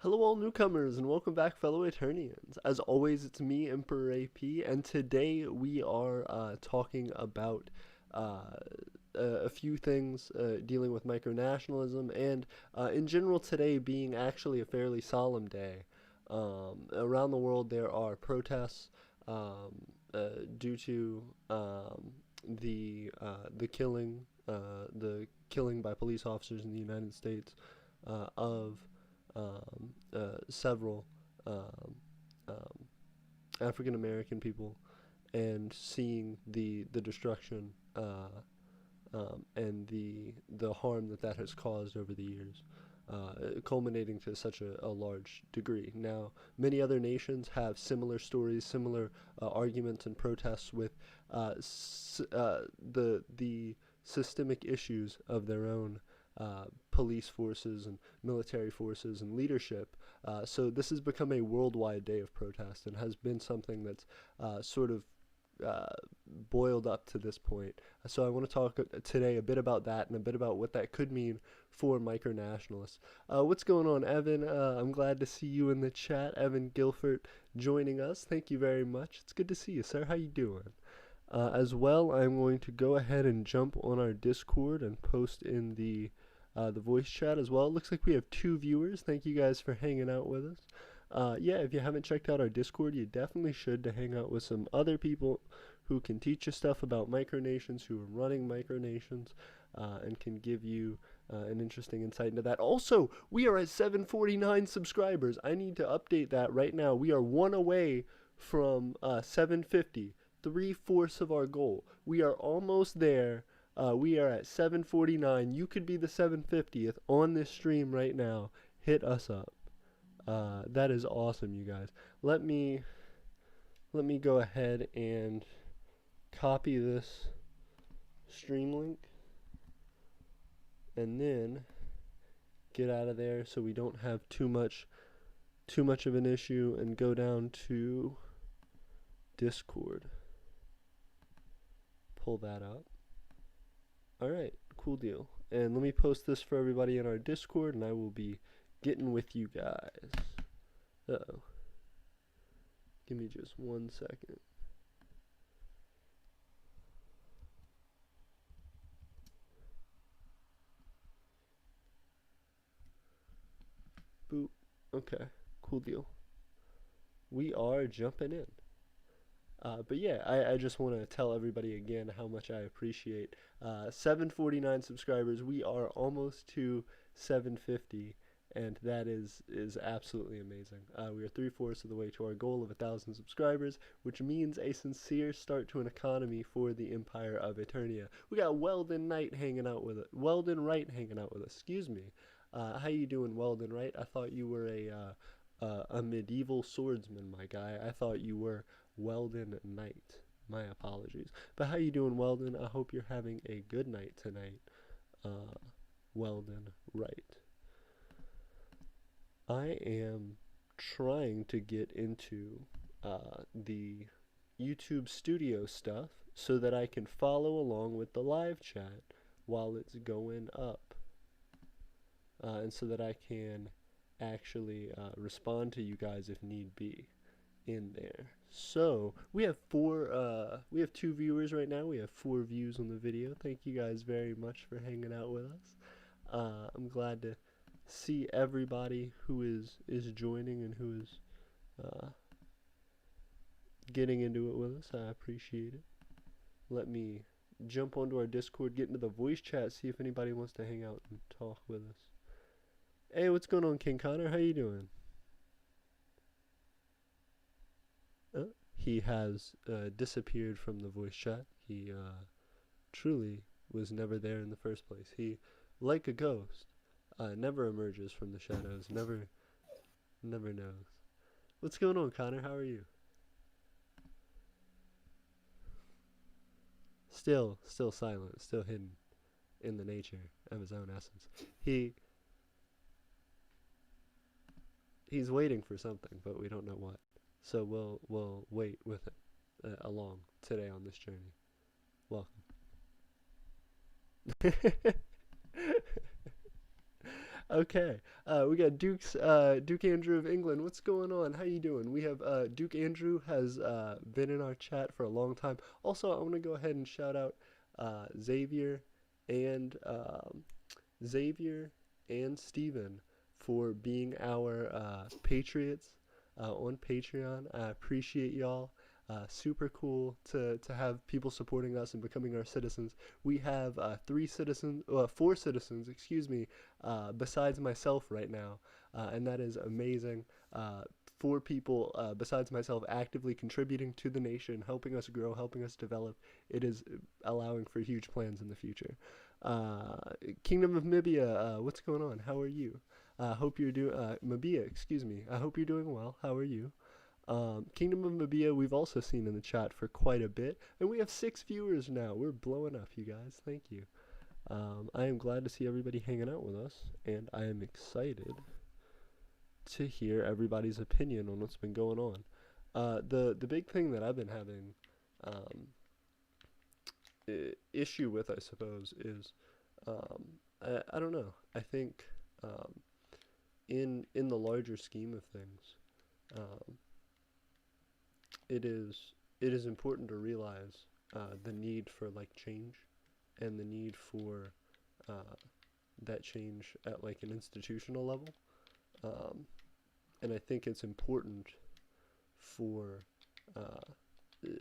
Hello, all newcomers, and welcome back, fellow Eternians. As always, it's me, Emperor AP, and today we are talking about uh, a few things dealing with micronationalism, and in general, today being actually a fairly solemn day. Around the world, there are protests due to the killing by police officers in the United States of several um, um, African American people, and seeing the destruction and the harm that has caused over the years, culminating to such a large degree. Now, many other nations have similar stories, similar arguments and protests with the systemic issues of their own police forces and military forces and leadership. So this has become a worldwide day of protest and has been something that's sort of uh, boiled up to this point. So I want to talk today a bit about that and a bit about what that could mean for micronationalists. What's going on, Evan? I'm glad to see you in the chat. Evan Guilford joining us. Thank you very much. It's good to see you, sir. How you doing? As well, I'm going to go ahead and jump on our Discord and post in the voice chat as well. It looks like we have 2 viewers. Thank you guys for hanging out with us. Yeah, if you haven't checked out our Discord, you definitely should, to hang out with some other people who can teach you stuff about micronations, who are running micronations, and can give you an interesting insight into that. Also, we are at 749 subscribers. I need to update that right now. We are one away from 750, 3/4 of our goal. We are almost there. We are at 749. You could be the 750th on this stream right now. Hit us up. That is awesome, you guys. Let me go ahead and copy this stream link and then get out of there so we don't have too much of an issue, and go down to Discord. Pull that up. All right, cool deal. And let me post this for everybody in our Discord, and I will be getting with you guys. Uh-oh. Give me just 1 second. Boop. Okay, cool deal. We are jumping in. But yeah, I just want to tell everybody again how much I appreciate 749 subscribers. We are almost to 750, and that is absolutely amazing. We are 3/4 of the way to our goal of 1,000 subscribers, which means a sincere start to an economy for the Empire of Eternia. We got Weldon Knight hanging out with it. Weldon Wright hanging out with us. Excuse me. How you doing, Weldon Wright? I thought you were a medieval swordsman, my guy. I thought you were Weldon Knight. My apologies. But how you doing, Weldon? I hope you're having a good night tonight. Weldon Wright. I am trying to get into the YouTube studio stuff so that I can follow along with the live chat while it's going up. And so that I can actually respond to you guys if need be in there. So we have 2 viewers right now. We have 4 views on the video. Thank you guys very much for hanging out with us. I'm glad to see everybody who is joining and who is getting into it with us. I appreciate it. Let me jump onto our Discord, get into the voice chat, see if anybody wants to hang out and talk with us. Hey, what's going on, King Connor? How you doing? He has disappeared from the voice chat. He truly was never there in the first place. He, like a ghost, never emerges from the shadows. Never knows. What's going on, Connor? How are you? Still silent. Still hidden in the nature of his own essence. He's waiting for something, but we don't know what. So we'll wait with it along today on this journey. Welcome. Okay. We got Duke Andrew of England. What's going on? How you doing? We have Duke Andrew has been in our chat for a long time. Also, I want to go ahead and shout out Xavier and Xavier and Steven for being our patriots on Patreon. I appreciate y'all. Super cool to have people supporting us and becoming our citizens. We have four citizens, excuse me, besides myself right now, and that is amazing. Four people besides myself actively contributing to the nation, helping us grow, helping us develop. It is allowing for huge plans in the future. Uh, Kingdom of Mibia, what's going on? How are you? Hope you're doing Mabia, excuse me. I hope you're doing well. How are you? Kingdom of Mabia, we've also seen in the chat for quite a bit, and we have 6 viewers now. We're blowing up, you guys. Thank you. I am glad to see everybody hanging out with us, and I am excited to hear everybody's opinion on what's been going on. The big thing that I've been having um, issue with, I suppose, is I don't know. I think um, in the larger scheme of things, um, it is important to realize the need for like change and the need for uh, that change at like an institutional level. Um, and I think it's important for uh,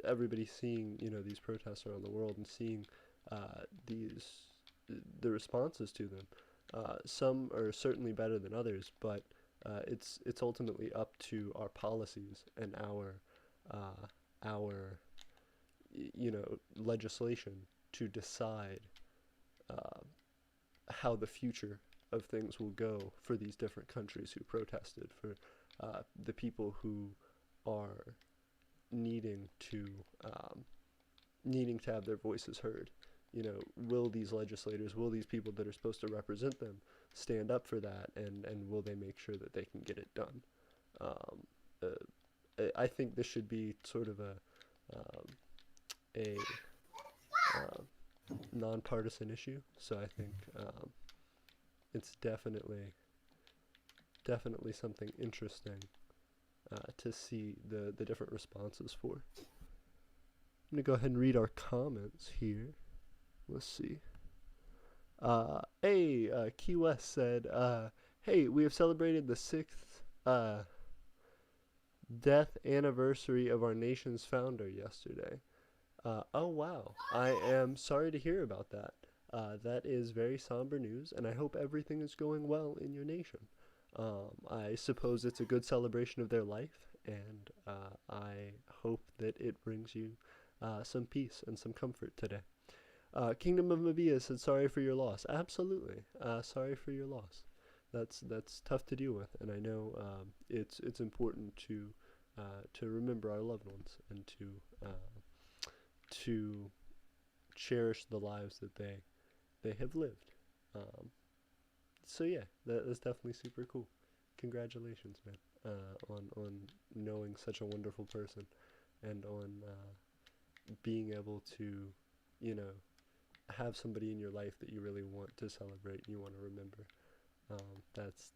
everybody seeing these protests around the world and seeing these the responses to them. Some are certainly better than others, but it's ultimately up to our policies and our legislation to decide uh, how the future of things will go for these different countries who protested, for the people who are needing to needing to have their voices heard. Will these legislators, will these people that are supposed to represent them stand up for that, and will they make sure that they can get it done? Um, I think this should be sort of a uh, nonpartisan issue. So I think it's definitely something interesting to see the different responses for. I'm gonna go ahead and read our comments here. Let's see. Key West said, "Hey, we have celebrated the 6th death anniversary of our nation's founder yesterday." Oh wow, I am sorry to hear about that. That is very somber news, and I hope everything is going well in your nation. I suppose it's a good celebration of their life, and I hope that it brings you some peace and some comfort today. Kingdom of Mabia said, "Sorry for your loss." Absolutely, sorry for your loss. That's tough to deal with, and I know it's important to remember our loved ones and to cherish the lives that they have lived. So yeah, that's definitely super cool. Congratulations, man, on knowing such a wonderful person, and on being able to, you know, have somebody in your life that you really want to celebrate and you want to remember. That's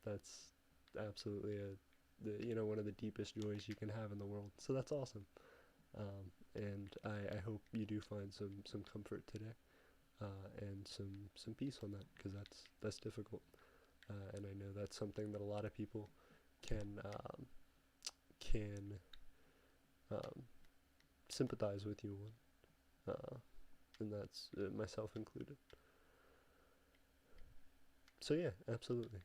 absolutely one of the deepest joys you can have in the world. So that's awesome. And I hope you do find some comfort today, and some peace on that, because that's difficult. And I know that's something that a lot of people can sympathize with you on, and that's myself included. So yeah, absolutely.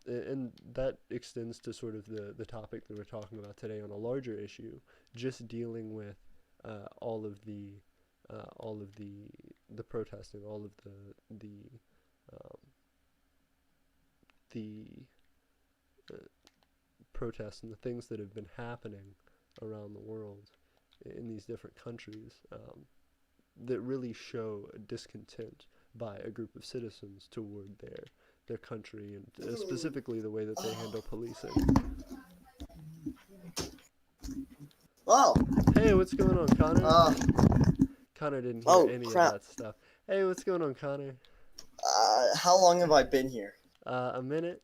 And that extends to sort of the topic that we're talking about today on a larger issue, just dealing with all of the protesting, all of um, the protests and the things that have been happening around the world in these different countries, that really show a discontent by a group of citizens toward their country, and specifically the way that they handle policing. Oh. Hey, what's going on, Connor? Connor didn't hear any crap. of that stuff. Hey, what's going on, Connor? How long have I been here? A minute.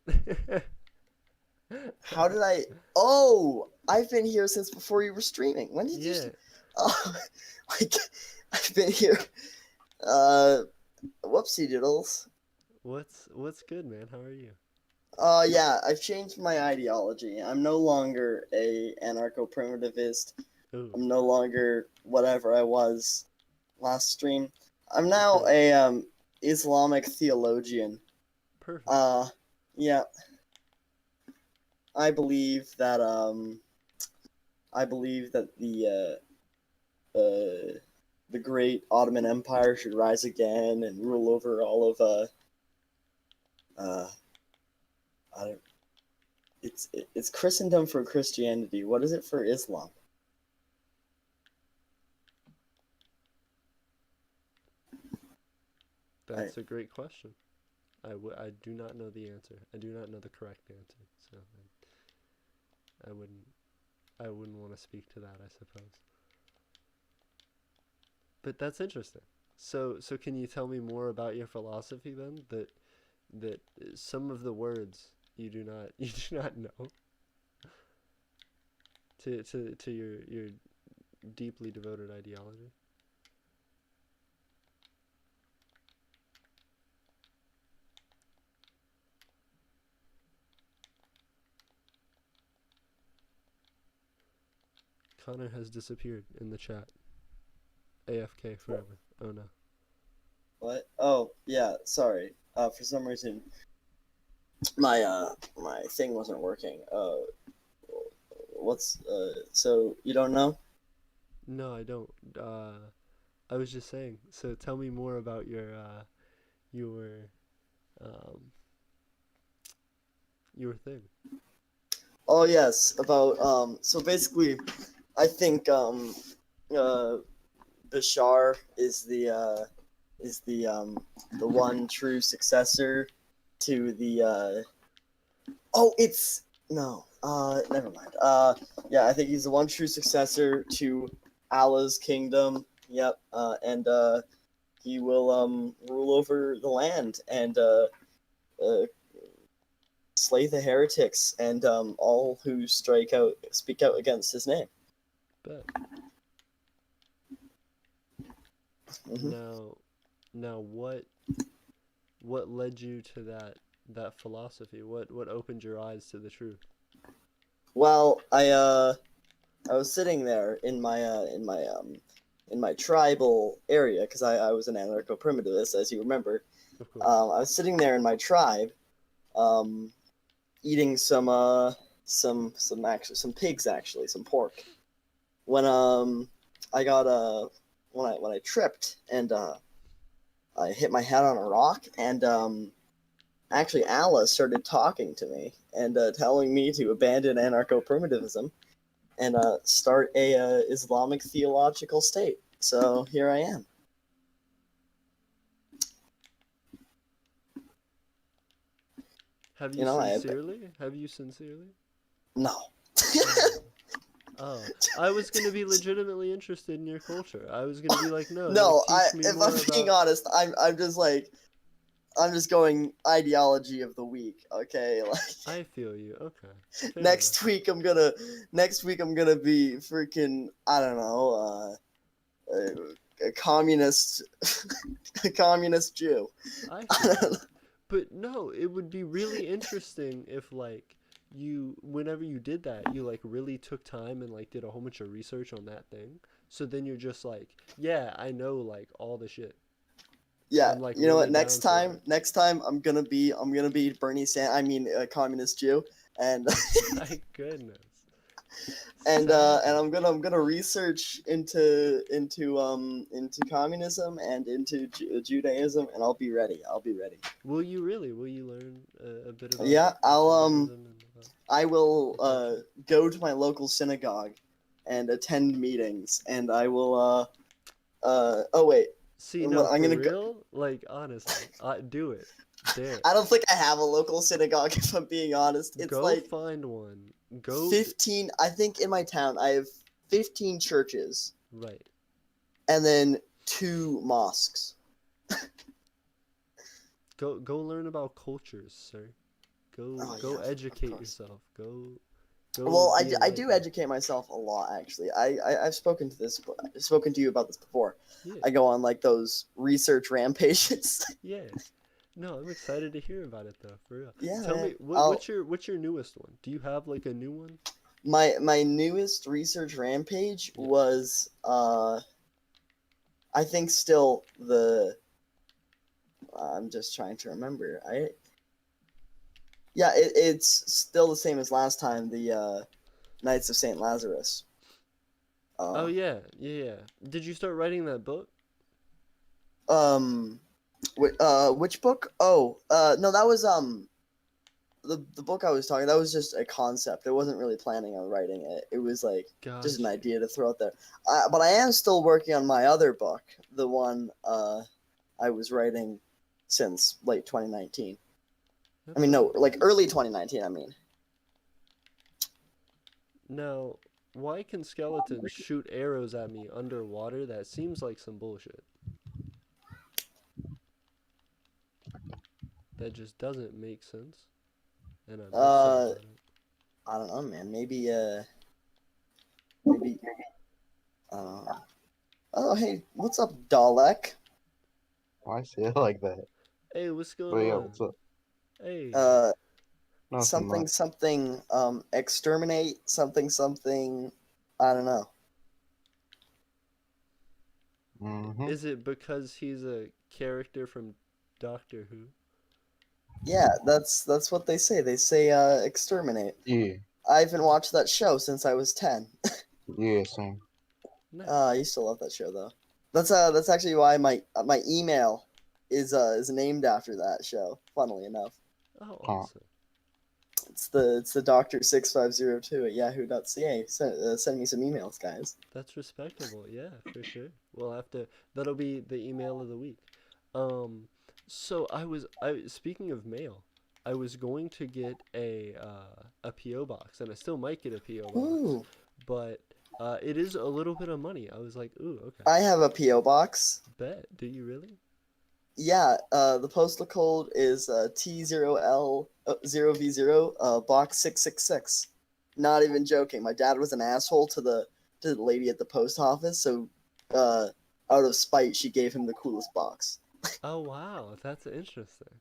How did I? Oh, I've been here since before you were streaming. When did you? Yeah. Oh, like I've been here. Whoopsie doodles. What's good, man? How are you? Yeah, I've changed my ideology. I'm no longer a anarcho-primitivist. Ooh, I'm no longer whatever I was last stream. I'm now okay. a Islamic theologian. Perfect. Uh, yeah, I believe that the great Ottoman Empire should rise again and rule over all of uh I don't, it's Christendom for Christianity. What is it for Islam? I That's a great question. I do not know the answer. I do not know the correct answer. So I wouldn't I wouldn't want to speak to that, I suppose. But that's interesting. So can you tell me more about your philosophy then? That some of the words you do not you do not know to your deeply devoted ideology. Connor has disappeared in the chat. AFK forever. Oh no. what? Oh yeah, sorry. For some reason my thing wasn't working. What's so you don't know? No, I don't. I was just saying. So tell me more about your um your thing. Oh yes, about so basically I think uh Bashar is the one true successor to the oh it's no never mind yeah, I think he's the one true successor to Allah's kingdom. Yep. And he will rule over the land and uh slay the heretics and all who speak out against his name. Bet. Hmm. Now now what led you to that philosophy? What opened your eyes to the truth? Well, I was sitting there in my tribal area because I was an anarcho primitivist, as you remember. Of course. I was sitting there in my tribe, um, eating some pigs, actually, some pork. When I got when I tripped and I hit my head on a rock, and actually Alice started talking to me and telling me to abandon anarcho primitivism and start a Islamic theological state. So here I am. Have You you know, sincerely? Have you sincerely? no. Oh. Oh, I was gonna be legitimately interested in your culture. I was gonna be like, no, like No, teach me if I'm more being about. honest, I'm just going ideology of the week. Okay, like I feel you. Okay, fair enough. next week I'm gonna be freaking, I don't know, a communist a communist Jew. I I feel don't you. But no, it would be really interesting if like you whenever you did that, you like really took time and like did a whole bunch of research on that thing. So then you're just like, yeah, I know like all the shit. Yeah, I'm like you know what? really down for it. Next time I'm gonna be Bernie Sanders. I mean, a communist Jew, and My goodness. and Savage. I'm gonna research into communism and into Judaism, and I'll be ready. I'll be ready. Will you really? Will you learn a bit about Yeah, I'll Judaism and about I will the culture? go to my local synagogue and attend meetings, and I will oh wait, See, no, I'm for gonna go. real? Like, honestly, do it. Dare. I don't think I have a local synagogue, if I'm being honest. It's Go like find one. Go. 15, I think in my town I have 15 churches Right. and then 2 mosques. Go learn about cultures, sir. Oh Go yeah, of educate course. yourself. Go Well, be I do enlightened. educate myself a lot actually. I've spoken to you about this before. Yeah, I go on like those research rampages. yeah. No, I'm excited to hear about it though, for real. Yeah, Tell man. me what's your newest one? Do you have like a new one? My newest research rampage Yeah. was I think still the I'm just trying to remember. It's still the same as last time. The Knights of Saint Lazarus. Oh Uh, yeah, yeah, yeah. Did you start writing that book? um, which book? Oh, no, that was the book I was talking. That was just a concept. I wasn't really planning on writing it. It was like just an Got you. idea to throw out there. But I am still working on my other book, the one I was writing since late 2019. I That's mean, no, nice. like early 2019. I mean, Now, why can skeletons shoot arrows at me underwater? That seems like some bullshit. That just doesn't make sense, and I'm upset uh, about it. I don't know, man. Maybe. Uh, oh, hey, what's up, Dalek? Why say it like that? Hey, what's But going yeah, on? what's up? Hey. Uh, Nothing something much. something exterminate something something. I don't know. Mm-hmm. Is it because he's a character from Doctor Who? Yeah, that's what they say. They say exterminate. Yeah, I haven't watched that show since I was 10. yeah, same. I Nice. used to love that show though. That's actually why my email is named after that show. Funnily enough, Oh, Huh. awesome. it's the Doctor6502 at yahoo.ca. Send me some emails, guys. That's respectable. Yeah, for sure. We'll have to. That'll be the email of the week. Um, so I speaking of mail, I was going to get a PO box, and I still might get a PO box, Ooh, but it is a little bit of money. I was like, ooh, okay, I have a PO box. bet. Do you really? Yeah, the postal code is T0L0V0 box 666. Not even joking. My dad was an asshole to the lady at the post office, so uh, out of spite, she gave him the coolest box. Oh wow, that's interesting.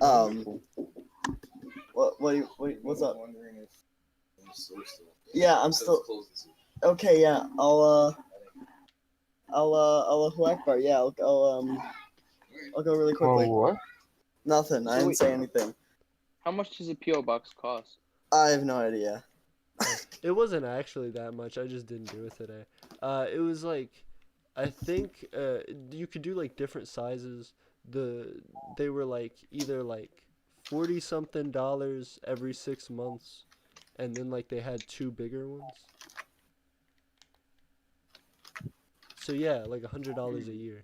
Um, Cool. what's up? Yeah, I'm still okay. Yeah, Allahu Akbar. Yeah, I'll go really Oh, quickly. what? Nothing. I So didn't wait, say anything. how much does a PO box cost? I have no idea. Oh, it wasn't actually that much. I just didn't do it today. It was like, I think you could do like different sizes. They were like either like 40 something dollars every 6 months, and then like they had two bigger ones. So yeah, like $100 a year,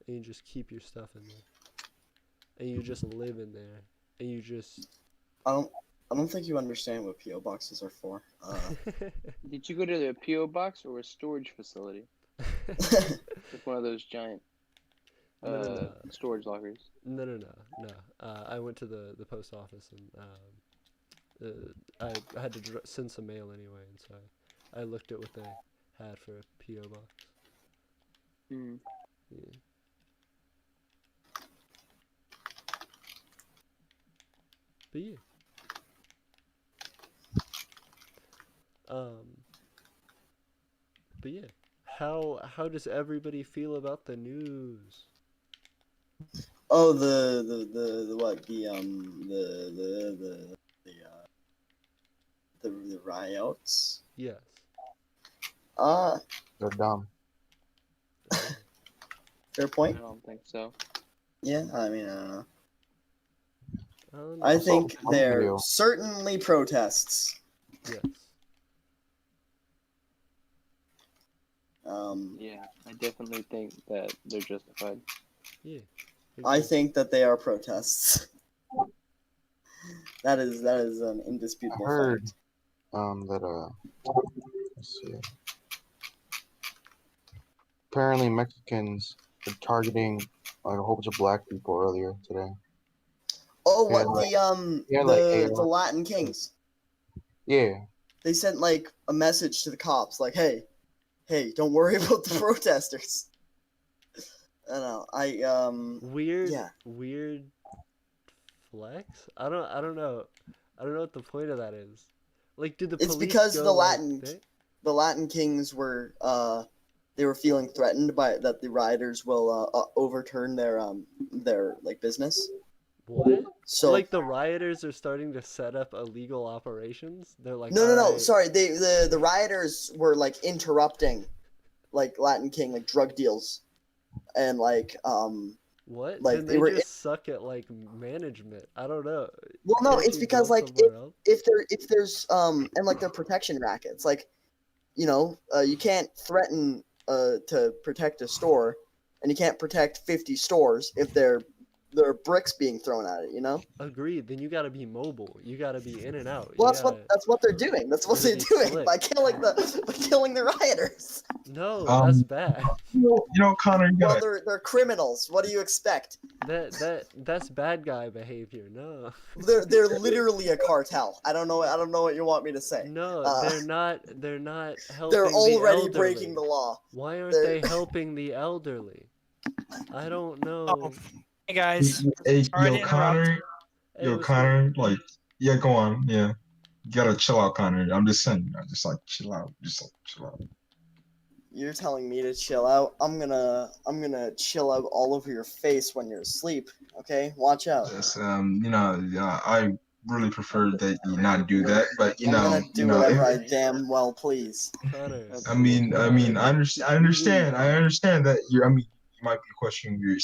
and you just keep your stuff in there, and you just live in there, and you just. I don't. I don't think you understand what PO boxes are for. Did you go to the PO box or a storage facility? Like one of those giant No, no, no. storage lockers. No, no, no, no. I went to the post office and I had to send some mail anyway, and so I looked at what they had for a PO box. Hmm. Yeah. But yeah. Um. But yeah. How does everybody feel about the news? Oh, the what the riots. Yes. Uh, They're dumb. Oh, fair I point. don't think so. Yeah, I mean, I don't know. I don't know. I I saw think one they're video. certainly protests. Yes. Yeah, I definitely think that they're justified. Yeah. I Agreed. think that they are protests. That is an I indisputable heard fact. that let's see. apparently Mexicans were targeting like a whole bunch of black people earlier today. Oh, Yeah, what like- the yeah, like the AR. Latin Kings? Yeah. They sent like a message to the cops, like, "Hey, don't worry about the protesters." I don't know. Weird, yeah. weird flex. I don't know. I don't know what the point of that is. Like, did the It's police because go the like the Latin Kings were they were feeling threatened by that the rioters will overturn their like business. What? So Like the rioters are starting to set up illegal operations? They're like, no, "Alright, sorry. The rioters were like interrupting like Latin King like drug deals and like what?" like Then they they were just suck at like management. I don't know. well no, Can't it's you because go like somewhere else? if there's and like their protection rackets like you can't threaten to protect a store and you can't protect 50 stores if there are bricks being thrown at it, Agreed. Then you gotta be mobile. You gotta be in and out. well You gotta. that's what they're doing, that's what gotta they're be doing slick. by killing the rioters. No, that's bad. Connor, you Well, gotta. they're criminals, what do you expect? That's bad guy behavior. No. They're literally a cartel. I don't know what you want me to say. No, they're not. They're not helping They're the already elderly. breaking the law. Why aren't They're- they helping the elderly? I don't know. Hey guys, Hey, sorry to yo, Connor. Hey, Yo, what's Connor. Like, yeah, go on. Yeah, you gotta chill out, Connor. I'm just saying, just like chill out. Just like chill out. You're telling me to chill out. I'm gonna chill out all over your face when you're asleep. Okay, watch out. Yes, I really prefer that you not do that, but I'm gonna do whatever I damn well please. Connor? I understand that you're. I mean, you might be questioning your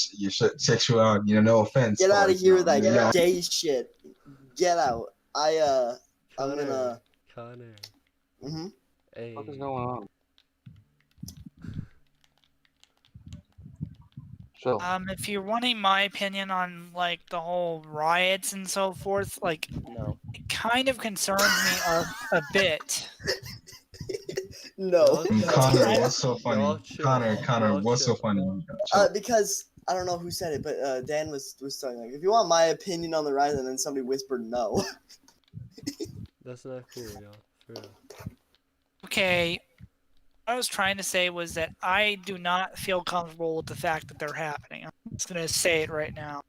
sexuality. No offense. Get but, out like, of here with that yeah. gay shit. Get out. I'm Connor. gonna. Connor. Mhm. Hey. What is going on? Chill. if you're wanting my opinion on like the whole riots and so forth, like No. it kind of concerns me a bit. No. Connor, what's so Y'all funny? chill. Connor, Y'all what's so chill. funny? Chill. Because I don't know who said it, but Dan was talking like, if you want my opinion on the riot, and then somebody whispered no. That's not cool, y'all. For real. Okay, what I was trying to say was that I do not feel comfortable with the fact that they're happening. I'm just gonna say it right now.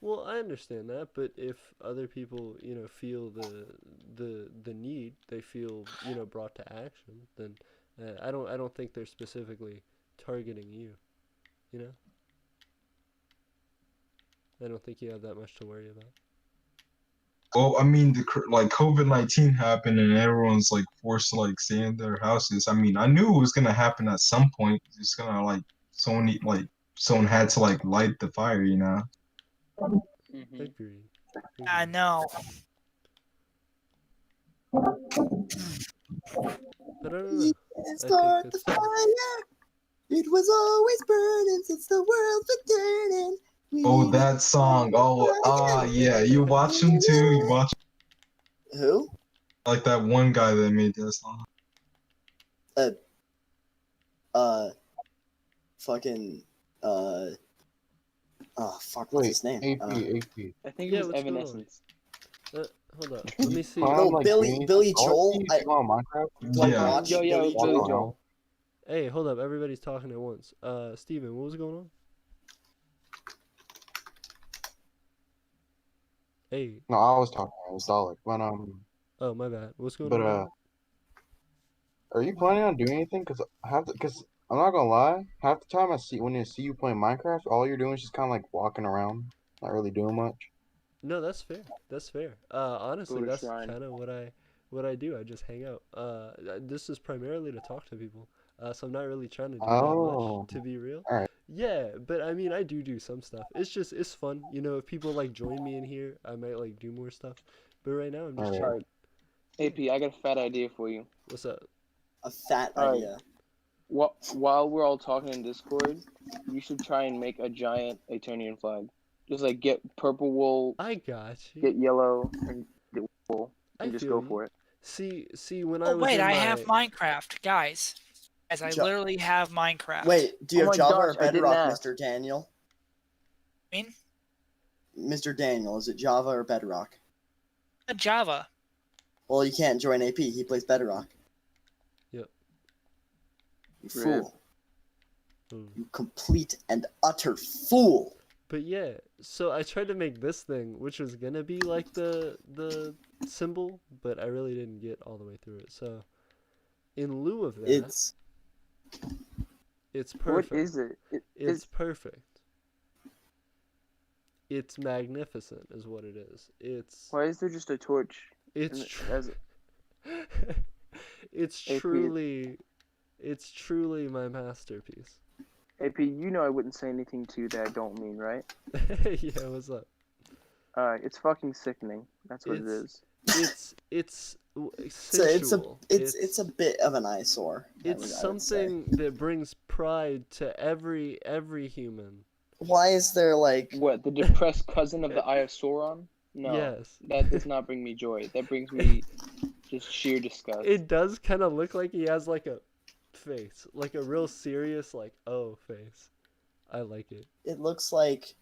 Well, I understand that, but if other people, feel the need, they feel, brought to action, then I don't think they're specifically targeting you, you know? I don't think you have that much to worry about. Well, I mean, like COVID-19 happened and everyone's like forced to like stay in their houses. I mean, I knew it was gonna happen at some point. It's gonna someone had to like light the fire, Mm-hmm. Agreed. I know. But I don't know. Start that's the fine. fire. It was always burning since the world was turning. Oh, that song. Oh, yeah. You watch them too. You watch Who? like that one guy that made that song. Fucking oh fuck, what's Wait, his name? AP. I think Yeah, it was what's going on? Evanescence. Hold up. Let me see. Well, No, I'm, like, Billy doing- Billy I Joel. want to use Minecraft. Like, Yeah. watch Yo, Billy it's Billy Joel. Joel. Hey, hold up. Everybody's talking at once. Steven, what was going on? Hey. No, I was talking. I was Dalek. Oh, my bad. What's going But on? are you planning on doing anything? Cause I'm not gonna lie. Half the time when I see you playing Minecraft, all you're doing is just kind of like walking around, not really doing much. No, that's fair. That's fair. Honestly, Go to that's shrine. kind of what I do. I just hang out. This is primarily to talk to people. So I'm not really trying to do that Oh. much, to be real. Alright. Yeah, but I mean, I do some stuff. It's fun. If people like join me in here, I might like do more stuff. But right now, I'm just Alright. chilling. AP, I got a fat idea for you. What's up? A fat Alright. idea. While we're all talking in Discord, you should try and make a giant Eternian flag. Just like get purple wool, I got you. get yellow, and get wool, I and just feel go you. for it. See, when I Oh was wait, in I my... have Minecraft, guys. Guys, I Jo- literally have Minecraft. Wait, do you Oh have my Java or gosh, I didn't Bedrock, ask. Mr. Daniel? I mean, Mr. Daniel, is it Java or Bedrock? Java. Well, you can't join AP. He plays Bedrock. Yep. You Rip. fool. Mm. You complete and utter fool. But yeah, so I tried to make this thing, which was gonna be like the symbol, but I really didn't get all the way through it. So, in lieu of that, it's perfect. What is it? It's perfect. It's magnificent, is what it is. Why is there just a torch? It's As it's AP. truly my masterpiece. AP, you know I wouldn't say anything to you that I don't mean, right? Yeah, what's up? It's fucking sickening. That's what it is. It's So sensual. it's a bit of an eyesore. It's I would say. something that brings pride to every human. Why is there like? What, the depressed cousin of the Eye of Sauron? No, Yes. that does not bring me joy. That brings me just sheer disgust. It does kind of look like he has like a face, like a real serious like face. I like it. It looks like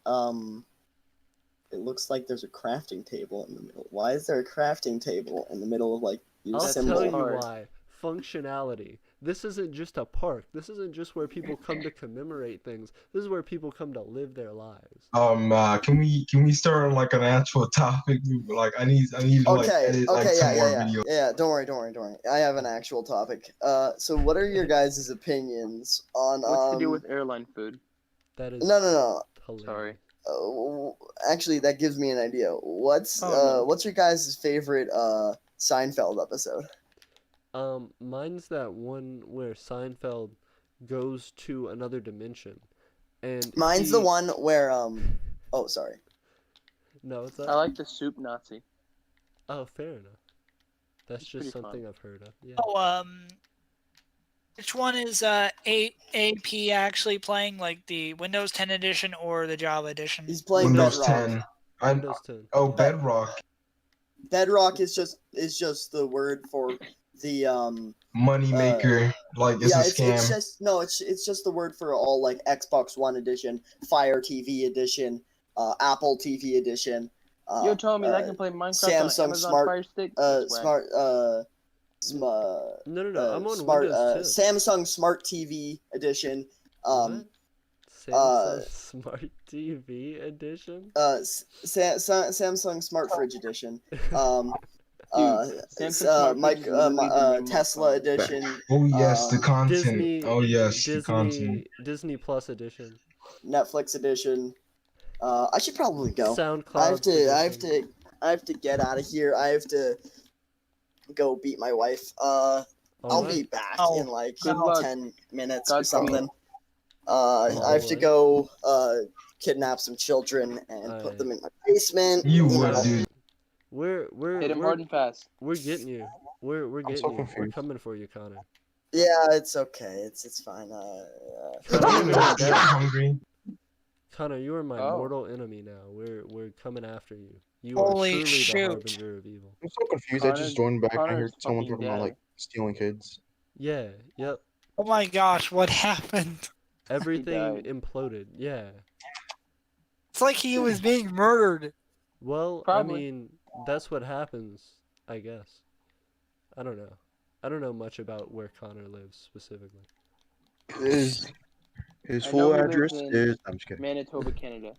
there's a crafting table in the middle. Why is there a crafting table in the middle of like your I'll symbol? tell you hard. why. Functionality. This isn't just a park. This isn't just where people come to commemorate things. This is where people come to live their lives. Can we start on like an actual topic? Like I need to like edit like some more videos. Yeah. Don't worry. I have an actual topic. So what are your guys' opinions on What's to do with airline food? That is No. hilarious. Sorry. Actually, that gives me an idea. What's no. what's your guys' favorite Seinfeld episode? Mine's that one where Seinfeld goes to another dimension, and Mine's the one where Oh, sorry. No, it's not. I like the soup Nazi. Oh, fair enough. That's It's just pretty something fun. I've heard of. Yeah. Oh, which one is AP actually playing, like the Windows 10 edition or the Java edition? He's playing Windows Bedrock. 10. Windows 10. Oh, Bedrock. Bedrock is just the word for the Money maker. Like it's yeah, a scam. it's just the word for all like Xbox One edition, Fire TV edition, Apple TV edition. You're telling me that I can play Minecraft on Samsung Amazon Smart Fire Stick? That's whack. smart No. I'm on smart Windows 10. Samsung Smart TV edition. What? Samsung Smart TV edition? Samsung Smart Fridge edition. Samsung Smart Fridge is literally the remote Tesla phone. edition. Oh yes, the content. Disney. Oh yes, the content. Disney Plus edition. Netflix edition. I should probably go. SoundCloud. I have to get out of here. I have to go beat my wife. I'll be back in like Good luck. 10 minutes God or something. Oh, I have to go kidnap some children and put them in my basement. You know. would, dude. Hit him hard and fast. We're getting you. We're getting so you. We're confused. coming for you, Connor. Yeah, it's okay. It's fine. Connor, You're hungry. Connor, you are my Oh. mortal enemy now. We're coming after you. You Holy are truly shoot. the harbinger of evil. I'm so confused. I just joined back. I heard Connor's someone fucking talking about dead. like stealing kids. Yeah. Yep. Oh my gosh, what happened? Everything died. imploded. Yeah. It's like he was being murdered. Well, Probably. I mean, that's what happens, I guess. I don't know. I don't know much about where Connor lives specifically. His I know full he lives address in is. I'm just kidding. Manitoba, Canada.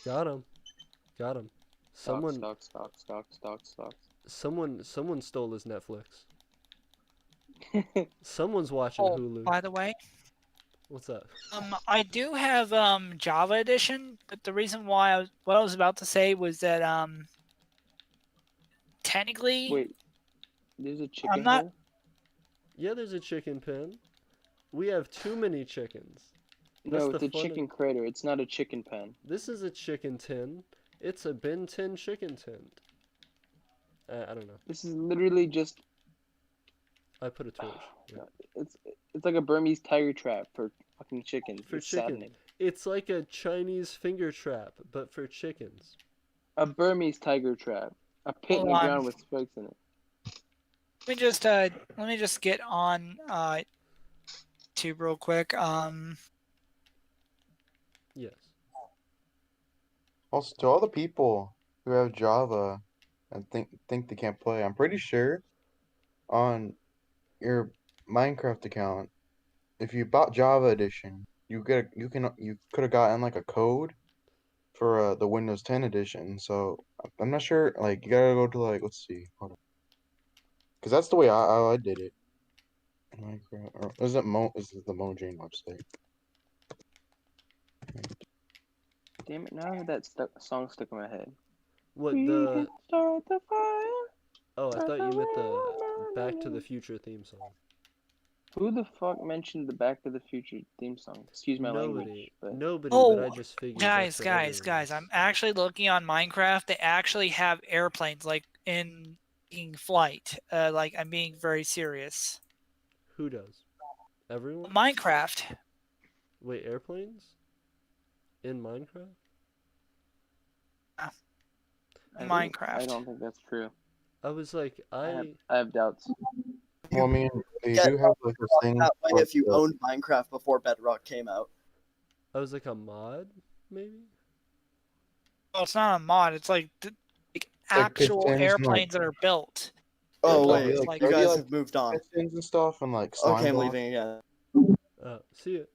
Got him. Someone Stocks. someone stole his Netflix. Someone's watching Oh, Hulu. by the way, What's up? I do have Java edition, but the reason why what I was about to say was that technically Wait, there's a chicken I'm not- hole? Yeah, there's a chicken pen. We have too many chickens. That's No, the it's a fun of- chicken crater. It's not a chicken pen. This is a chicken tin. It's a Ben 10 chicken tin. I don't know. This is literally just I put a torch. Yeah. it's like a Burmese tiger trap for fucking chickens. For It's chicken. saddening. It's like a Chinese finger trap, but for chickens. A Burmese tiger trap. A pit in the Hold on. ground with spikes in it. let me just get on YouTube real quick. Yes. Also, to all the people who have Java and think they can't play, I'm pretty sure on your Minecraft account, if you bought Java Edition, you could have gotten like a code for the Windows 10 edition. So I'm not sure. Like you gotta go to like let's see, hold on, because that's the way I did it. Minecraft or is it Is it the Mojang website? Damn it! Now that song stuck in my head. What We the? can start the fire. Oh, I That's thought how you meant we the want Back to the it. Future theme song. Who the fuck mentioned the Back to the Future theme song? Excuse my language, but Nobody. But I Oh, just figured guys, that's what guys, everyone guys! was. I'm actually looking on Minecraft. They actually have airplanes, like in flight. Like I'm being very serious. Who does? Everyone? Minecraft. Wait, airplanes? In Minecraft? I Minecraft. don't think that's true. I was like, I have doubts. Well, I mean, they Get do have like this thing. that way with if you the- owned Minecraft before Bedrock came out. I was like a mod, maybe? Well, it's not a mod. It's like like actual pistons and, airplanes that are built. Oh Yeah, wait, it's like- like- you there'll be, guys like, have moved on. pistons and stuff and like slime Okay, I'm blocks. leaving again. See it.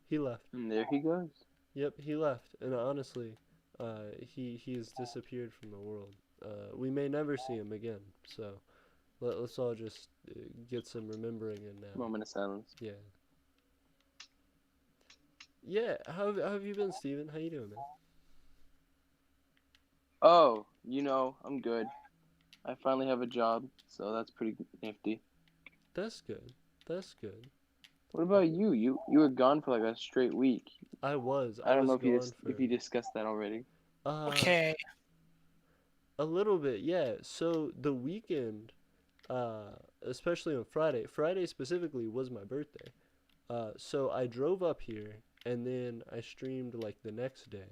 He left. And there he goes. Yep, he left. And honestly, he's disappeared from the world. We may never see him again. So let's all just get some remembering in now. Moment of silence. Yeah. Yeah. How have you been, Steven? How you doing, man? Oh, I'm good. I finally have a job, so that's pretty nifty. That's good. That's good. What about you? You were gone for like a straight week. I was. I don't was know if gone if you discussed that already. Okay. A little bit, yeah. So the weekend, especially on Friday specifically was my birthday. So I drove up here and then I streamed like the next day.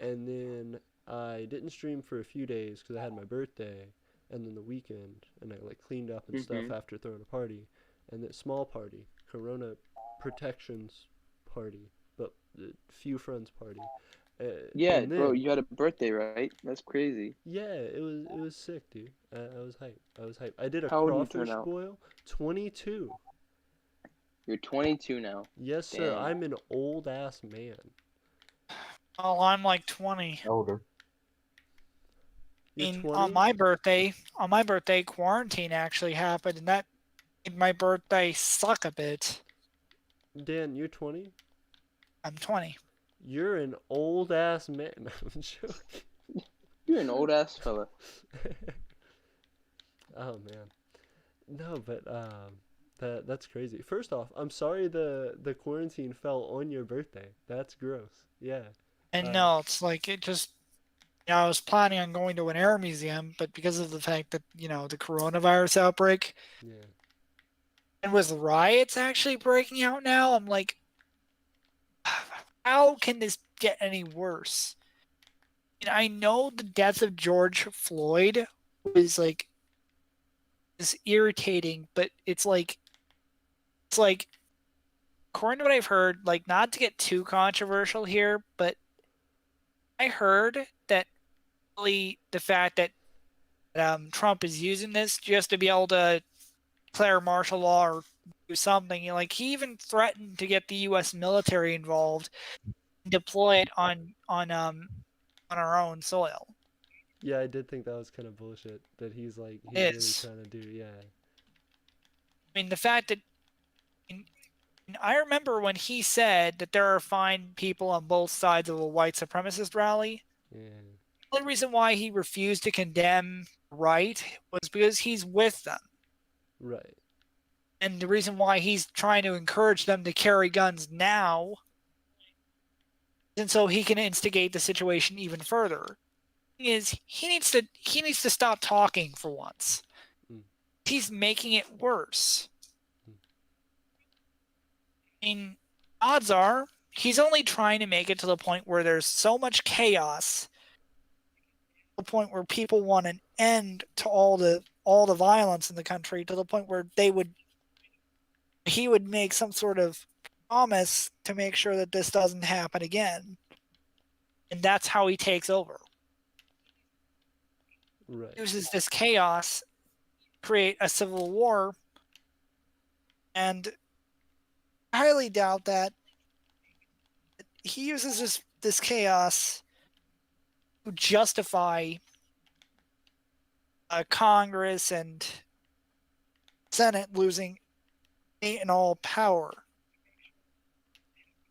And then I didn't stream for a few days because I had my birthday and then the weekend and I like cleaned up and stuff after throwing a party. And then small party, Corona protections party, but few friends party. Yeah, and bro, then- you had a birthday, right? That's crazy. Yeah, it was sick, dude. I was hyped. I did a How old you crawfish turn out? boil. 22. You're 22 now. Yes, sir. Damn. I'm an old ass man. Oh, I'm like 20. Older. You're I mean, 20? on my birthday, quarantine actually happened, and that made my birthday suck a bit. Dan, you're 20? I'm 20. You're an old ass man. No, I'm joking. You're an old ass fella. Oh man. No, but that's crazy. First off, I'm sorry the quarantine fell on your birthday. That's gross. Yeah. And no, it's like it just. I was planning on going to an air museum, but because of the fact that the coronavirus outbreak, Yeah. and with riots actually breaking out now, I'm like, how can this get any worse? And I know the death of George Floyd was like is irritating, but it's like according to what I've heard, like not to get too controversial here, but I heard that really the fact that Trump is using this just to be able to declare martial law or do something. Like he even threatened to get the U.S. military involved, and deploy it on our own soil. Yeah, I did think that was kind of bullshit that he's really trying to do. Yeah. I mean, the fact that I remember when he said that there are fine people on both sides of a white supremacist rally. Yeah. The only reason why he refused to condemn right was because he's with them. Right. And the reason why he's trying to encourage them to carry guns now and so he can instigate the situation even further is he needs to stop talking for once. He's making it worse. I mean, odds are he's only trying to make it to the point where there's so much chaos, to the point where people want an end to all the violence in the country, to the point where they would he would make some sort of promise to make sure that this doesn't happen again. And that's how he takes over. Right. Uses this chaos to create a civil war, and I highly doubt that he uses this chaos to justify Congress and Senate losing any and all power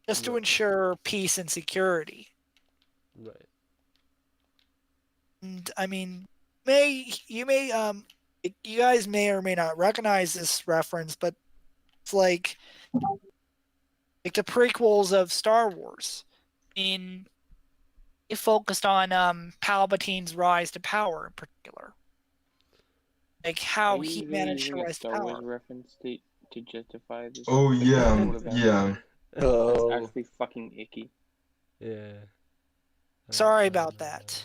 just to Right. ensure peace and security. Right. And I mean, you guys may or may not recognize this reference, but it's like the prequels of Star Wars. I mean, it focused on Palpatine's rise to power in particular, like how Are you he really managed to using a rise to Star Wars power. reference to justify this? Oh this yeah, motive yeah. action? That's Oh, actually fucking icky. Yeah. Sorry I about know, that.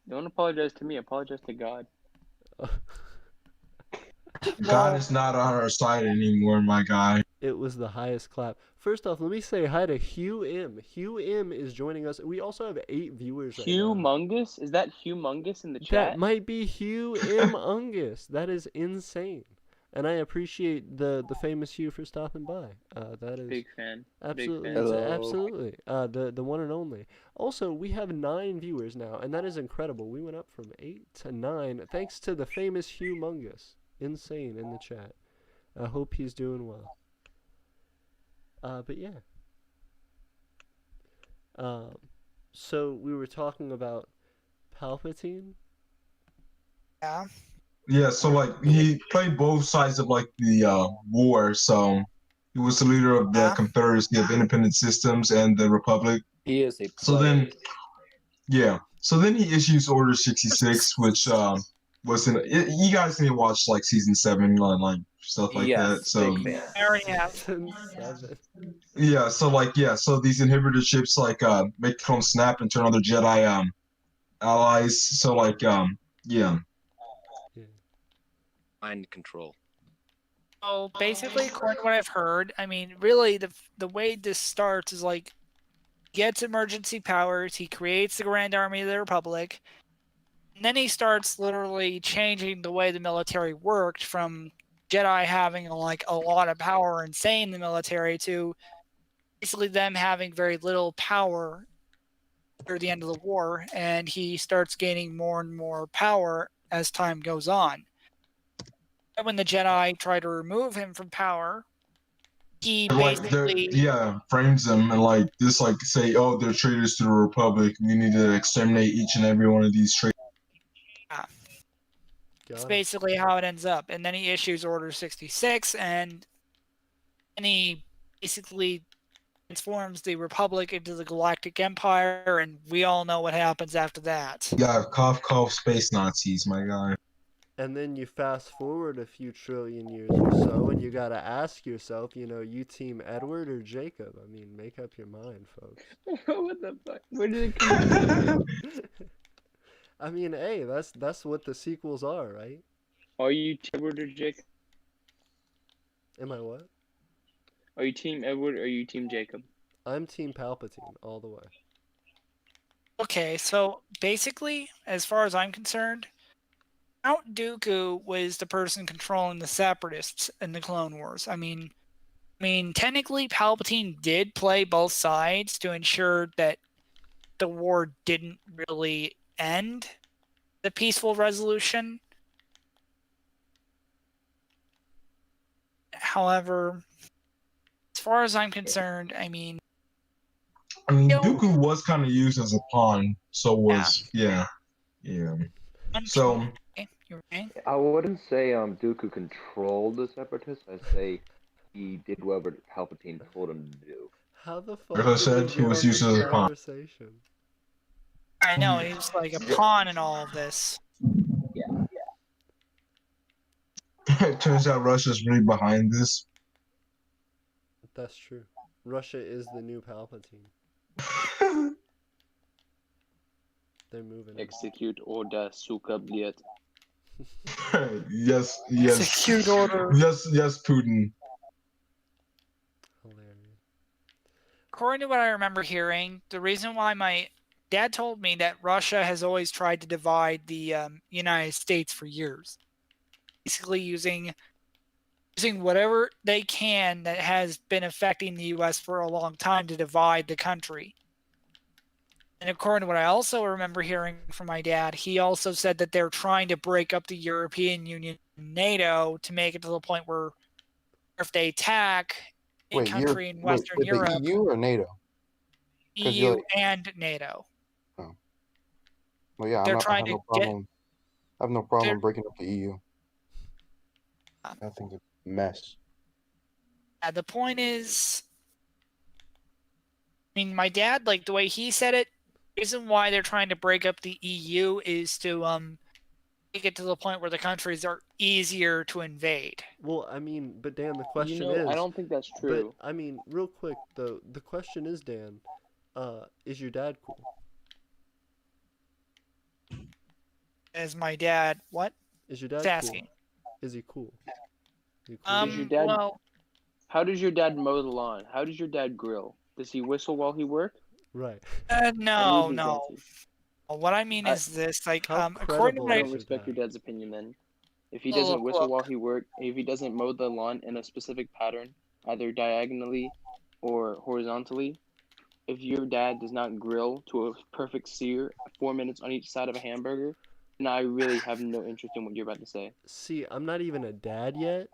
Don't apologize to me. Apologize to God. right? God Well, is not on our side anymore, my guy. It was the highest clap. First off, let me say hi to Hugh M. Hugh M is joining us. We also have 8 viewers right now. Humongous? Is that humongous in the That chat? might be Hugh M. Ungus. That is insane. And I appreciate the famous Hugh for stopping by. That is Big fan. absolutely, Big fan. Hello. absolutely the one and only. Also, we have 9 viewers now, and that is incredible. We went up from 8 to 9 thanks to the famous Hugh Mungus. Insane in the chat. I hope he's doing well. But yeah. So we were talking about Palpatine. yeah. Yeah, so like he played both sides of like the war. So he was the leader of the Yeah. Confederacy of Independent Systems and the Republic. he is a So player. then, yeah. So then he issues Order 66, which was in. You guys need to watch like season 7 on like stuff like that. Yes, So big fan. I already have. Season 7. yeah, so like so these inhibitor chips like make them snap and turn other Jedi allies. So like yeah. Yeah. Mind control. So basically, according to what I've heard, I mean, really, the way this starts is like he gets emergency powers, he creates the Grand Army of the Republic, and then he starts literally changing the way the military worked from Jedi having like a lot of power and say in the military to basically them having very little power near the end of the war, and he starts gaining more and more power as time goes on. And when the Jedi try to remove him from power, he Like basically frames them and like this like say, oh, they're traitors to the Republic. We need to exterminate each and every one of these traitors. that's Got it. basically how it ends up. And then he issues Order 66, and he basically transforms the Republic into the Galactic Empire, and we all know what happens after that. Yeah, cough space Nazis, my guy. And then you fast forward a few trillion years or so, and you gotta ask yourself, you team Edward or Jacob? I mean, make up your mind, folks. What the fuck? Where did it come from? I mean, hey, that's what the sequels are, right? Are you Team Edward or Jacob? Am I what? Are you Team Edward or are you Team Jacob? I'm Team Palpatine all the way. Okay, so basically, as far as I'm concerned, Count Dooku was the person controlling the Separatists in the Clone Wars. I mean, technically, Palpatine did play both sides to ensure that the war didn't really end the peaceful resolution. However, as far as I'm concerned, I mean, Dooku was kind of used as a pawn, so was yeah. So you're right. I wouldn't say Dooku controlled the Separatists. I'd say he did whatever Palpatine told him to do. How the fuck As I did said, we he get was on used this as a pawn. conversation? I know, he was like a pawn in all of this. It turns out Russia's really behind this. That's true. Russia is the new Palpatine. They're moving. Execute order, suka bliet. Yes, yes, Execute order. yes, Putin. Hilarious. According to what I remember hearing, the reason why my dad told me that Russia has always tried to divide the United States for years, basically using whatever they can that has been affecting the U.S. for a long time to divide the country. And according to what I also remember hearing from my dad, he also said that they're trying to break up the European Union and NATO to make it to the point where if they attack a country in Western with the Europe, EU or NATO? 'Cause you're EU like, and NATO, oh, well, yeah, they're I trying have to no get. problem. I have no problem breaking up the EU. Uh, I think it's a mess. The point is, I mean, my dad, like the way he said it, the reason why they're trying to break up the EU is to make it to the point where the countries are easier to invade. Well, I mean, but Dan, the You question know, I is, don't think that's but true. I mean, real quick, the question is, Dan, is your dad cool? As my dad, what? Is your Just dad asking. cool? Is he cool? Is he cool? Is your dad? Well, How does your dad mow the lawn? How does your dad grill? Does he whistle while he works? Right. I no, need these no. answers. What I mean I- is this, like, How according to credible what I I don't is your respect your dad? dad's opinion then. If he Well, doesn't look, whistle look. while he works, if he doesn't mow the lawn in a specific pattern, either diagonally or horizontally, if your dad does not grill to a perfect sear 4 minutes on each side of a hamburger, then I really have no interest in what you're about to say. See, I'm not even a dad yet,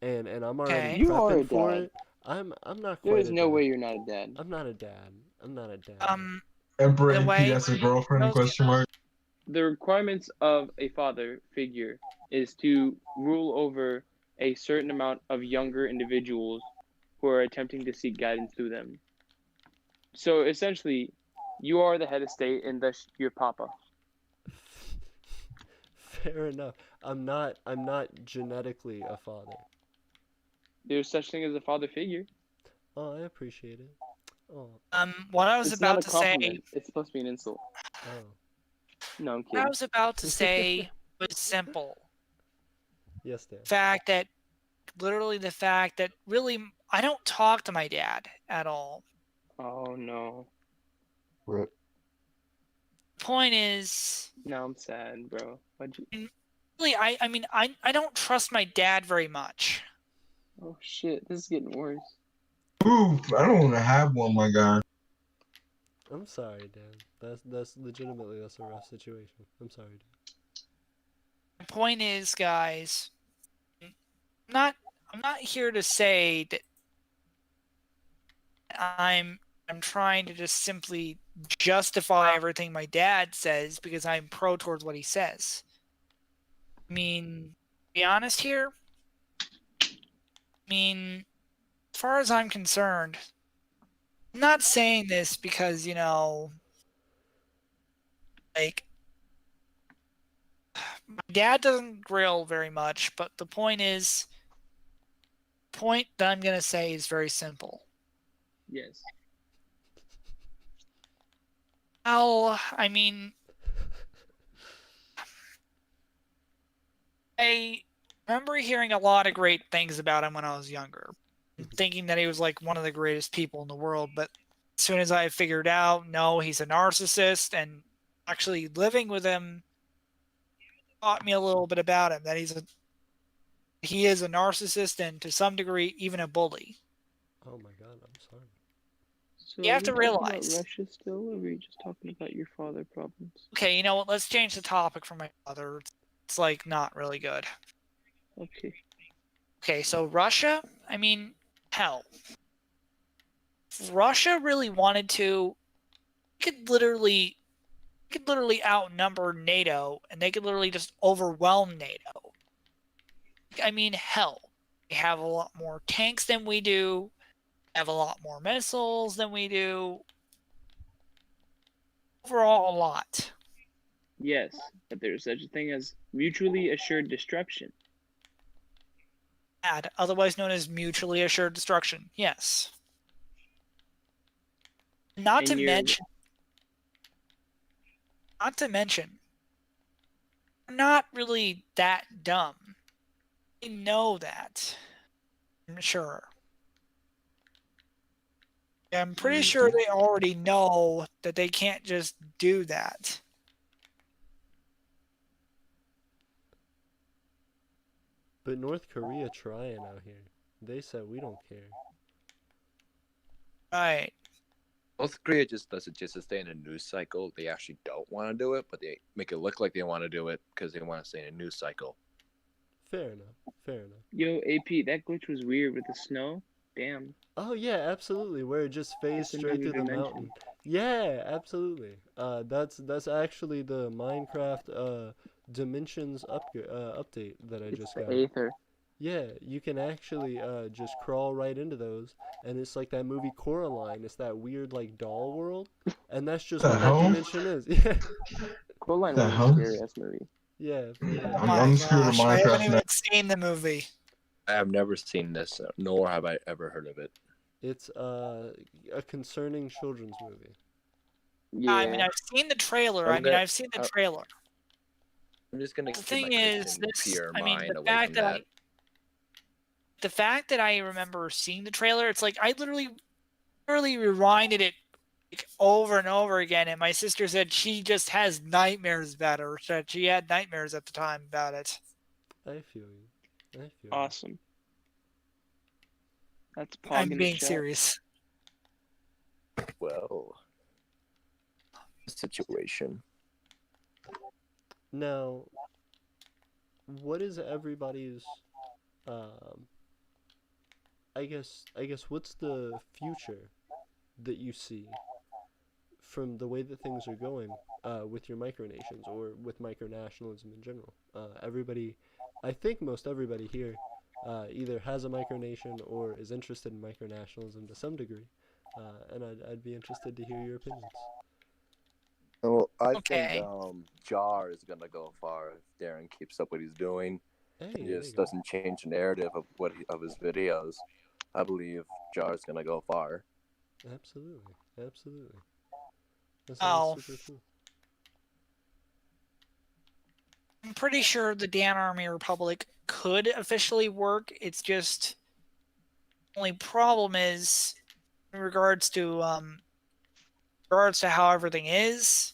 and I'm already Okay. You are a prepping for dad. it. I'm not There quite is a no dad. way you're not a dad. I'm not a dad. I'm not a dad. Emperor The AP way has a girlfriend? those- Question mark. The requirements of a father figure is to rule over a certain amount of younger individuals who are attempting to seek guidance through them. So essentially, you are the head of state and thus your papa. Fair enough. I'm not genetically a father. There's such thing as a father figure. Oh, I appreciate it. Oh, what I was It's not about a to say, compliment. It's supposed to be an insult. oh. No, I'm what I kidding. was about to say was simple. Yes, Dan. Literally the fact that really I don't talk to my dad at all. Oh no. Rip. The point is, Now I'm sad, bro. Why'd you? really, I mean, I don't trust my dad very much. Oh shit, this is getting worse. Ooh, I don't want to have one, my guy. I'm sorry, Dan. That's legitimately a rough situation. I'm sorry, Dan. The point is, guys, I'm not here to say that I'm trying to just simply justify everything my dad says because I'm pro towards what he says. I mean, to be honest here, as far as I'm concerned, I'm not saying this because, like, my dad doesn't grill very much, but the point that I'm going to say is very simple. Yes. Well, I mean, I remember hearing a lot of great things about him when I was younger, thinking that he was like one of the greatest people in the world. But as soon as I figured out, no, he's a narcissist, and actually living with him taught me a little bit about him. That he is a narcissist and to some degree even a bully. Oh my God, I'm sorry. So You have to are we talking realize. about Russia still, or are we just talking about your father problems? Okay, you know what? Let's change the topic from my father. It's like not really good. Okay. Okay, so Russia, I mean, hell. If Russia really wanted to, they could literally outnumber NATO and they could literally just overwhelm NATO. I mean, hell. They have a lot more tanks than we do, have a lot more missiles than we do. Overall, a lot. Yes, but there's such a thing as mutually assured destruction. Otherwise known as mutually assured destruction. Yes. Not to mention, not really that dumb. They know that. I'm sure. I'm pretty sure they already know that they can't just do that. But North Korea trying out here. They said we don't care. Right. North Korea just does it just to stay in a news cycle. They actually don't want to do it, but they make it look like they want to do it because they want to stay in a news cycle. Fair enough. Fair enough. Yo, AP, that glitch was weird with the snow. Damn. Oh yeah, absolutely. Where it just phased It's a straight new through the dimension. mountain. Yeah, absolutely. That's actually the Minecraft dimensions update that I just got. Aether. Yeah, you can actually just crawl right into those, and it's like that movie Coraline. It's that weird like doll world, and that's just The what that hell? dimension is. Yeah, Coraline The was a hell? scary ass movie. yeah, for real. I'm scared of Gosh, I haven't Minecraft now. even seen the movie. I have never seen this, nor have I ever heard of it. It's a concerning children's movie. Yeah. I mean, I've seen the trailer. I'm gonna- I've seen the trailer. I'm just gonna The keep thing my is, Christian pure I mean, mind the away fact from that that. the fact that I remember seeing the trailer, it's like I literally rewinded it like, over and over again, and my sister said she just has nightmares about it, or that she had nightmares at the time about it. I feel you. I feel you. Awesome. That's Pog I'm in being the chat. serious. Well, situation. Now, what is everybody's I guess what's the future that you see from the way that things are going with your micronations or with micronationalism in general? Everybody, I think most everybody here either has a micronation or is interested in micronationalism to some degree, and I'd be interested to hear your opinions. Well, I Okay. think Jar is gonna go far if Darren keeps up what he's doing Hey, and there just you go. doesn't change the narrative of of his videos. I believe Jar is gonna go far. Absolutely, absolutely. That Oh. sounds super cool. I'm pretty sure the Dan Army Republic could officially work. It's just the only problem is in regards to how everything is.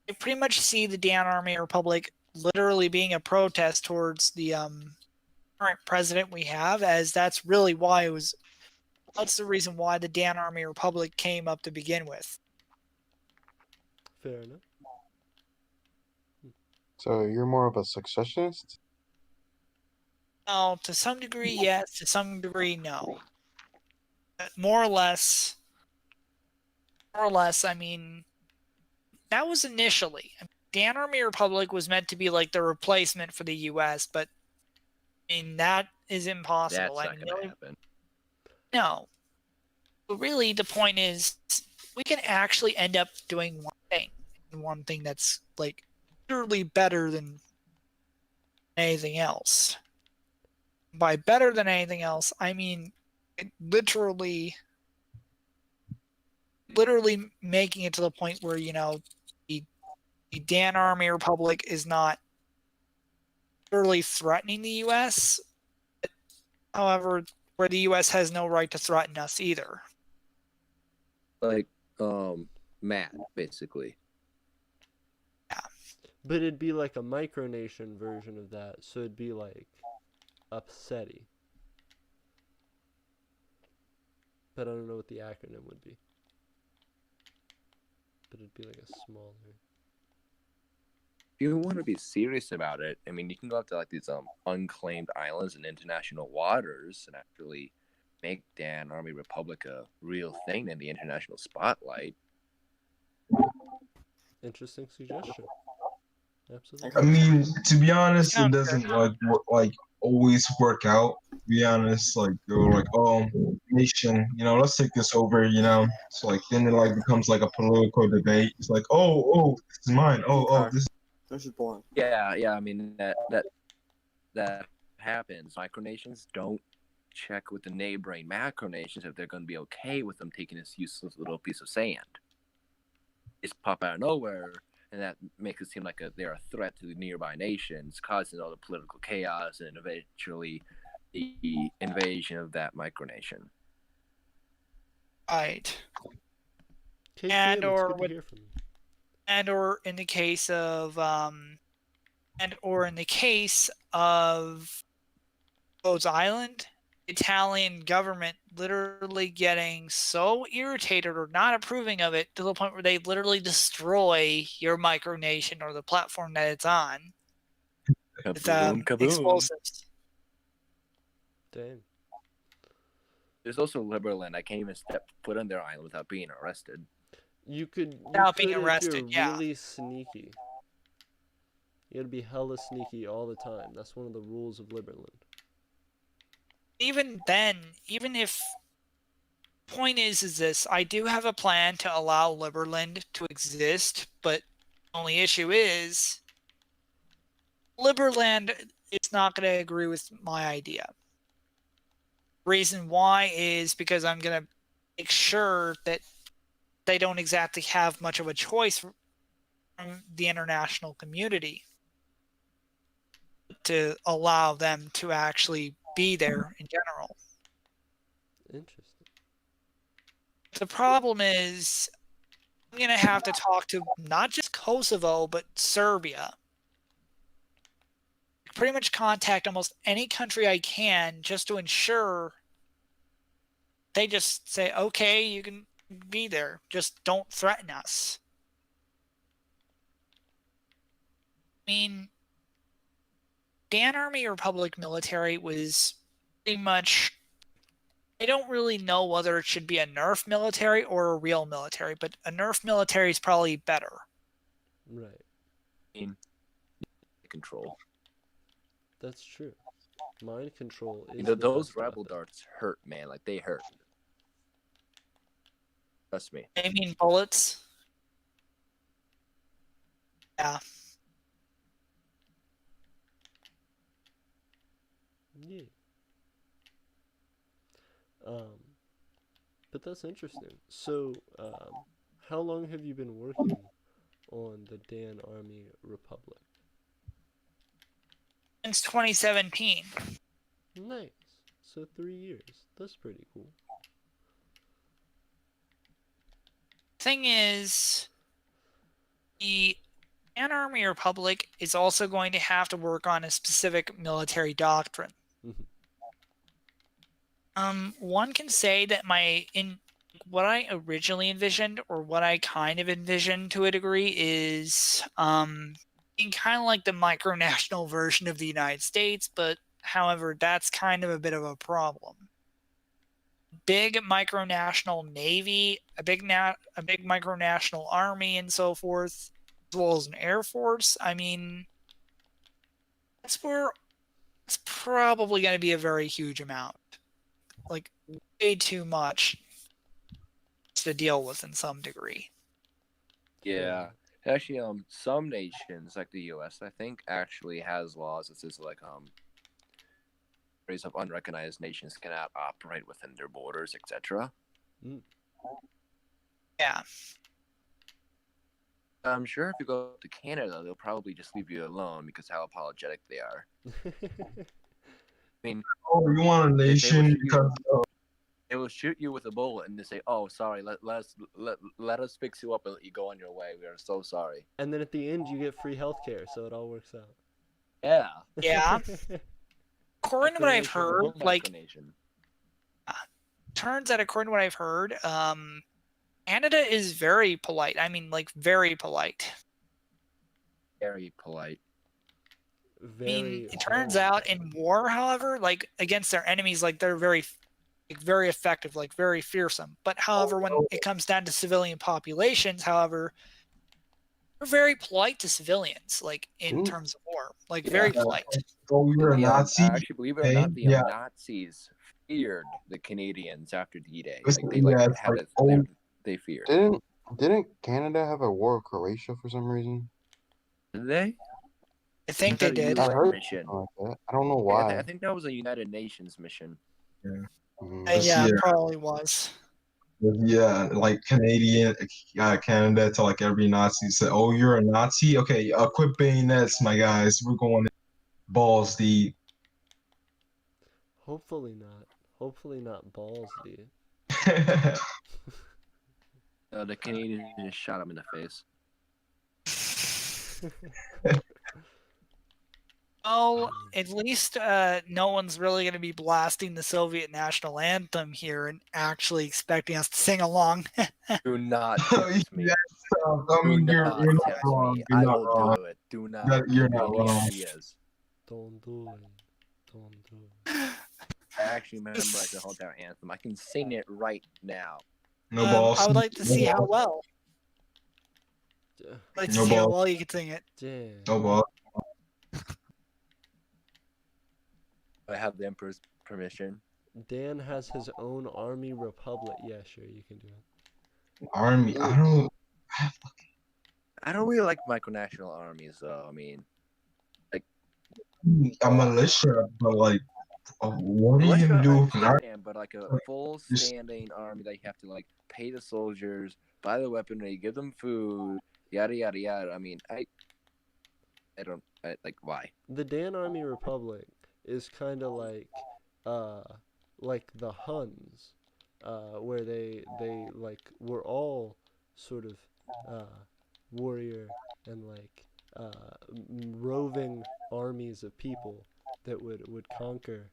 I pretty much see the Dan Army Republic literally being a protest towards the current president we have, as that's really why that's the reason why the Dan Army Republic came up to begin with. Fair enough. So you're more of a successionist? Now, to some degree, yes. To some degree, no. More or less, I mean, that was initially. Dan Army Republic was meant to be like the replacement for the U.S., but I mean, that is impossible. That's I not mean, gonna happen. no. But really, the point is, we can actually end up doing one thing that's like literally better than anything else. By better than anything else, I mean literally making it to the point where the Dan Army Republic is not literally threatening the U.S. However, where the U.S. has no right to threaten us either. Like, mad, basically. But it'd be like a micronation version of that, so it'd be like upsetty. But I don't know what the acronym would be. But it'd be like a smaller. If you want to be serious about it, I mean, you can go up to like these unclaimed islands in international waters and actually make Dan Army Republic a real thing in the international spotlight. Interesting suggestion. Absolutely. I mean, to be honest, it Sounds doesn't like always work out. To be honest, like they're like, oh, nation, let's take this over, So like then it like becomes like a political debate. It's like, oh, this is mine. Oh, this. This is boring. Yeah. I mean that happens. Micronations don't check with the neighboring macronations if they're going to be okay with them taking this useless little piece of sand. It's pop out of nowhere, and that makes it seem like they're a threat to the nearby nations, causing all the political chaos and eventually the invasion of that micronation. Right. KTM, And it's or good to with hear from you. and or in the case of Rhodes Island, the Italian government literally getting so irritated or not approving of it to the point where they literally destroy your micronation or the platform that it's on with Kaboom, kaboom. explosives. Damn. There's also Liberland. I can't even step foot on their island without being arrested. You could Without being if arrested, you're yeah. really sneaky. You gotta be hella sneaky all the time. That's one of the rules of Liberland. Even then, even if point is this, I do have a plan to allow Liberland to exist, but the only issue is Liberland is not going to agree with my idea. Reason why is because I'm going to make sure that they don't exactly have much of a choice from the international community to allow them to actually be there in general. Interesting. The problem is I'm going to have to talk to not just Kosovo, but Serbia. Pretty much contact almost any country I can just to ensure they just say, okay, you can be there. Just don't threaten us. I mean, Dan Army Republic military was pretty much... I don't really know whether it should be a Nerf military or a real military, but a Nerf military is probably better. Right. In control. That's true. Mind control is You know, the those best rebel weapon. darts hurt, man. Like, they hurt. Trust me. I mean, bullets. Yeah. Yeah. But that's interesting. So, how long have you been working on the Dan Army Republic? Since 2017. Nice. So 3 years. That's pretty cool. Thing is, the Dan Army Republic is also going to have to work on a specific military doctrine. One can say that what I originally envisioned, or what I kind of envisioned to a degree, is being kind of like the micronational version of the United States, but however, that's kind of a bit of a problem. Big micronational navy, a big micronational army, and so forth, as well as an air force. I mean, that's where it's probably going to be a very huge amount. Like, way too much to deal with in some degree. Yeah. Actually, some nations, like the U.S., I think, actually has laws that says, like, race of unrecognized nations cannot operate within their borders, etc. Yeah. I'm sure if you go to Canada, they'll probably just leave you alone because how apologetic they are. I mean, Oh, you want a nation because they will shoot you with a bullet and they say, "Oh, sorry, let us fix you up and let you go on your way. We are so sorry." And then at the end, you get free healthcare, so it all works out. Yeah. Yeah. According to what I've heard, like, turns out according to what I've heard, Canada is very polite. I mean, like, very polite. Very polite. Very. It turns out in war, however, like, against their enemies, like, they're very effective, like, very fearsome. But however, when it comes down to civilian populations, however, they're very polite to civilians, like, in terms of war, like, very polite. Oh, you're a Nazi? Actually, believe it or not, the Nazis feared the Canadians after D-Day. Like, they feared. Didn't Canada have a war with Croatia for some reason? Did they? I think they did. I heard mission. like that. I don't know why. I think that was a United Nations mission. Yeah, it probably was. Yeah, like Canada to like every Nazi said, "Oh, you're a Nazi? Okay, equip bayonets, my guys. We're going balls deep." Hopefully not. Hopefully not balls deep. The Canadians just shot him in the face. Well, at least no one's really going to be blasting the Soviet national anthem here and actually expecting us to sing along. Do not tempt me. Yes, I Do mean, not you're not tempt wrong. me. You're I not will wrong. do it. Do not You're give me not any wrong. ideas. Don't do it. Don't do it. I actually memorize the whole entire anthem. I can sing it right now. No balls. I would like to see how No well. D- I'd like to No see how balls. well you can sing it. Damn. balls. I have the Emperor's permission. Dan has his own army republic. Yeah, sure, you can do it. Army. I don't really like micronational armies, though. I mean, a militia, but like, what do you militia, do I with an army? understand, but like a full standing army that you have to like pay the soldiers, buy the weaponry, give them food, yada yada yada. I mean, I don't like why. The Dan Army Republic is kind of like the Huns, where they like were all sort of warrior and like roving armies of people that would conquer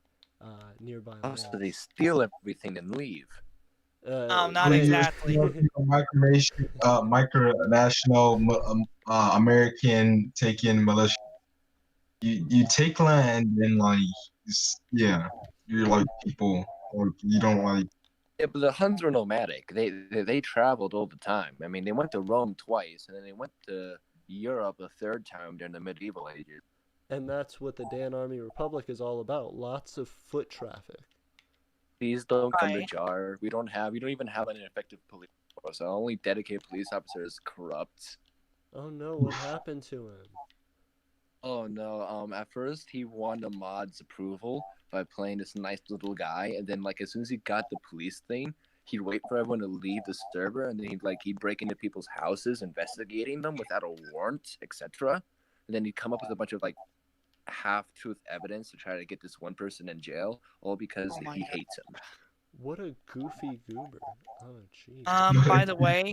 nearby Also, lands. they steal everything and leave. Not they- exactly. Micronational American taking militia. You take land and like yeah, you're like people or you don't like. Yeah, but the Huns were nomadic. They traveled all the time. I mean, they went to Rome twice, and then they went to Europe a third time during the medieval ages. And that's what the Dan Army Republic is all about. Lots of foot traffic. Please don't come to Right. Jar. We don't even have an effective police force. Our only dedicated police officer is corrupt. Oh no, what happened to him? Oh no. At first he won the mod's approval by playing this nice little guy, and then like as soon as he got the police thing, he'd wait for everyone to leave the server, and then he'd break into people's houses, investigating them without a warrant, etc. And then he'd come up with a bunch of like half-truth evidence to try to get this one person in jail, all because Oh my he God. hates him. What a goofy goober. Oh jeez. By the way,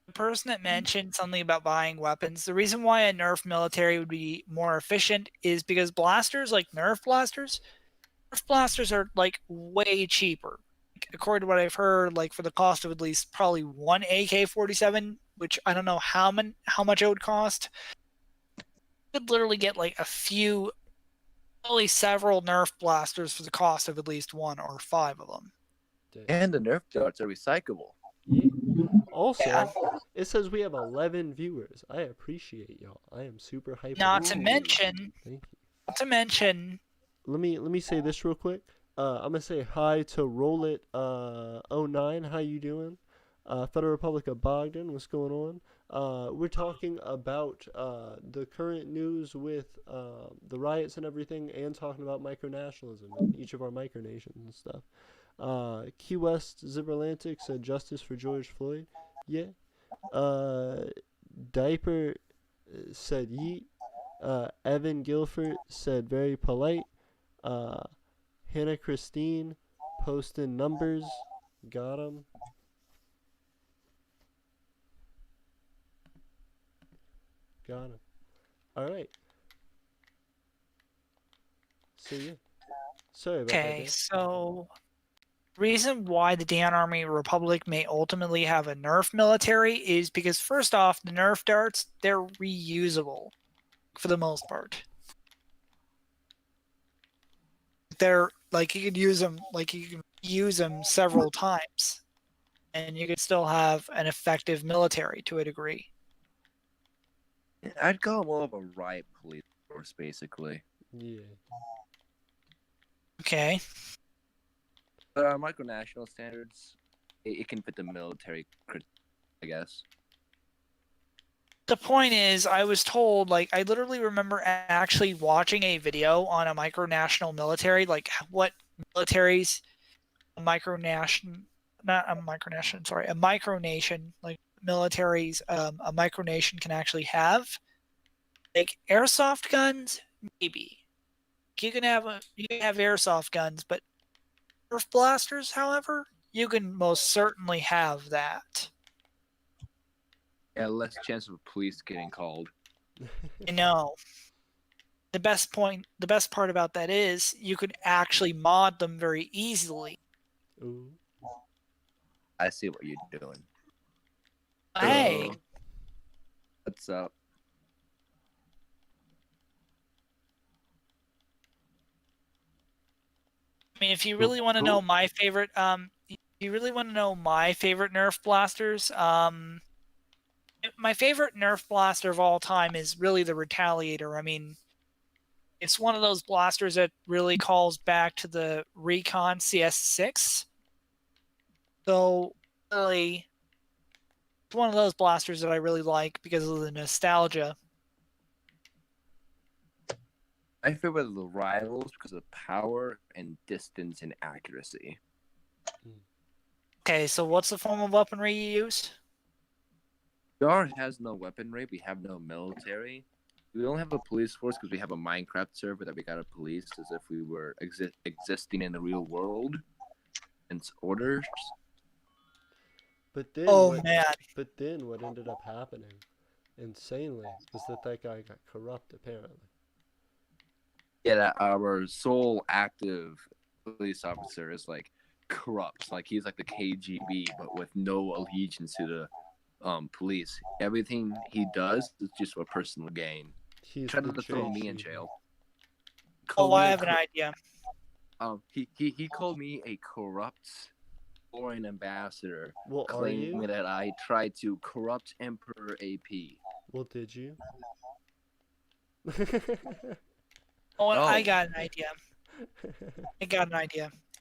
the person that mentioned something about buying weapons, the reason why a Nerf military would be more efficient is because blasters, like Nerf blasters are like way cheaper. According to what I've heard, like for the cost of at least probably one AK-47, which I don't know how much it would cost, you could literally get like a few, probably several Nerf blasters for the cost of at least one or five of them. Damn. And the Nerf darts are recyclable. Yeah. Also, Yeah. it says we have 11 viewers. I appreciate y'all. I am super hyped. Not to Ooh, mention, Thank you. Let me say this real quick. I'm gonna say hi to Rollit 09. How you doing? Federal Republic of Bogdan. What's going on? We're talking about the current news with the riots and everything, and talking about micronationalism and each of our micronations and stuff. Key West Zipperlantic said justice for George Floyd. Yeah. Diaper said yeet. Evan Guilford said very polite. Hannah Christine posting numbers. Got him. Got him. All right. So yeah. Sorry about that. okay, Dan. so reason why the Dan Army Republic may ultimately have a Nerf military is because first off, the Nerf darts, they're reusable for the most part. They're like you can use them several times, and you could still have an effective military to a degree. I'd call it more of a riot police force, basically. Yeah. Okay. But our micronational standards, it can fit the military, I guess. The point is, I was told, like, I literally remember actually watching a video on a micronational military, like what militaries a micronation, not a micronation, sorry, a micronation, like militaries, a micronation can actually have. Like airsoft guns, maybe. You can have airsoft guns, but Nerf blasters, however, you can most certainly have that. Yeah, less chance of police getting called. I know. The best part about that is you could actually mod them very easily. Ooh. I see what you're doing. Hey, What's up? I mean, if you really want to know my favorite, if you really want to know my favorite Nerf blasters, my favorite Nerf blaster of all time is really the Retaliator. I mean, it's one of those blasters that really calls back to the Recon CS6. So, really, it's one of those blasters that I really like because of the nostalgia. My favorite are the rivals because of power and distance and accuracy. Okay, so what's the form of weaponry you use? VR has no weaponry. We have no military. We don't have a police force because we have a Minecraft server that we gotta police as if we were existing in the real world. And it's orders. But then Oh, what, man. But then what ended up happening, insanely, was that guy got corrupt, apparently. Yeah, that our sole active police officer is like corrupt. Like he's like the KGB, but with no allegiance to the police. Everything he does is just for personal gain. He's Tried the to throw me in JGB. jail. Oh, Called me I a have an idea. he called me a corrupt foreign ambassador, Well, are claiming you? that I tried to corrupt Emperor AP. Well, did you? Oh, I No. got an idea. Okay,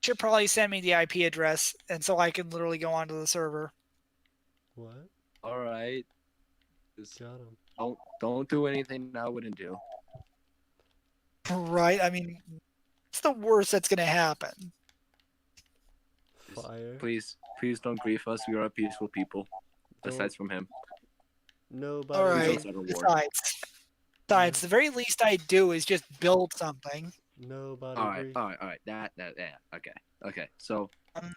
should probably send me the IP address, and so I can literally go onto the server. What? All right. Got him. Don't do anything I wouldn't do. Right? I mean, it's the worst that's gonna happen. Fire. Please don't grief us. We are peaceful people. Don't- Aside from him. Nobody. All Please right. don't start a war. Besides, the very least I do is just build something. Nobody. All right. Grief. That yeah. Okay. So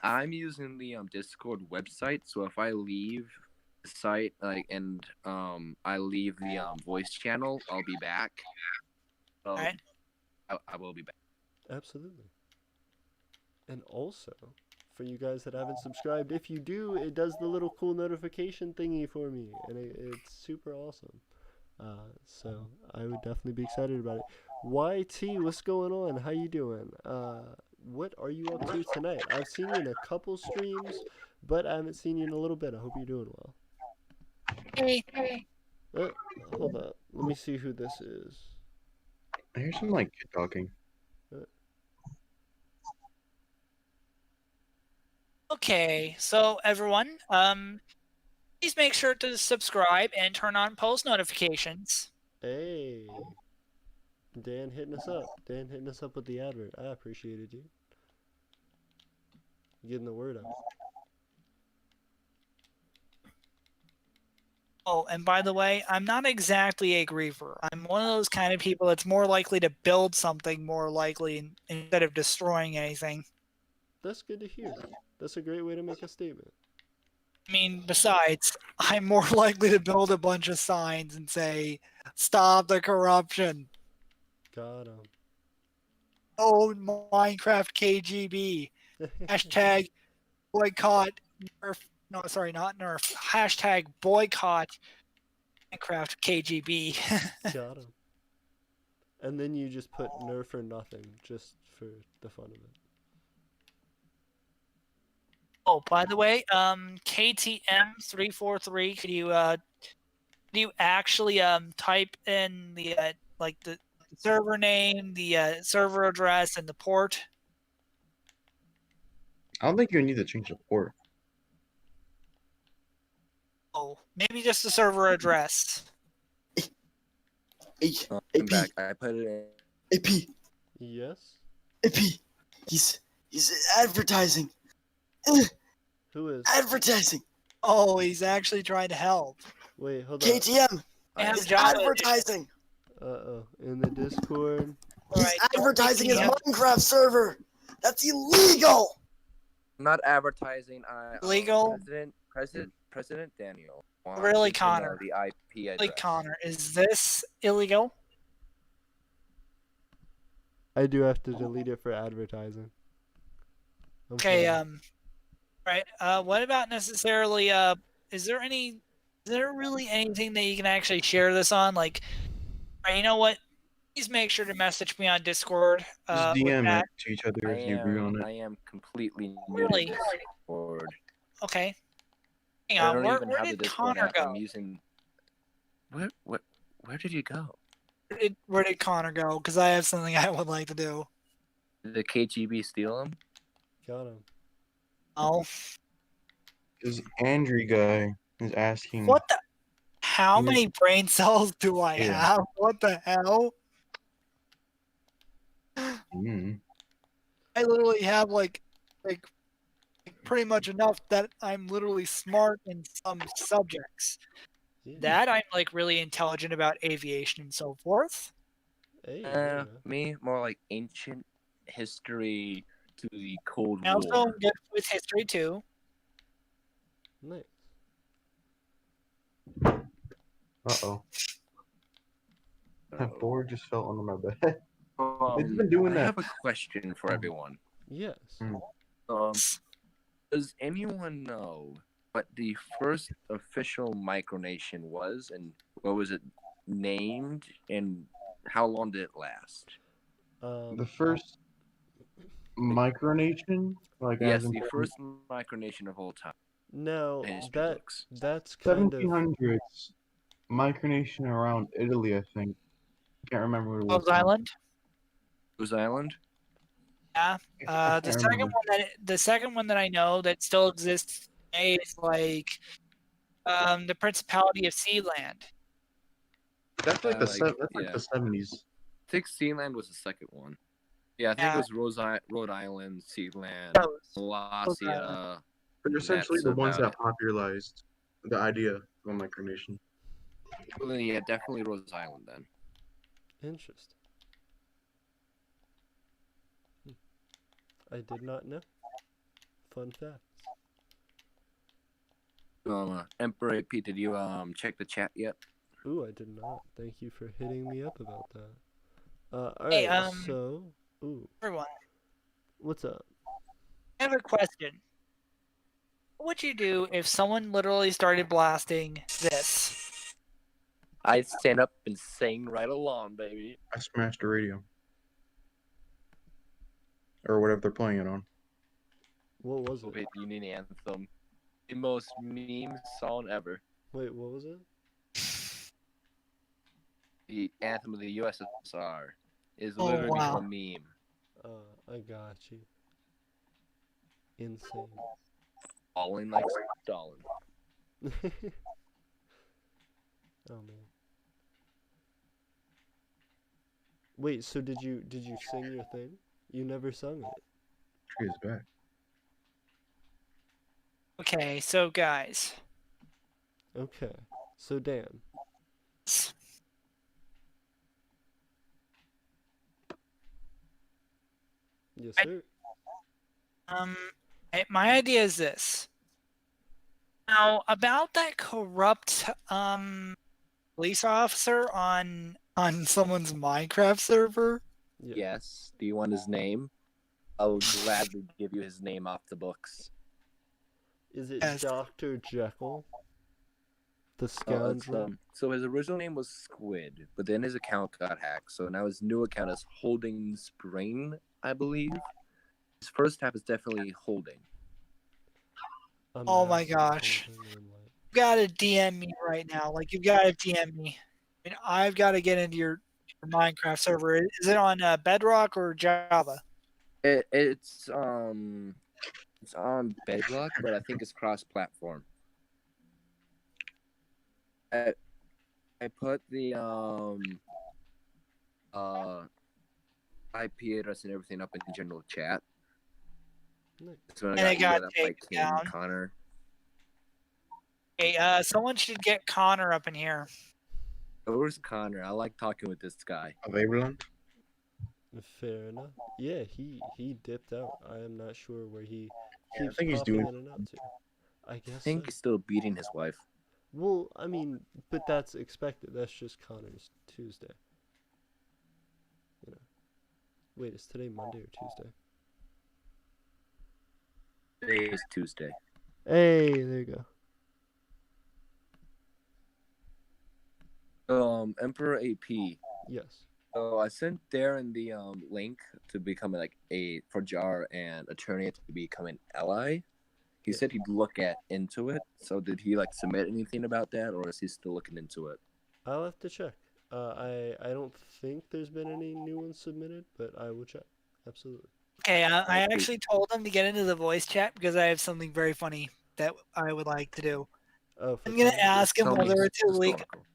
I'm using the Discord website. So if I leave the site and I leave the voice channel, I'll be back. So Alright. I will be back. Absolutely. And also, for you guys that haven't subscribed, if you do, it does the little cool notification thingy for me, and it's super awesome. So I would definitely be excited about it. YT, what's going on? How you doing? What are you up to tonight? I've seen you in a couple streams, but I haven't seen you in a little bit. I hope you're doing well. Hey. Hold up. Let me see who this is. I hear some like kid talking. Okay, so everyone, please make sure to subscribe and turn on post notifications. Hey. Dan hitting us up. Dan hitting us up with the advert. I appreciated you. Getting the word out. Oh, and by the way, I'm not exactly a griever. I'm one of those kind of people that's more likely to build something more likely instead of destroying anything. That's good to hear. That's a great way to make a statement. I mean, besides, I'm more likely to build a bunch of signs and say, "Stop the corruption." Got him. Oh, Minecraft KGB. Hashtag boycott Nerf. No, sorry, not Nerf. Hashtag boycott Minecraft KGB. Got him. And then you just put Nerf or nothing, just for the fun of it. Oh, by the way, KTM343, could you actually type in the the server name, the server address, and the port? I don't think you need to change the port. Oh, maybe just the server address. Hey, I'm AP, back. I put it in. AP, Yes? AP. He's He's advertising. Who is? Advertising. Oh, he's actually trying to help. Wait, hold on. KTM I have is Java advertising. Uh-oh. In the Discord. He's Alright, don't advertising make his me have- Minecraft server. That's illegal. I'm not advertising. Legal? President Daniel. wants Really, you to know Connor? The IP address. Like Connor, is this illegal? I do have to delete it for advertising. I'm Okay, sorry. right. What about necessarily is there really anything that you can actually share this on? Like, alright, you know what? Please make sure to message me on Discord. Just With DM that. it to each other if you agree on it. I am completely new Really? to Discord. Okay. Hang I on, don't where even have the did Discord Connor app. go? I'm using. Where did you go? Where did Connor go? Because I have something I would like to do. Did the KGB steal him? Got him. Oh, This Andrew guy is asking. what the? How Mm. many brain cells do I Yeah. have? What the hell? Mm. I literally have like pretty much enough that I'm literally smart in some subjects. Yeah. That I'm like really intelligent about aviation and so forth. Hey, there you go. Me more like ancient history to the Cold I also War. am good with history too. Nice. Uh-oh. My So, board just fell under my bed. It's been doing I that. have a question for everyone. Yes. Does anyone know what the first official micronation was, and what was it named, and how long did it last? The first Micronation? Like Yes, as in the first micronation of all time. No, in history books. that's kind of 1700s. Micronation around Italy, I think. Can't remember what it was. Rose Island. Rose Island? Yeah. I The can't second remember. one that I know that still exists today is like the Principality of Sealand. That's like the yeah. the 70s. I think Sealand was the second one. Yeah, I think Yeah. it was Rhode Island, Sealand, Those. Molossia. They're essentially That's the ones about that popularized the idea of a micronation. Well, yeah, definitely Rhode Island then. interesting. I did not know. Fun facts. Emperor Pete, did you check the chat yet? Ooh, I did not. Thank you for hitting me up about that. All Hey, right. So, everyone, what's up? I have a question. What would you do if someone literally started blasting this? I'd stand up and sing right along, baby. I smashed the radio. Or whatever they're playing it on. What was it? Soviet Union anthem. The most meme song ever. Wait, what was it? The anthem of the USSR is Oh, literally wow. a meme. I got you. Insane. Falling like Stalin. Oh man. Wait, so did you sing your thing? You never sung it. Tree is back. Okay, so guys, Okay. So Dan. Yes, sir. my idea is this. Now, about that corrupt police officer on someone's Minecraft server. Yeah. Yes. Do you want his name? I'll gladly give you his name off the books. Is it Yes. Dr. Jekyll? The Oh, it's, scoundrel? so his original name was Squid, but then his account got hacked. So now his new account is Holding Spring, I believe. His first tab is definitely Holding. A Oh my massive gosh. holding moonlight. You gotta DM me right now. Like, you've got to DM me. I mean, I've got to get into your Minecraft server. Is it on Bedrock or Java? It's on Bedrock, but I think it's cross-platform. I put the IP address and everything up in general chat. Nice. That's when And it got yelled at by taken King down. Connor. Hey, someone should get Connor up in here. Where's Connor? I like talking with this guy. Of Aberland? Fair enough. Yeah, he dipped out. I am not sure where he Yeah, I keeps think he's popping doing- in and out to. I I guess think so. he's still beating his wife. Well, I mean, but that's expected. That's just Connor's Tuesday. You know. Wait, is today Monday or Tuesday? Today is Tuesday. Hey, there you go. Emperor AP. Yes. So I sent Darren the link to become for Jar and attorney to become an ally. He Yeah. said he'd look into it. So did he submit anything about that, or is he still looking into it? I'll have to check. I don't think there's been any new ones submitted, but I will check. Absolutely. Okay, I Thank you. actually told him to get into the voice chat because I have something very funny that I would like to do. Oh, for I'm gonna Connor? ask him Tell me whether it's illegal. historical.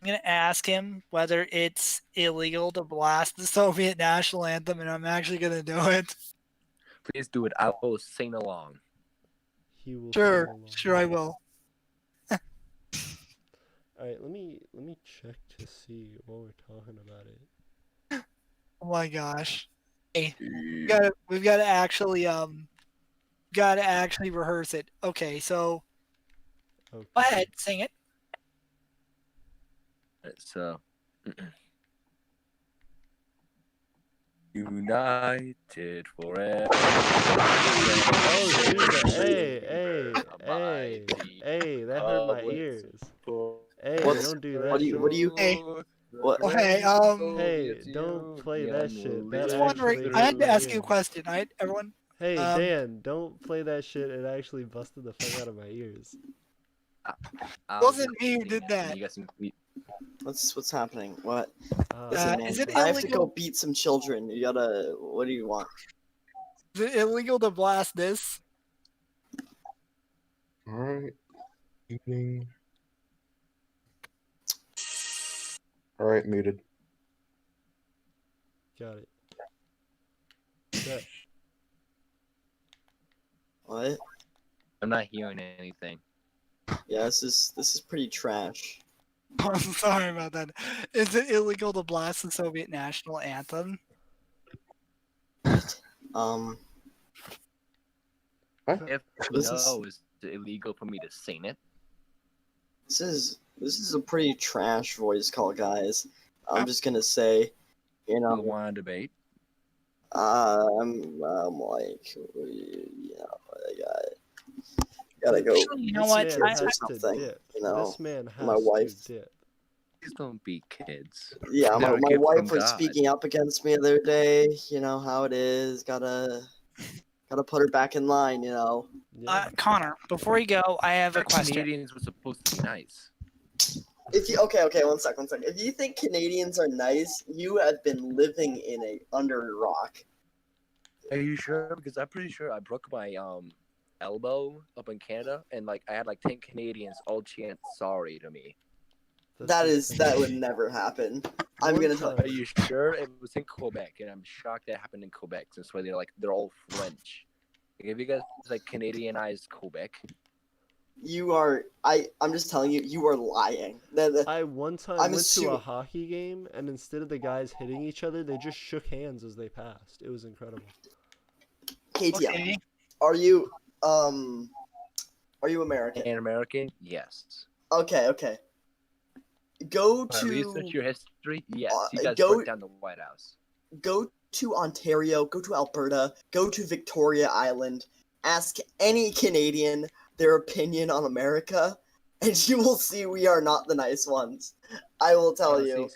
I'm gonna ask him whether it's illegal to blast the Soviet national anthem, and I'm actually gonna do it. Please do it. I will sing along. He will. Sure, follow along. sure I will. All right, let me check to see while we're talking about it. Oh my gosh. Hey, we've got to actually rehearse it. Okay, so Okay. go ahead, sing it. So, united forever. Oh, Jesus. Hey, that hurt my Public ears. Hey, What's- don't do that what do you- shit. what do you- Hey. What? Oh, hey, Hey, don't play that shit. That Just actually wondering, hurt I had to my ask you a ears. question, all right, everyone? Hey, Um, Dan, don't play that shit. It actually busted the fuck out of my ears. Wasn't me who did that. You guys can, What's happening? What? Uh, Listen, man, is it I have to illegal? go beat some children. You gotta. What do you want? Is it illegal to blast this? Alright. Evening. Alright, muted. got it. That, What? I'm not hearing anything. Yeah, this is pretty trash. I'm sorry about that. Is it illegal to blast the Soviet national anthem? Um. If This no, is it illegal for me to sing it? This is a pretty trash voice call, guys. I'm just gonna say, you I know, want to debate. I'm like, you know, gotta go. Actually, you know this what? man I- has or to something, dip. you know, This man has my wife. to dip. Please don't be kids. Yeah, They're my a gift wife from was God. speaking up against me the other day. You know how it is. Gotta put her back in line. You know. Yeah. Connor, before you go, I have a question. Canadians were supposed to be nice. If you okay, one sec. If you think Canadians are nice, you have been living under a rock. Are you sure? Because I'm pretty sure I broke my elbow up in Canada, and I had 10 Canadians all chant sorry to me. That would never happen. I'm One gonna tell Are you. you sure? It was in Quebec, and I'm shocked that happened in Quebec since they're all French. If you guys Canadianized Quebec, You are. I'm just telling you. You are lying. I one time I'm went to a assuming- hockey game, and instead of the guys hitting each other, they just shook hands as they passed. It was incredible. KTM. Okay. Are you American? and American, yes. Okay. Go When I research to your history, yes. You guys go- burnt down the White House. Ontario. Go to Alberta. Go to Victoria Island. Ask any Canadian their opinion on America, and you will see we are not the nice ones. I will tell you.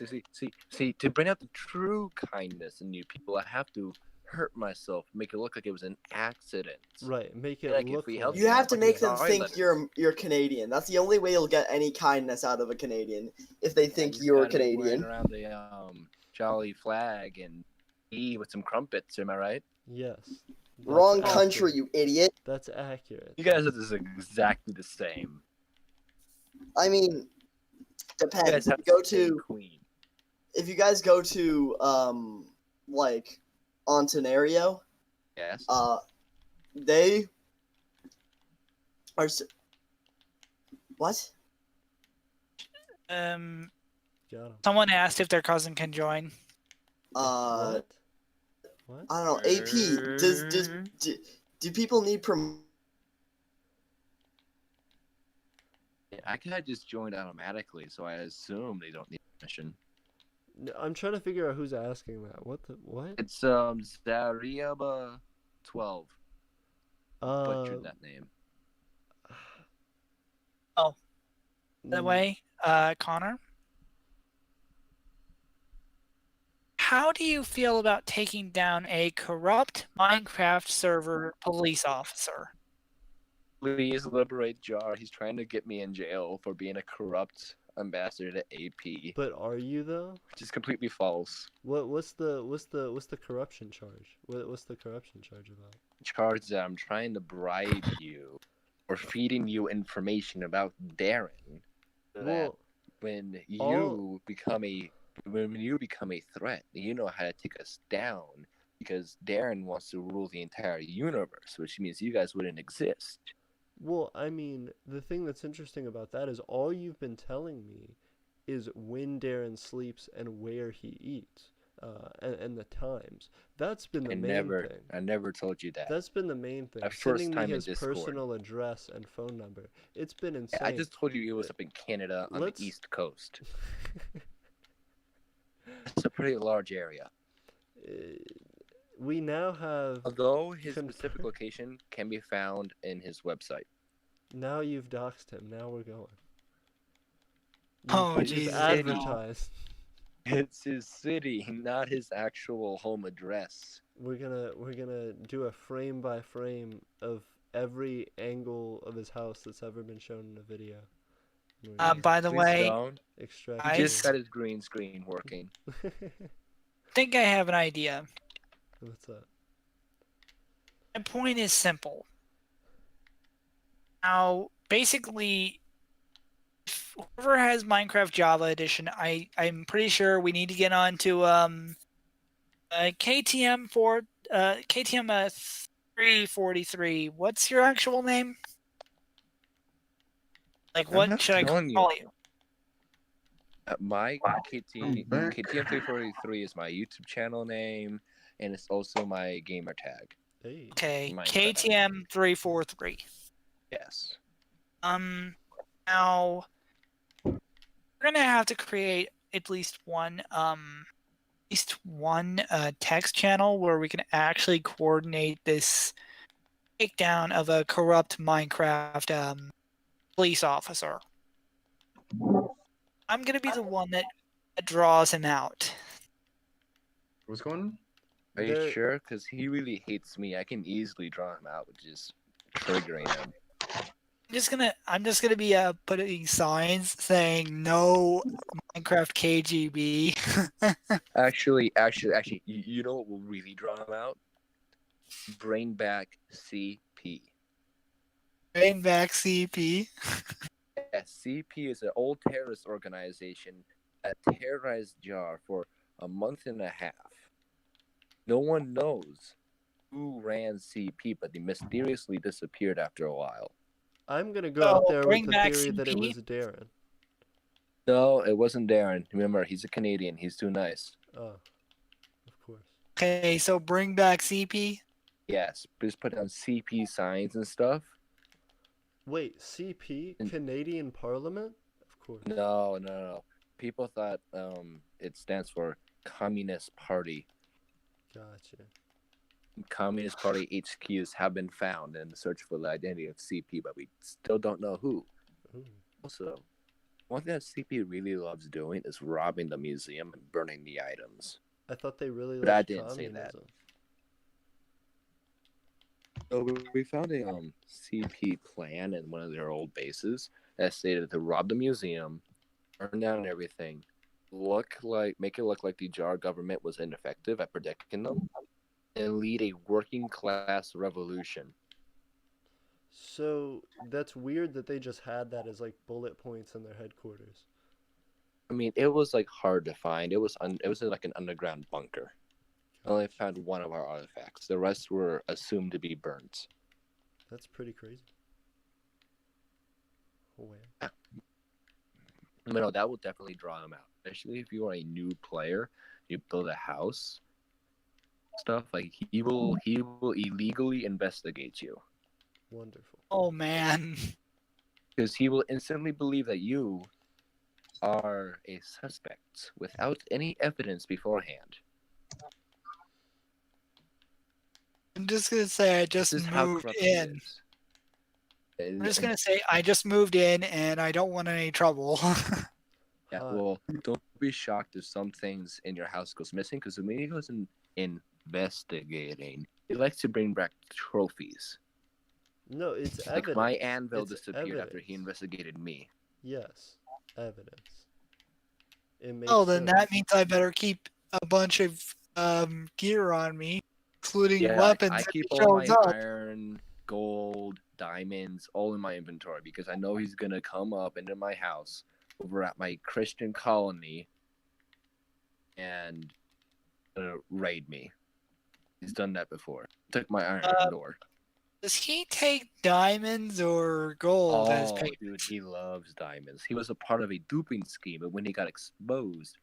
See, to bring out the true kindness in you people, I have to hurt myself, make it look like it was an accident. Right, make it Like, if look we like help You have to make them Sorry, think letters. you're Canadian. That's the only way you'll get any kindness out of a Canadian if they think Just you're gotta be wearing Canadian. around the jolly flag and eat with some crumpets. Am I right? Yes. That's Wrong accurate. country, you idiot. That's accurate. You guys are just exactly the same. I mean, You depends. guys have Go the same to queen. if you guys go to like Ontario, Yes. they are. What? Got him. Someone asked if their cousin can join. What? I don't know. AP. Do people need I kind of just joined automatically, so I assume they don't need permission. I'm trying to figure out who's asking that. What? It's Zariaba 12. Butchered that name. Oh, by the way, Connor, how do you feel about taking down a corrupt Minecraft server police officer? Please liberate Jar. He's trying to get me in jail for being a corrupt ambassador to AP. But are you though? Which is completely false. What's the corruption charge? What's the corruption charge about? Charge that I'm trying to bribe you or feeding you information about Darren. So that when you become a threat, you know how to take us down, because Darren wants to rule the entire universe, which means you guys wouldn't exist. Well, I mean, the thing that's interesting about that is all you've been telling me is when Darren sleeps and where he eats, and the times. That's been the main thing. I never told you that. That's been the main thing. My first Sending time me in his Discord. personal address and phone number. It's been insane. I just told you he was up in Canada on the East Coast. It's a pretty large area. We now have... Although his specific location can be found in his website. Now you've doxed him. Now we're going. Oh, You've Jesus. advertised. It's his city, not his actual home address. We're gonna do a frame by frame of every angle of his house that's ever been shown in a video. By the way, He just got his green screen working. I think I have an idea. What's that? My point is simple. Now, basically, whoever has Minecraft Java Edition, I'm pretty sure we need to get on to KTM 343. What's your actual name? Like, what should I call you? My KTM343 is my YouTube channel name, and it's also my gamer tag. Hey. Okay, KTM343. Yes. Now we're gonna have to create at least one text channel where we can actually coordinate this takedown of a corrupt Minecraft police officer. I'm gonna be the one that draws him out. What's going on? Are you sure? Because he really hates me. I can easily draw him out with just triggering him. I'm just gonna be putting signs saying no Minecraft KGB. Actually, you know what will really draw him out? Bring back CP. Bring back CP. Yes, CP is an old terrorist organization that terrorized Jar for a month and a half. No one knows who ran CP, but they mysteriously disappeared after a while. I'm gonna go out there with the theory that it was Darren. No, it wasn't Darren. Remember, he's a Canadian. He's too nice. Oh, of course. Okay, so bring back CP? Yes, just put down CP signs and stuff. Wait, CP? Canadian Parliament? Of course. No. People thought it stands for Communist Party. Gotcha. Communist Party HQs have been found in the search for the identity of CP, but we still don't know who. Ooh. Also, one thing that CP really loves doing is robbing the museum and burning the items. I thought they really But I loved didn't say that. communism. So we found a CP plan in one of their old bases that stated to rob the museum, burn down everything, make it look like the Jar government was ineffective at protecting them, and lead a working class revolution. So that's weird that they just had that as like bullet points in their headquarters. I mean, it was like hard to find. It was in like an underground bunker. I only found one of our artifacts. The rest were assumed to be burnt. That's pretty crazy. Oh, wow. But no, that will definitely draw him out, especially if you are a new player. You build a house, stuff like he will illegally investigate you Wonderful. Oh man. because he will instantly believe that you are a suspect without any evidence beforehand. I'm just gonna say I This just is how moved corrupt he in. is. I'm just gonna say I just moved in and I don't want any trouble. Yeah, well, don't be shocked if some things in your house goes missing, because when he goes in investigating, he likes to bring back trophies. No, it's Like evidence. my anvil It's disappeared after he evidence. investigated me. Yes, evidence. It makes Oh, then that sense. means I better keep a bunch of gear on me, including Yeah, weapons I if keep he all shows my up. iron, gold, diamonds, all in my inventory because I know he's gonna come up into my house over at my Christian colony and raid me. He's done that before. Took my iron door. Does he take diamonds or gold as Oh, payment? dude, he loves diamonds. He was a part of a duping scheme, but when he got exposed,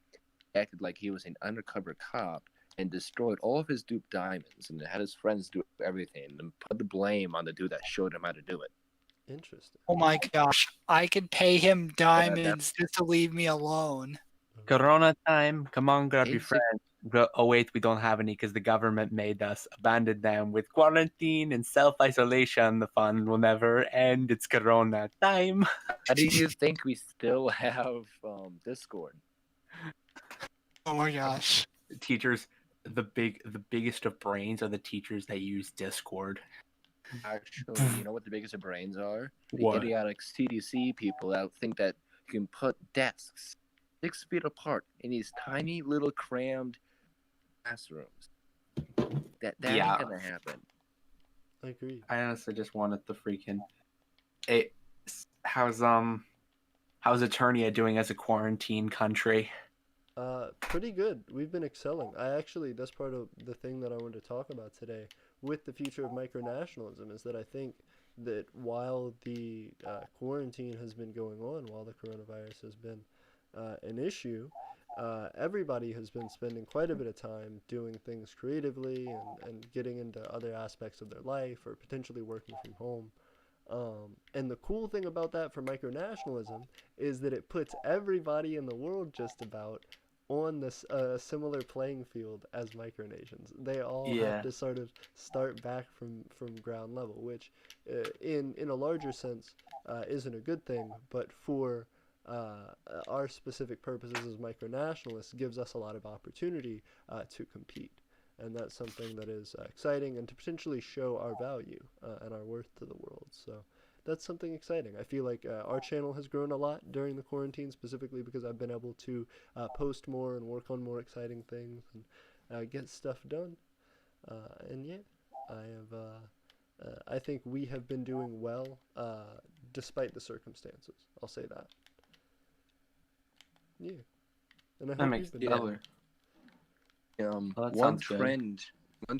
he acted like he was an undercover cop and destroyed all of his duped diamonds and had his friends do everything and put the blame on the dude that showed him how to do it. Interesting. Oh my gosh, I could pay him diamonds just to leave me alone. Corona time. Come on, grab your Basic- friends. Oh, wait, we don't have any because the government made us abandon them with quarantine and self-isolation. The fun will never end. It's Corona time. How do you think we still have Discord? Oh my gosh. Teachers, the biggest of brains are the teachers that use Discord. Actually, you know what the biggest of brains are? The What? idiotic CDC people that think that you can put desks 6 feet apart in these tiny little crammed classrooms. That Yeah. ain't gonna happen. Agreed. I honestly just wanted the freaking. How's Eternia doing as a quarantine country? Pretty good. We've been excelling. That's part of the thing that I wanted to talk about today with the future of micronationalism is that I think that while the quarantine has been going on, while the coronavirus has been an issue, everybody has been spending quite a bit of time doing things creatively and getting into other aspects of their life or potentially working from home. And the cool thing about that for micronationalism is that it puts everybody in the world just about on this similar playing field as micronations. They all Yeah. have to sort of start back from ground level, which in a larger sense isn't a good thing, but for our specific purposes as micronationalists gives us a lot of opportunity to compete. And that's something that is exciting and to potentially show our value and our worth to the world. So that's something exciting. I feel like our channel has grown a lot during the quarantine, specifically because I've been able to post more and work on more exciting things and get stuff done. And yeah, I think we have been doing well despite the circumstances. I'll say that. Yeah. And I That hope makes you've been yeah. doing Well, that one sounds good.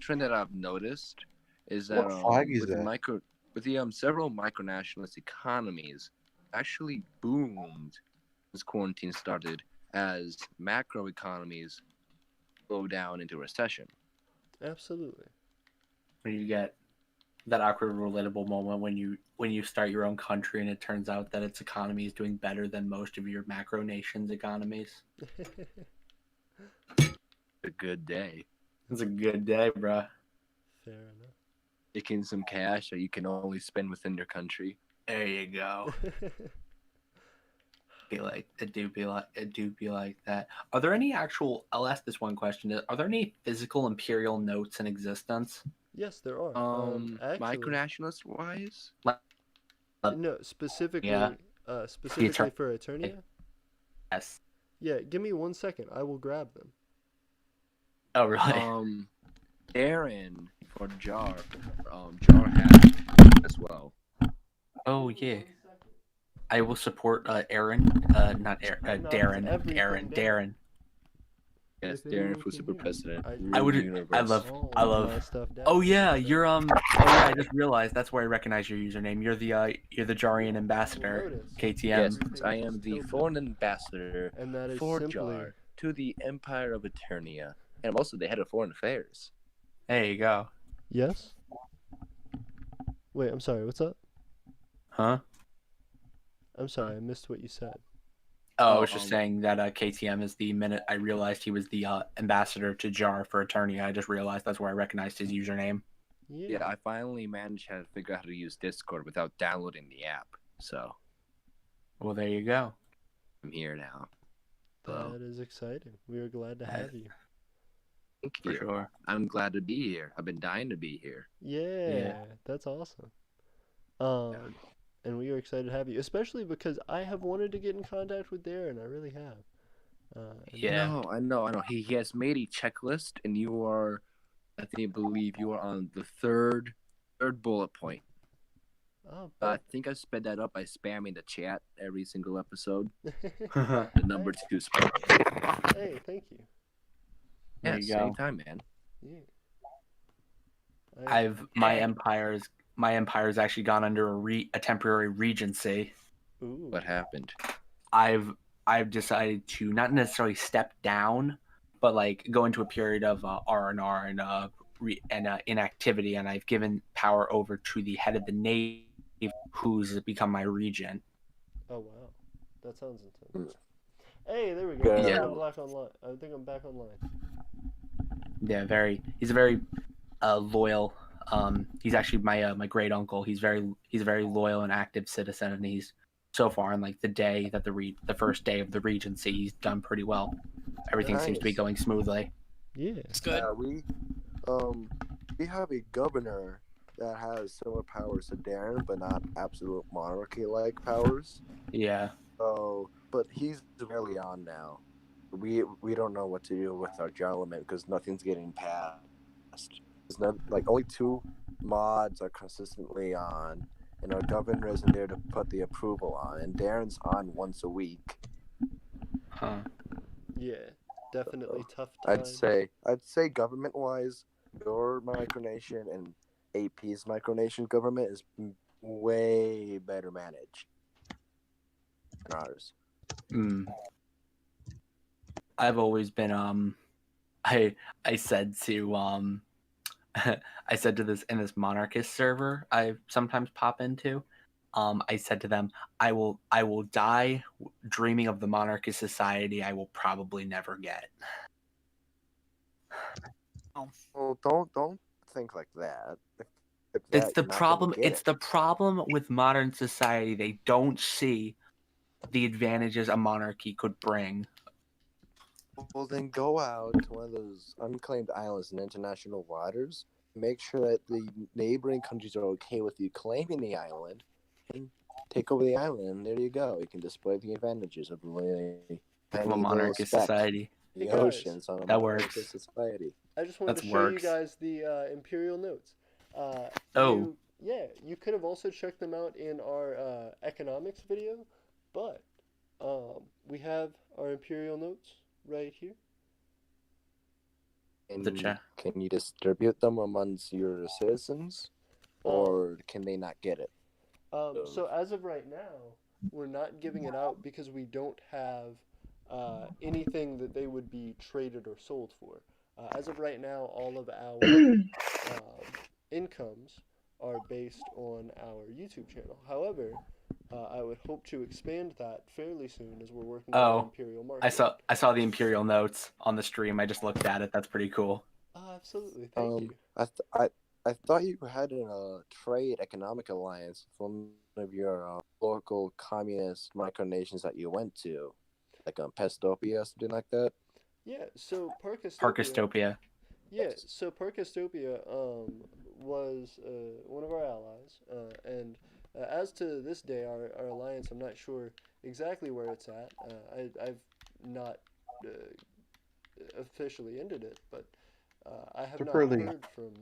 trend that I've noticed is that What flag is with that? several micronationalist economies actually boomed as quarantine started as macro economies go down into recession. Absolutely. Where you get that awkward, relatable moment when you start your own country and it turns out that its economy is doing better than most of your macro nations' economies. A good day. It's a good day, bruh. Fair enough. Taking some cash that you can only spend within your country. There you go. It do be like that. Are there any actual? I'll ask this one question. Are there any physical imperial notes in existence? Yes, there are. Actually, Micronationalist wise? no, specifically, Yeah. specifically for Eternia. Yes. Yeah, give me 1 second. I will grab them. Oh, really? Aaron for Jar had as well. Oh, yeah. I will support Aaron. Not Aaron. Not Darren. everything, Aaron. Darren. Darren. Yes, If Darren anyone for can super hear me, president. I Rule would- the I universe. love- all I of love- my stuff down. Oh yeah, so- you're Oh yeah, I just realized that's where I recognize your username. You're the Jarian ambassador, notice. KTM. Yes, Everything I is am just the tilted. foreign ambassador And that is for simply Jar to the Empire of Eternia. And I'm also the head of foreign affairs. There you go. yes. Wait, I'm sorry. What's up? Huh? I'm sorry, I missed what you said. Oh, I Oh, was just saying that KTM is the minute I realized he was the ambassador to Jar for Eternia. I just realized that's where I recognized his username. Yeah, I finally managed to figure out how to use Discord without downloading the app. So Well, there you go. I'm here now. So That is exciting. We are glad to have you. thank For you. sure. I'm glad to be here. I've been dying to be here. Yeah, that's awesome. And we are excited to have you, especially because I have wanted to get in contact with Darren. I really have. Yeah. No, I know. He has made a checklist, and you are, I believe you are on the third bullet point. Oh, I think I sped that up by spamming the chat every single episode. but- The number 2 spot. Hey, thank you. There Yes, you go. anytime, man. Yeah. My empire's actually gone under a temporary regency. Ooh. What happened? I've decided to not necessarily step down, but like go into a period of R&R and inactivity, and I've given power over to the head of the Navy, who's become my regent. Oh wow, that sounds intense. Hey, there we go. Yeah. I think I'm back online. I think I'm back online. Yeah, he's a very loyal. He's actually my great uncle. He's a very loyal and active citizen, and he's so far on like the first day of the regency, he's done pretty well. Everything seems to be Nice. going smoothly. Yeah. It's good. We have a governor that has similar powers to Darren, but not absolute monarchy-like powers. Yeah. So, but he's rarely on now. We don't know what to do with our parliament because nothing's getting passed. There's not, like only 2 mods are consistently on, and our governor isn't there to put the approval on. And Darren's on once a week. Huh. Yeah. Definitely tough times. I'd say government-wise, your micronation and AP's micronation government is way better managed than ours. I've always been I said to I said to this in this monarchist server I sometimes pop into, I said to them, I will die dreaming of the monarchist society I will probably never get. Well, don't think like that. If It's that, the you're not gonna problem. get It's it. the problem with modern society. They don't see the advantages a monarchy could bring. Well, then go out to one of those unclaimed islands in international waters. Make sure that the neighboring countries are okay with you claiming the island, and take over the island. And there you go. You can display the advantages of a Monarchist society. The Hey, guys. oceans on a That monarchist works. society. I just wanted That to show works. you guys the Imperial notes. Oh. You could have also checked them out in our economics video, but we have our Imperial notes right here. And The cha- can you distribute them amongst your citizens, or can they not get it? So as of right now, we're not giving it out because we don't have anything that they would be traded or sold for. As of right now, all of our incomes are based on our YouTube channel. However, I would hope to expand that fairly soon as we're working on the Imperial market. I saw the Imperial notes on the stream. I just looked at it. That's pretty cool. Absolutely, thank you. I thought you had a trade economic alliance with one of your local communist micronations that you went to, like Pestopia or something like that. Yeah, so Parkistopia. Yeah, so Parkistopia was one of our allies, and as to this day, our alliance, I'm not sure exactly where it's at. I've not officially ended it, but I have not heard from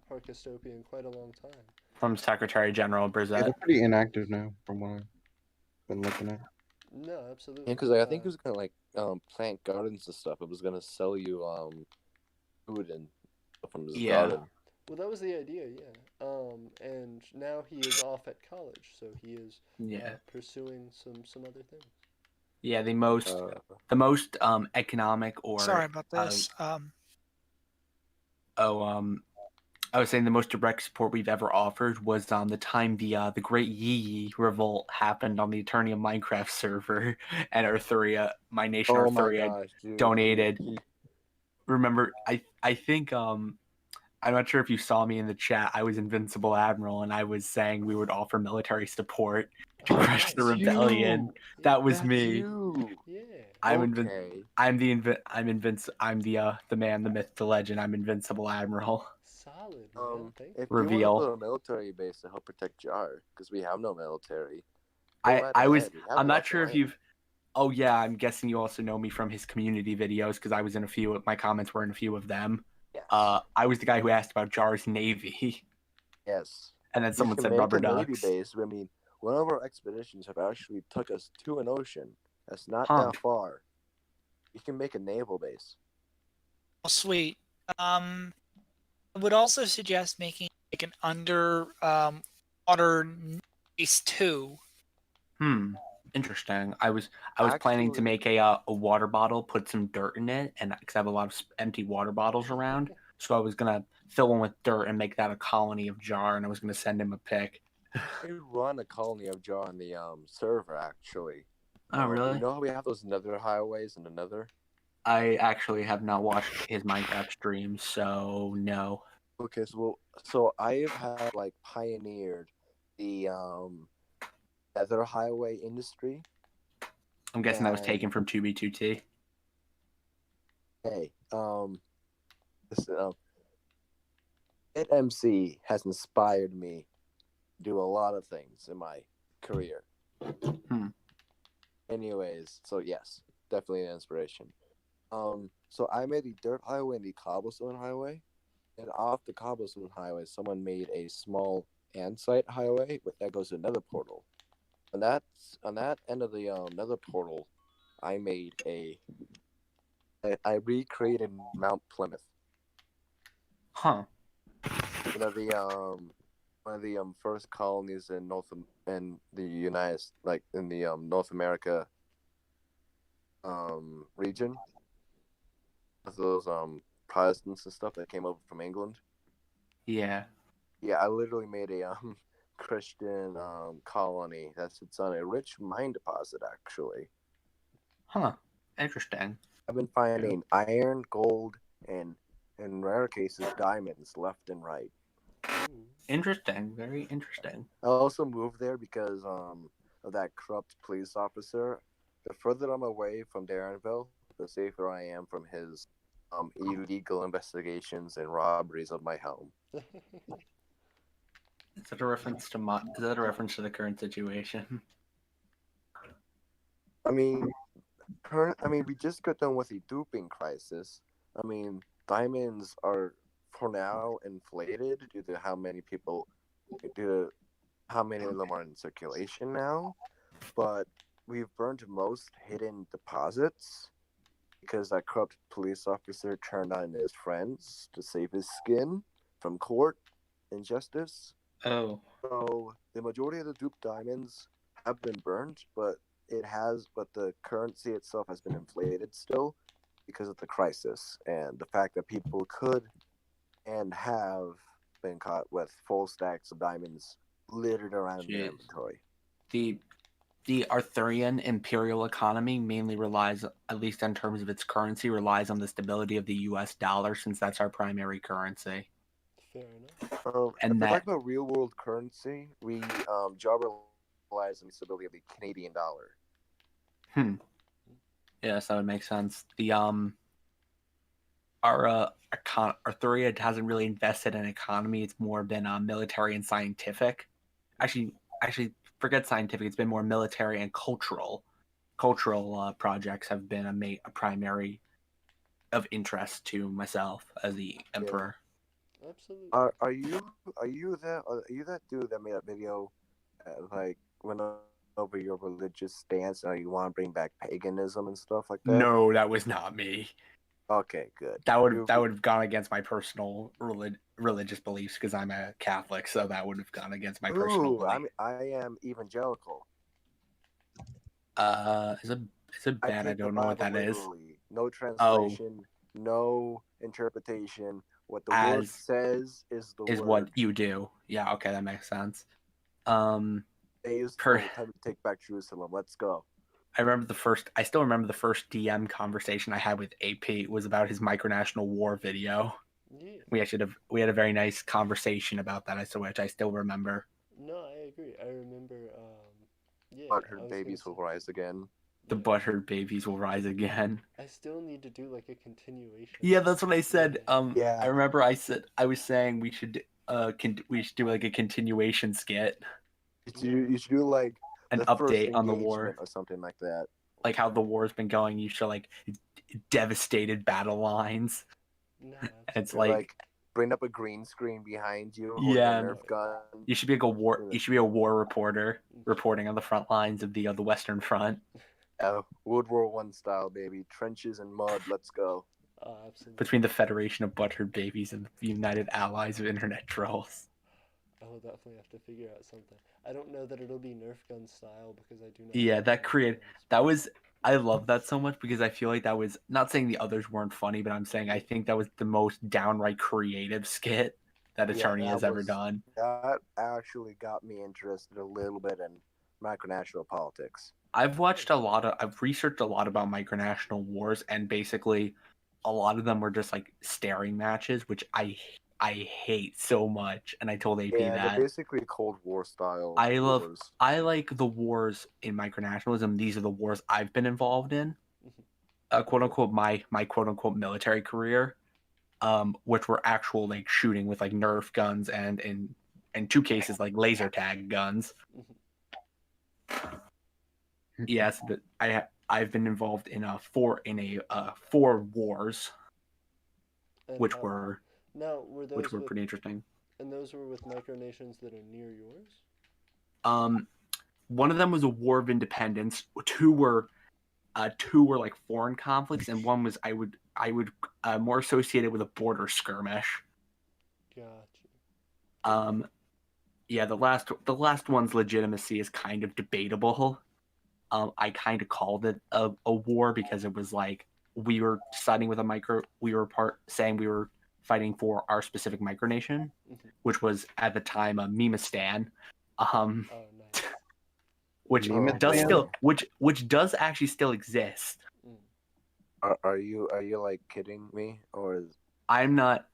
Parkistopia in quite a long time. From Secretary General Yeah, Brizette. they're pretty inactive now, from what I've been looking at. No, absolutely. Yeah, because I think it was gonna like plant gardens and stuff. It was gonna sell you food and stuff from his Yeah. garden. Well, that was the idea, yeah. And now he is off at college, so he is Yeah. pursuing some other things. Yeah, the most economic or Sorry about this. I was saying the most direct support we've ever offered was the time the Great Yee Revolt happened on the Eternium Minecraft server, and Arthuria, my nation Oh my Arthuria, gosh, dude! donated. Remember, I think I'm not sure if you saw me in the chat. I was Invincible Admiral, and I was saying we would offer military support to crush the rebellion. Yeah. That was That's me. you. Yeah. I'm Okay. I'm the man, the myth, the legend. I'm Invincible Admiral. Solid, man. Thank you. If you want to Reveal. build a military base to help protect Jar, because we have no military. I'm not sure if you've. Oh yeah, I'm guessing you also know me from his community videos because I was in a few. My comments were in a few of them. Yes. I was the guy who asked about Jar's navy, Yes. and then someone We said can make rubber a navy ducks. base. I mean, one of our expeditions have actually took us to an ocean. That's not Huh. that far. We can make a naval base. Oh, sweet. I would also suggest making like an water base too. Interesting. I was planning to Actually- make a water bottle, put some dirt in it, and because I have a lot of empty water bottles around, so I was gonna fill one with dirt and make that a colony of Jar, and I was gonna send him a pic. We run a colony of Jar on the server actually. Oh really? You know how we have those nether highways in the nether? I actually have not watched his Minecraft streams, so no. Okay, so I have like pioneered the nether highway industry. I'm guessing that was And- taken from 2B2T. Hey, this MC has inspired me to do a lot of things in my career. Anyways, so yes, definitely an inspiration. So I made the dirt highway and the cobblestone highway, and off the cobblestone highway, someone made a small andesite highway that goes to another portal. On that end of the nether portal, I recreated Mount Plymouth. Huh. One of the first colonies in North America region. With those Protestants and stuff that came over from England. Yeah. Yeah, I literally made a Christian colony that sits on a rich mine deposit actually. Huh. Interesting. I've been finding iron, gold, and in rare cases diamonds left and right. Interesting. Very interesting. I also moved there because of that corrupt police officer. The further I'm away from Darrenville, the safer I am from his illegal investigations and robberies of my home. Is that a reference to the current situation? I mean, we just got done with a duping crisis. I mean, diamonds are for now inflated due to how many of them are in circulation now. But we've burned most hidden deposits because that corrupt police officer turned on his friends to save his skin from court injustice. Oh. So the majority of the duped diamonds have been burned, but the currency itself has been inflated still because of the crisis and the fact that people could and have been caught with full stacks of diamonds littered around their inventory. The Arthurian imperial economy mainly relies, at least in terms of its currency, relies on the stability of the US dollar since that's our primary currency. Fair enough. And if we're talking about real world currency, Java relies on the stability of the Canadian dollar. Yes, that would make sense. Arthuria hasn't really invested in economy. It's more been military and scientific. Actually, forget scientific. It's been more military and cultural. Cultural projects have been a primary of interest to myself as the emperor. Absolutely. Are you that dude that made that video, like when over your religious stance, or you want to bring back paganism and stuff like that? No, that was not me. Okay, good. That would have gone against my personal religious beliefs because I'm a Catholic, so that would have gone against my personal Ooh, beliefs. I am evangelical. Is it bad? I take the don't know what that Bible is. literally. No translation, no interpretation. What the word As says is the is word. what you do. Yeah, okay, that makes sense. Today is Per- time to take back Jerusalem. Let's go. I still remember the first DM conversation I had with AP was about his micronational war video. Yeah. We had a very nice conversation about that, which I still remember. No, I agree. I remember. Yeah. Butthurt babies will rise again. The butthurt babies will rise again. I still need to do like a continuation. Yeah, that's what I said. Yeah. I remember I was saying we should do like a continuation skit. You should do like an the update first on the war engagement or something like that. Like how the war's been going. You show like devastated battle lines. No, And it's Or, like bring up a green screen behind you. Yeah. Holding a Nerf gun. you should be like a war. You should be a war reporter reporting on the front lines of the Western Front. World War One style, baby. Trenches and mud. Let's go. Absolutely. Between the Federation of Butthurt Babies and the United Allies of Internet Trolls. I will definitely have to figure out something. I don't know that it'll be Nerf gun style because I do not. Yeah, have that Nerf created guns. that was. I love that so much because I feel like that was not saying the others weren't funny, but I'm saying I think that was the most downright creative skit that Attorney has ever done. That actually got me interested a little bit in micronational politics. I've researched a lot about micronational wars, and basically a lot of them were just like staring matches, which I hate so much. And I told AP Yeah, that they're basically Cold War style. I like the wars in micronationalism. These are the wars I've been involved in. Quote unquote my quote unquote military career, which were actual like shooting with like Nerf guns and in two cases like laser tag guns. Yes, but I've been involved in four wars, And which were pretty interesting. And those were with micronations that are near yours? One of them was a war of independence. Two were like foreign conflicts, and one was I would more associated with a border skirmish. Gotcha. Yeah, the last one's legitimacy is kind of debatable. I kind of called it a war because it was like we were siding with saying we were fighting for our specific micronation, which was at the time Memistan, Nice. which does actually still exist. Are you like kidding me, or is... I'm not.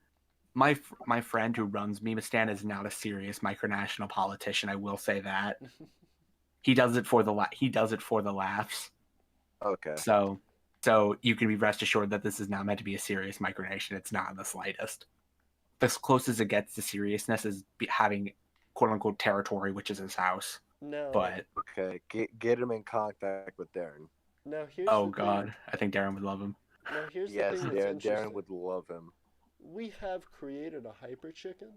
My friend who runs Memistan is not a serious micronational politician. I will say that. He does it for the laughs. Okay. So you can be rest assured that this is not meant to be a serious micronation. It's not in the slightest. The closest it gets to seriousness is having quote unquote territory, which is his house. No. But okay, get him in contact with Darren. Now here's oh the god, thing. I think Darren would love him. Now here's yes, the thing that's interesting. Darren would love him. We have created a hyper chicken.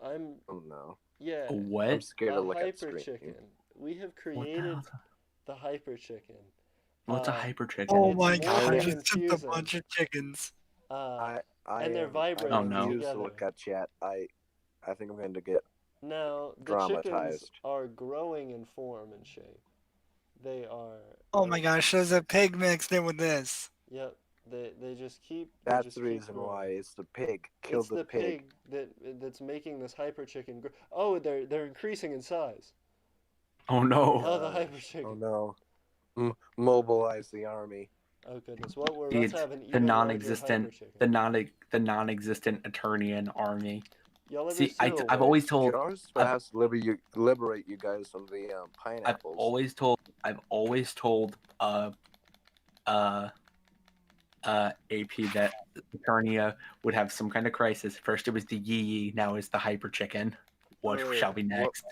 Oh no. Yeah. What? I'm scared to look at hyper screen. chicken. We have created the hyper chicken. What's a hyper chicken? Oh It's my more god, than just took a confusing. bunch of chickens. And they're vibrating Oh, no. together. To look at chat. I think I'm going to get Now the chickens dramatized. are growing in form and shape. They are. Oh my gosh, there's a pig mixed in with this. Yep. They just keep. That's the reason why. It's the pig. Kill It's the pig that's making this hyper chicken grow. Oh, they're increasing in size. Oh no. Oh, the hyper chicken. Oh no. Mobilize the army. Oh goodness. Well, It's let's have an the even non-existent larger hyper chicken. the non-existent Eternian army. Y'all ever See, see I've always told Jars has to liberate you guys from the pineapples. I've always told AP that Eternia would have some kind of crisis. First it was the Yee, now it's the hyper chicken. What Wait, shall be next?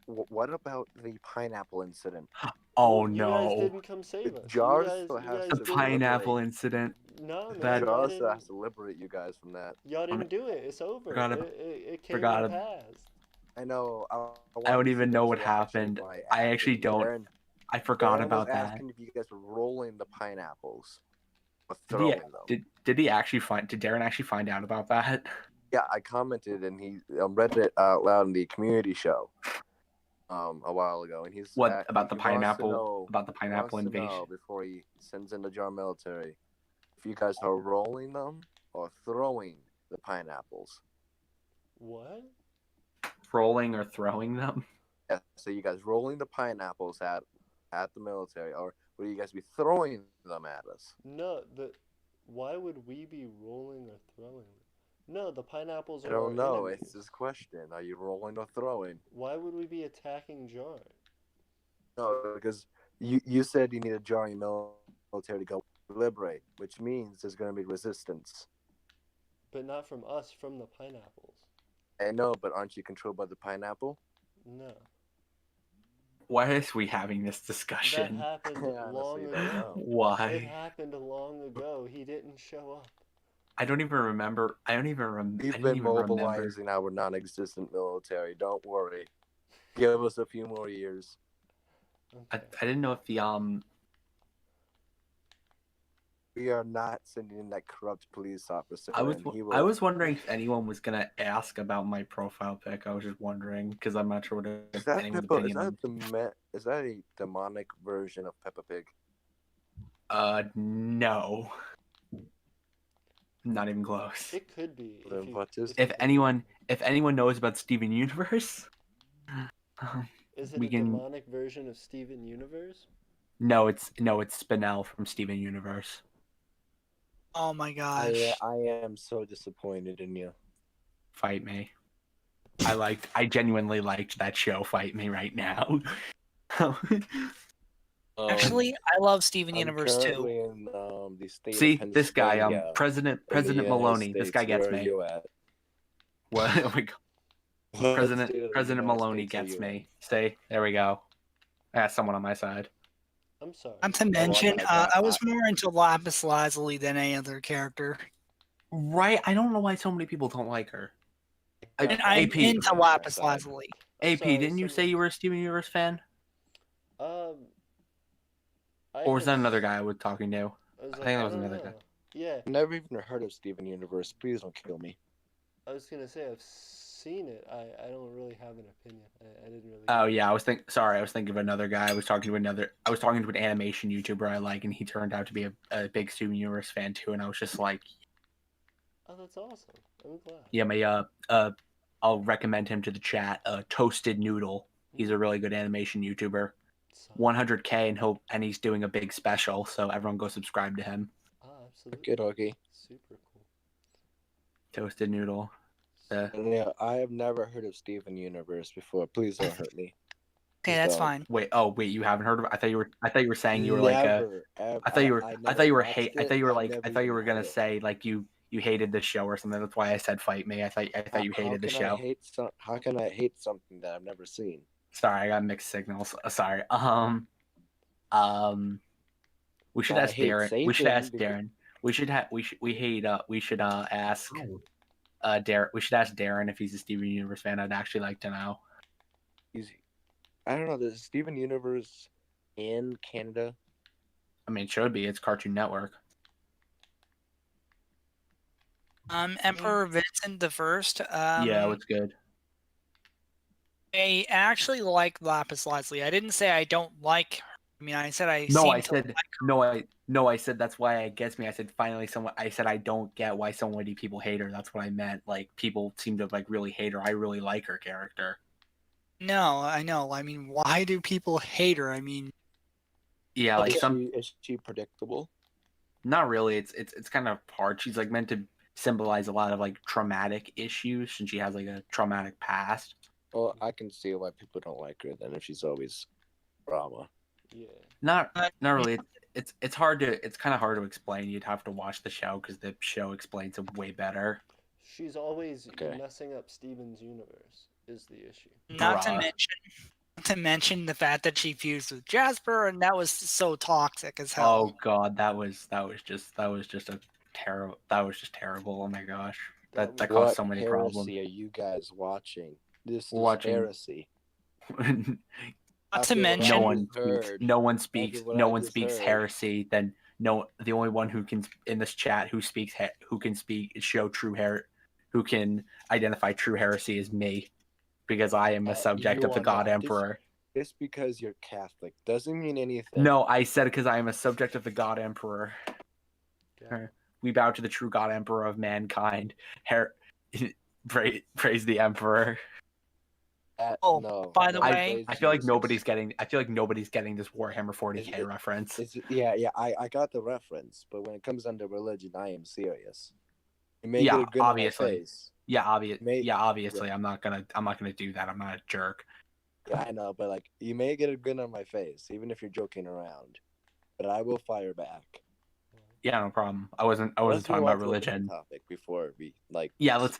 What about the pineapple incident? Oh You no. guys didn't come save us. Jars you has guys The to didn't- pineapple liberate. incident. No, man. that- y'all Jars didn't- has to liberate you guys from that. Y'all didn't do it. It's over. Forgot It came forgot to ab- pass. I know. I wanted don't to see even know Darren's what reaction happened. by I actually asking don't. Darren. I forgot Darren was about that. asking if you guys were rolling the pineapples or Did throwing he, them. did he actually find? Did Darren actually find out about that? Yeah, I commented and he read it out loud in the community show a while ago, and he's What about the he wants to pineapple? know, About the he wants pineapple to know invasion? before he sends in the Jar military if you guys are rolling them or throwing the pineapples. What? Rolling or throwing them? Yeah, so you guys rolling the pineapples at the military, or will you guys be throwing them at us? No, why would we be rolling or throwing them? No, the pineapples I are our don't know. enemies. It's this question: are you rolling or throwing? Why would we be attacking Jar? No, because you said you need a jarring military to go liberate, which means there's going to be resistance. But not from us, from the pineapples. I know, but aren't you controlled by the pineapple? No. Why is we having this That discussion? happened I long honestly don't ago. know. It Why? happened long ago. He didn't show up. I don't even remember. I don't even We've didn't been even remember. mobilizing our non-existent military. Don't worry. Give us a few more years. I Okay. didn't know if the We are not sending in that corrupt police officer. I was and he will... I was wondering if anyone was gonna ask about my profile pic. I was just wondering because I'm not sure what Is that anyone's Peppa? opinion. Is that a demonic version of Peppa Pig? No, not even close. It could be. Then what is If anyone knows about Steven Universe, Is it we a can. demonic version of Steven Universe? No, it's Spinel from Steven Universe. Oh my gosh. I am so disappointed in you. Fight me. I genuinely liked that show. Fight me right now. Actually, I love Steven I'm Universe too. currently in the state See of this guy, Pennsylvania, President in the United Maloney. This guy States. gets Where me. Are you at? What? Oh my God. What President state of the President United Maloney States are gets you me. Stay. There we go. I got someone on my side. I'm sorry. Not to mention, got- I was more into Lapis Lazuli than any other character. Right? I don't know why so many people don't like her. And I'm AP. into Lapis Lazuli. I'm AP, sorry, didn't you say you were a Steven Universe fan? I Or was that have- another guy I was talking to? I was I like, think that was don't another guy. know. Yeah, Never even heard of Steven Universe. Please don't kill me. I was gonna say I've seen it. I don't really have an opinion. I didn't really. Oh yeah, I was thinking of another guy. I was talking to an animation YouTuber I like, and he turned out to be a big Steven Universe fan too. And I was just like, Oh, that's awesome. I'm glad. yeah, I'll recommend him to the chat. Toasted Noodle. He's a really good animation YouTuber. 100K and he's doing a big special, so everyone go subscribe to him. Ah, absolutely. Okay. Super cool. Toasted Noodle. Yeah, I have never heard of Steven Universe before. Please don't hurt me. Okay, that's fine. Wait, you haven't heard of it? I thought you were saying you were like Never, ever. I thought you were I I never thought you were watched hate I it, thought you were I've like never I thought you even were gonna heard it. say like you hated the show or something. That's why I said fight me. I thought you hated the show. How can I hate something that I've never seen? Sorry, I got mixed signals. Sorry. We should Well, I ask hate Darren. We should Satan ask because- Darren. We should ask Darren. We should ask Darren if he's a Steven Universe fan. I'd actually like to know. I don't know. There's Steven Universe in Canada. I mean, it should be. It's Cartoon Network. Emperor Vincent the First. Yeah, what's good? I actually like Lapis Lazuli. I didn't say I don't like her. I mean, I said I said that's why it gets me. I said I said I don't get why so many people hate her. That's what I meant. Like people seem to like really hate her. I really like her character. No, I know. I mean, why do people hate her? I mean, yeah, like is she predictable? Not really. It's kind of hard. She's like meant to symbolize a lot of like traumatic issues, and she has like a traumatic past. Well, I can see why people don't like her then if she's always drama. Yeah. Not really. It's hard to. It's kind of hard to explain. You'd have to watch the show because the show explains it way better. She's always messing up Steven's universe. Is the issue? Not to mention the fact that she fused with Jasper, and that was so toxic as hell. Oh god, that was just terrible. Oh my gosh, that caused so many problems. Are you guys watching? This is Watching- heresy. Not After to what I mention, no one just speaks. heard- No one after speaks. what No I one just speaks heard, heresy. Then the only one who can in this chat who speaks who can show true who can identify true heresy is me, because I am a subject you of the are God not. Emperor. Just because you're Catholic doesn't mean anything. No, I said it because I am a subject of the God Emperor. Yeah. We bow to the true God Emperor of mankind. Praise the Emperor. Oh, no. by the no, way- praise I feel like Jesus. nobody's getting. I feel like nobody's getting this Warhammer 40k It- reference. Yeah. I got the reference, but when it comes under religion, I am serious. You may Yeah, get a grin obviously. on my face. Yeah, obviously. Yeah. I'm not gonna do that. I'm not a jerk. Yeah, I know, but like you may get a grin on my face, even if you're joking around. But I will fire back. Yeah, no problem. I wasn't Let's talking move on about to a different religion. topic before we like. Yeah, let's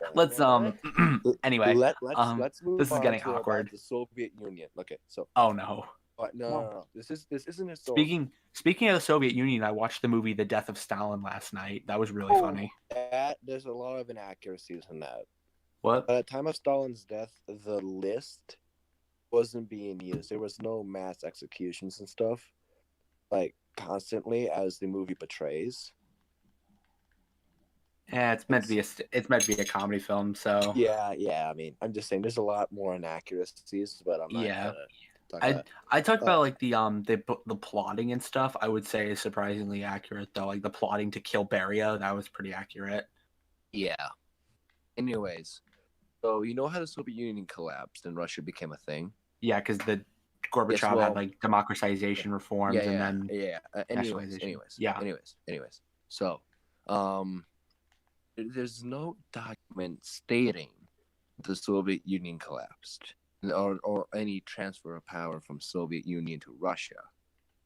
anyway. Let's move this is on getting to about awkward. the Soviet Union. Okay, so Oh no. no. This isn't historical. Speaking of the Soviet Union, I watched the movie The Death of Stalin last night. That was really funny. There's a lot of inaccuracies in that. What? At the time of Stalin's death, the list wasn't being used. There was no mass executions and stuff, like constantly as the movie portrays. Yeah, it's meant to be a comedy film, so Yeah. I mean, I'm just saying there's a lot more inaccuracies, but I'm not Yeah. gonna talk about. I talked about like the plotting and stuff. I would say is surprisingly accurate though. Like the plotting to kill Beria, that was pretty accurate. Yeah. Anyways, so you know how the Soviet Union collapsed and Russia became a thing? Yeah, because the Gorbachev well- had like democratization reforms and then nationalization. Anyways. So, there's no document stating the Soviet Union collapsed or any transfer of power from Soviet Union to Russia.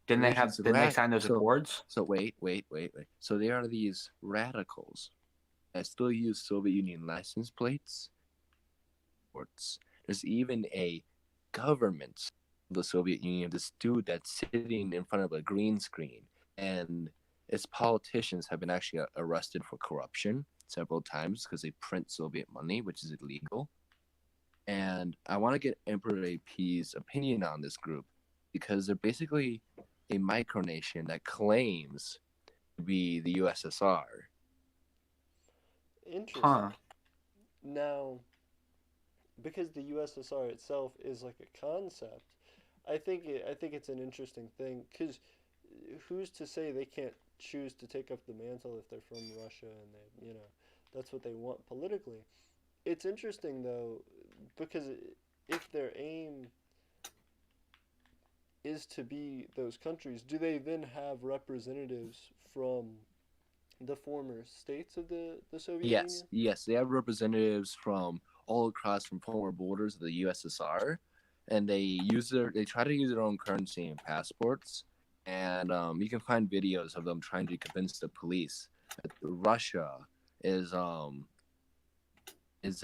didn't they sign those accords? So wait. So there are these radicals that still use Soviet Union license plates. There's even a government of the Soviet Union, this dude that's sitting in front of a green screen, and its politicians have been actually arrested for corruption several times because they print Soviet money, which is illegal. And I want to get Emperor AP's opinion on this group because they're basically a micronation that claims to be the USSR. Interesting. Huh. Now, because the USSR itself is like a concept, I think it's an interesting thing. Because who's to say they can't choose to take up the mantle if they're from Russia and they, that's what they want politically. It's interesting though, because if their aim is to be those countries, do they then have representatives from the former states of the Soviet Union? Yes, they have representatives from all across from former borders of the USSR, and they try to use their own currency and passports, and you can find videos of them trying to convince the police that Russia is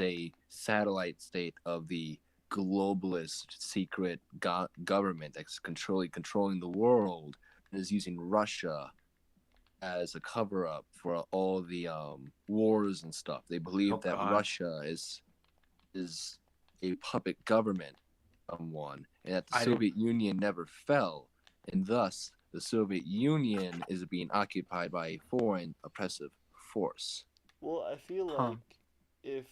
a satellite state of the globalist secret government that's controlling the world and is using Russia as a cover-up for all the wars and stuff. They believe that God. Russia is a puppet government of someone, and that the Soviet Union never fell, and thus the Soviet Union is being occupied by a foreign oppressive force. Well, I feel like if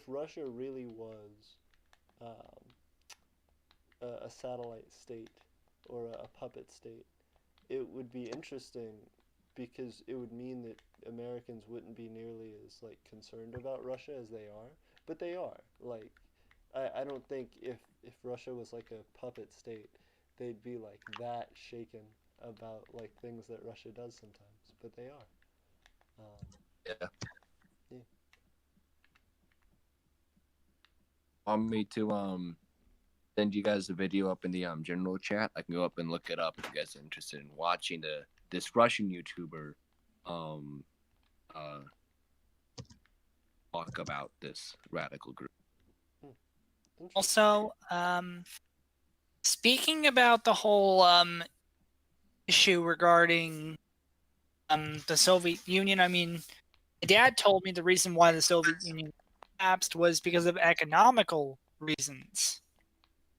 Russia really was a satellite state or a puppet state, it would be interesting because it would mean that Americans wouldn't be nearly as like concerned about Russia as they are, but they are. Like, I don't think if Russia was like a puppet state, they'd be like that shaken about like things that Russia does sometimes, but they are. Yeah. Yeah. Want me to send you guys a video up in the general chat? I can go up and look it up if you guys are interested in watching this Russian YouTuber talk about this radical group. Also, speaking about the whole issue regarding the Soviet Union. I mean, my dad told me the reason why the Soviet Union collapsed was because of economical reasons.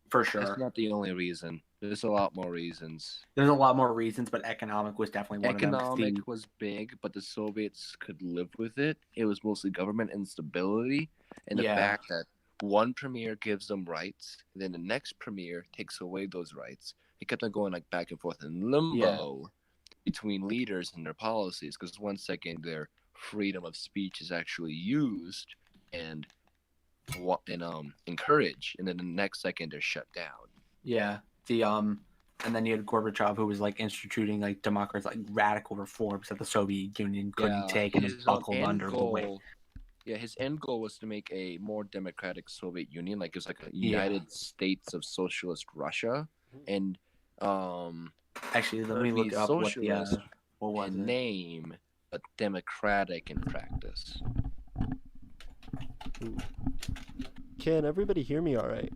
For That's sure. not the only reason. There's a lot more reasons. There's a lot more reasons, but economic was definitely one of them. Economic was big, but the Soviets could live with it. It was mostly government instability and the Yeah. fact that one premier gives them rights, then the next premier takes away those rights. It kept on going like back and forth in limbo between leaders and their policies, because one second their freedom of speech is actually used and encouraged, and then the next second they're shut down. Yeah. And then you had Gorbachev, who was like instituting like democracy, like radical reforms that the Soviet Union couldn't take, and it buckled under the weight. Yeah, his end goal was to make a more democratic Soviet Union, like it was like a United States of Socialist Russia, and actually, let me look up what was in it? name, but democratic in practice. Can everybody hear me all right?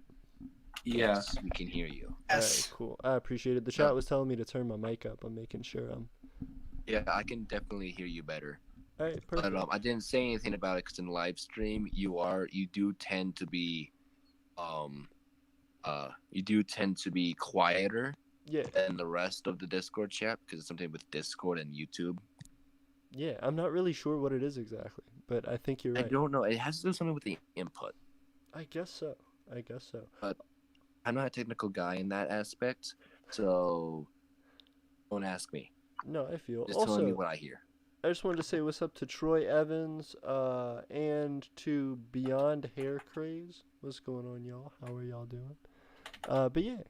Yeah. Yes, we can hear you. All right, cool. I appreciate it. The chat was telling me to turn my mic up. I'm making sure I'm... Yeah, I can definitely hear you better. All right, perfect. But I didn't say anything about it because in live stream you do tend to be quieter than the rest of the Discord chat, because it's something with Discord and YouTube. Yeah, I'm not really sure what it is exactly, but I think you're right. I don't know. It has to do something with the input. I guess so. But I'm not a technical guy in that aspect, so don't ask me. No, I feel. Just also, telling me what I hear. I just wanted to say what's up to Troy Evans, and to Beyond Hair Craze. What's going on, y'all? How are y'all doing? But yeah.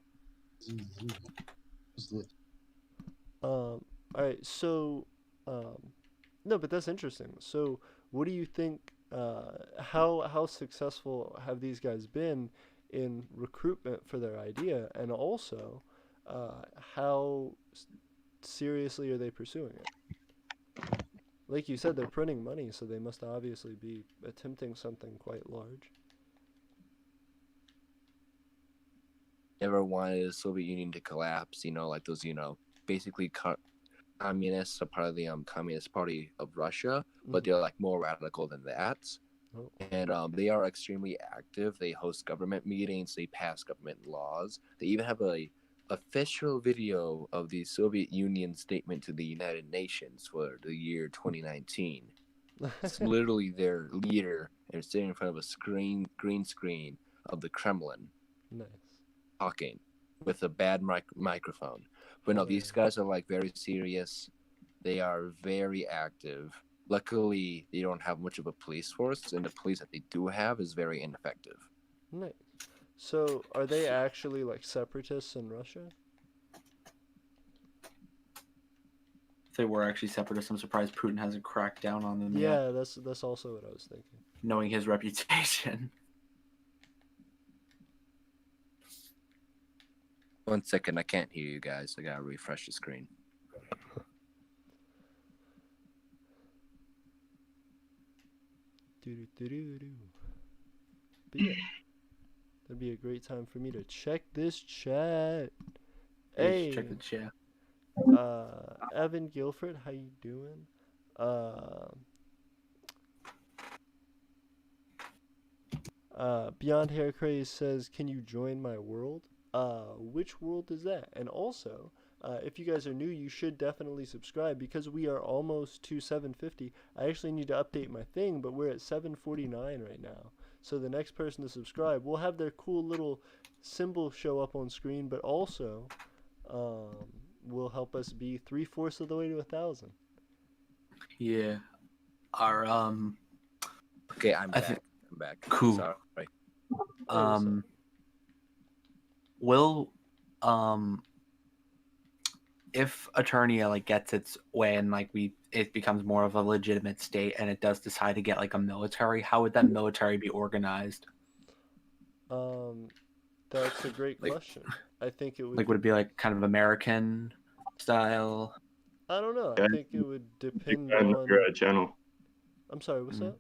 All right. So, no, but that's interesting. So, what do you think? How successful have these guys been in recruitment for their idea, and also, how seriously are they pursuing it? Like you said, they're printing money, so they must obviously be attempting something quite large. Never wanted the Soviet Union to collapse, like those, basically communists are part of the Communist Party of Russia, but they're like more radical than that. Oh. And they are extremely active. They host government meetings, they pass government laws. They even have a official video of the Soviet Union statement to the United Nations for the year 2019. It's literally their leader and sitting in front of a green screen of the Kremlin. Nice. Talking with a bad microphone. But no, these guys are like very serious. They are very active. Luckily, they don't have much of a police force, and the police that they do have is very ineffective. Nice. So, are they actually like separatists in Russia? If they were actually separatists, I'm surprised Putin hasn't cracked down on them yet. Yeah, that's also what I was thinking. Knowing his reputation. 1 second, I can't hear you guys. I gotta refresh the screen. But yeah, that'd be a great time for me to check this chat. Hey, check the chat. Evan Guilford, how you doing? Beyond Hair Craze says, "Can you join my world?" Which world is that? And also, if you guys are new, you should definitely subscribe because we are almost to 750. I actually need to update my thing, but we're at 749 right now. So the next person to subscribe will have their cool little symbol show up on screen, but also will help us be 3/4 of the way to 1,000. Yeah. Our Okay, I'm back. Cool. Sorry. Will if Eternia like gets its way and like it becomes more of a legitimate state and it does decide to get like a military, how would that military be organized? That's a great question. I think it would would it be like kind of American style? I don't know. Yeah, I think it would depend fan on of your channel. I'm sorry, what's up?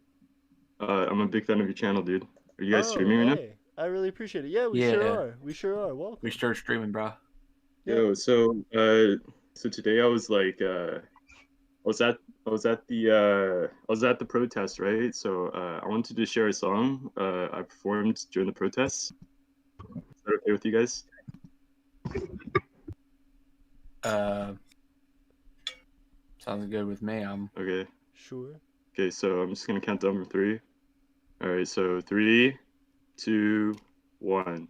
I'm a big fan of your channel, dude. Are you guys streaming right now? Hey, I really appreciate it. Yeah, we sure are. We sure are. Welcome. We start streaming, bro. Yo, so today I was like I was at the protest, right? So I wanted to share a song I performed during the protest. Is that okay with you guys? Sounds good with me. Okay. Sure. Okay, so I'm just gonna count down from 3. All right, so 3, 2, 1.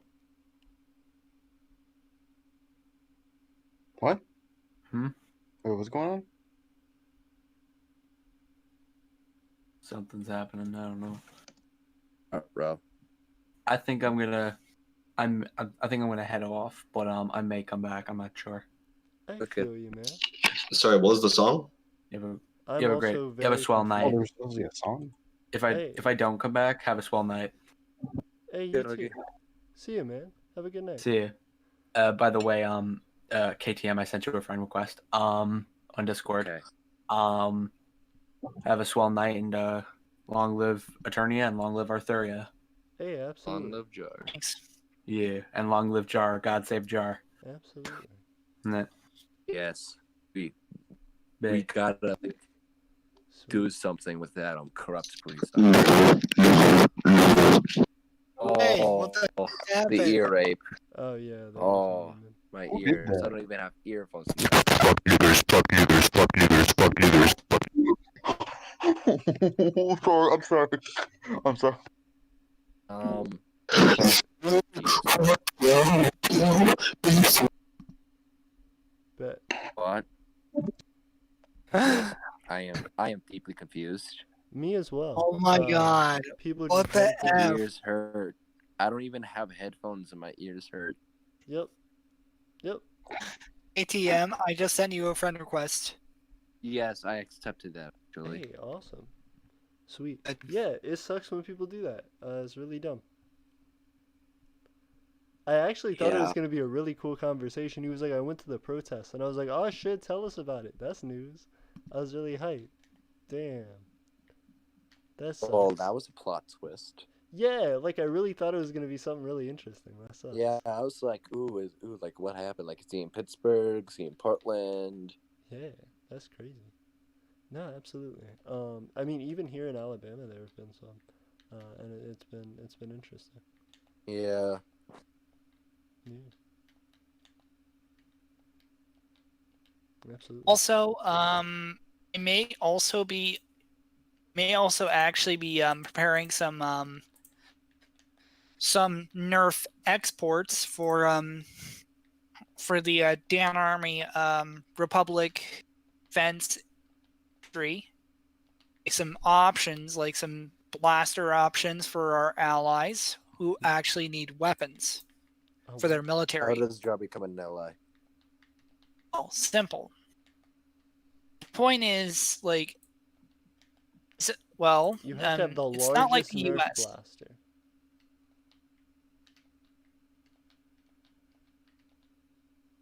What? Hmm? Wait, what's going on? Something's happening. I don't know. Bro. I think I'm gonna. I think I'm gonna head off, but I may come back. I'm not sure. I Okay. feel you, man. Sorry, what was the song? You have a I'm You have a also great- you very have a swell confused. Oh, night. there's supposed to be a song. Hey. If I don't come back, have a swell night. Hey, you Good, too. okay. See you, man. Have a good night. See you. By the way, KTM, I sent you a friend request. On Discord. Okay. Have a swell night and long live Eternia and long live Arthuria. Hey, On absolutely. the jar. Thanks. Yeah, and long live Jar. God save Jar. Absolutely. Isn't it? Yes. We Big. gotta Sweet. do something with that corrupt police. Hey, Oh, what the the happened? ear rape. Oh yeah. That Oh. was mean. My Who did ears. that? I don't even have earphones. I'm sorry. I'm sorry. Bet. What? I am deeply confused. Me as well. Oh my god. People What just the don't think- F? Ears hurt. I don't even have headphones and my ears hurt. Yep. Yep. ATM, I just sent you a friend request. Yes, I accepted that actually. Hey, awesome. Sweet. Yeah, it sucks when people do that. It's really dumb. I actually thought it was Yeah. going to be a really cool conversation. He was like, I went to the protest. And I was like, oh shit, tell us about it. That's news. I was really hyped. Damn. That sucks. Oh, that was a plot twist. Yeah, like I really thought it was going to be something really interesting. That sucks. Yeah, I was like, like what happened? Like, is he in Pittsburgh? Is he in Portland? Yeah, that's crazy. No, absolutely. I mean, even here in Alabama, there have been some, and it's been interesting. Yeah. Yeah. Absolutely. Also, it may also actually be preparing some Nerf exports for the Dan Army Republic fence tree. Some options, like some blaster options for our allies who actually need weapons Oh, for their How military. does job become an ally? Oh, simple. The point is, like, well, you have to have the it's not like largest the Nerf U.S. blaster.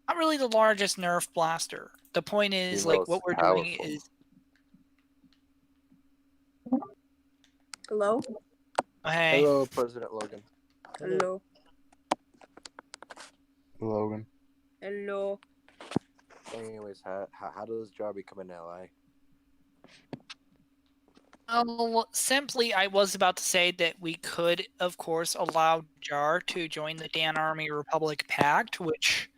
Not really the largest Nerf blaster. The point is, The like, most what we're doing powerful. is. Hello? Hey. Hello, President Logan. Hello. Logan. Hello. Anyways, how does job become an ally? Well, simply, I was about to say that we could, of course, allow JAR to join the Dan Army Republic Pact, which,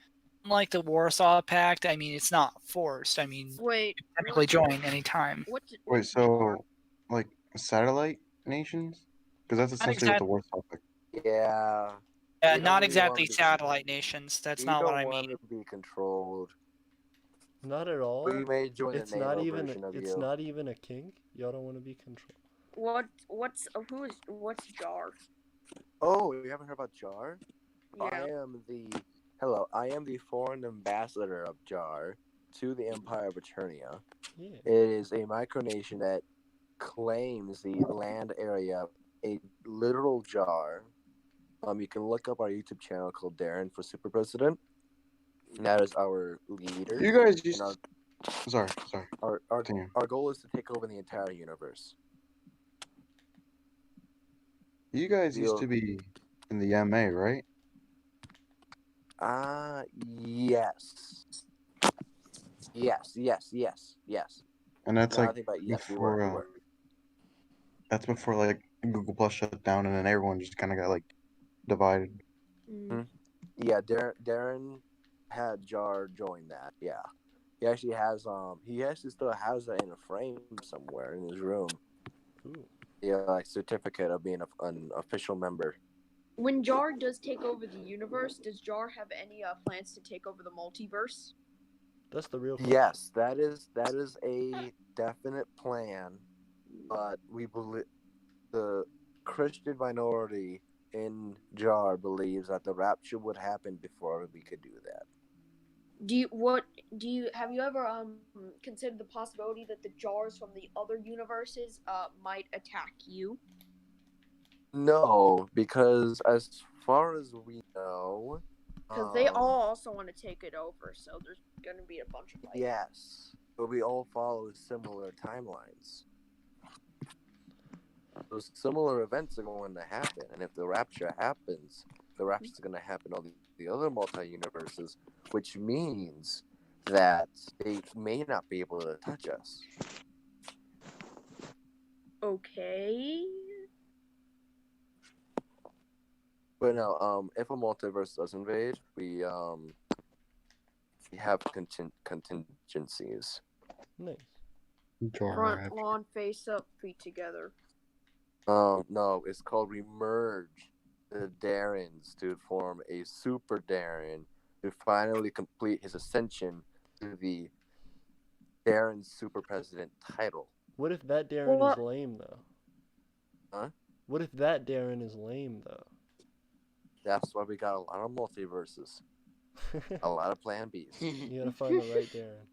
unlike the Warsaw Pact, I mean, it's not forced. I mean, Wait. you can technically join anytime. Wait, so like satellite nations? Because that's essentially what the war's topic. Yeah. Yeah, We don't not really exactly wanna be- satellite nations. That's we not what don't I want mean. to be controlled. Not at all. We may join It's the not NATO even. version of It's you. not even a kink. Y'all don't want to be controlled. What's JAR? Oh, you haven't heard about JAR? Yeah. I am the foreign ambassador of JAR to the Empire of Eternia. Yeah. It is a micronation that claims the land area, a literal JAR. You can look up our YouTube channel called Darren for Super President. That is our leader. You guys and used. Sorry. our Continue. goal is to take over the entire universe. You guys used to be in the MA, right? Yes. Yes. And that's Now I like think about yes, we before were. that's before like Google Plus shut down, and then everyone just kind of got like divided. Yeah, Darren had Jar join that. Yeah, he actually has he actually still has that in a frame somewhere in his room. Ooh. Yeah, like certificate of being an official member. When Jar does take over the universe, does Jar have any plans to take over the multiverse? That's the real question. Yes, that is a definite plan, but we believe the Christian minority in Jar believes that the rapture would happen before we could do that. Have you ever considered the possibility that the Jars from the other universes might attack you? No, because as far as we know, because they all also want to take it over, so there's gonna be a bunch of fighting. yes, but we all follow similar timelines. Those similar events are going to happen, and if the rapture happens, the rapture is going to happen on the other multi-universes, which means that they may not be able to touch us. Okay. But no, if a multiverse does invade, we have contingencies. Nice. Front lawn, face up, feet together. No, it's called we merge the Darrens to form a super Darren to finally complete his ascension to the Darren Super President title. What if that Darren is lame, though? Huh? What if that Darren is lame, though? That's why we got a lot of multiverses. A lot of plan Bs. You gotta find the right Darren.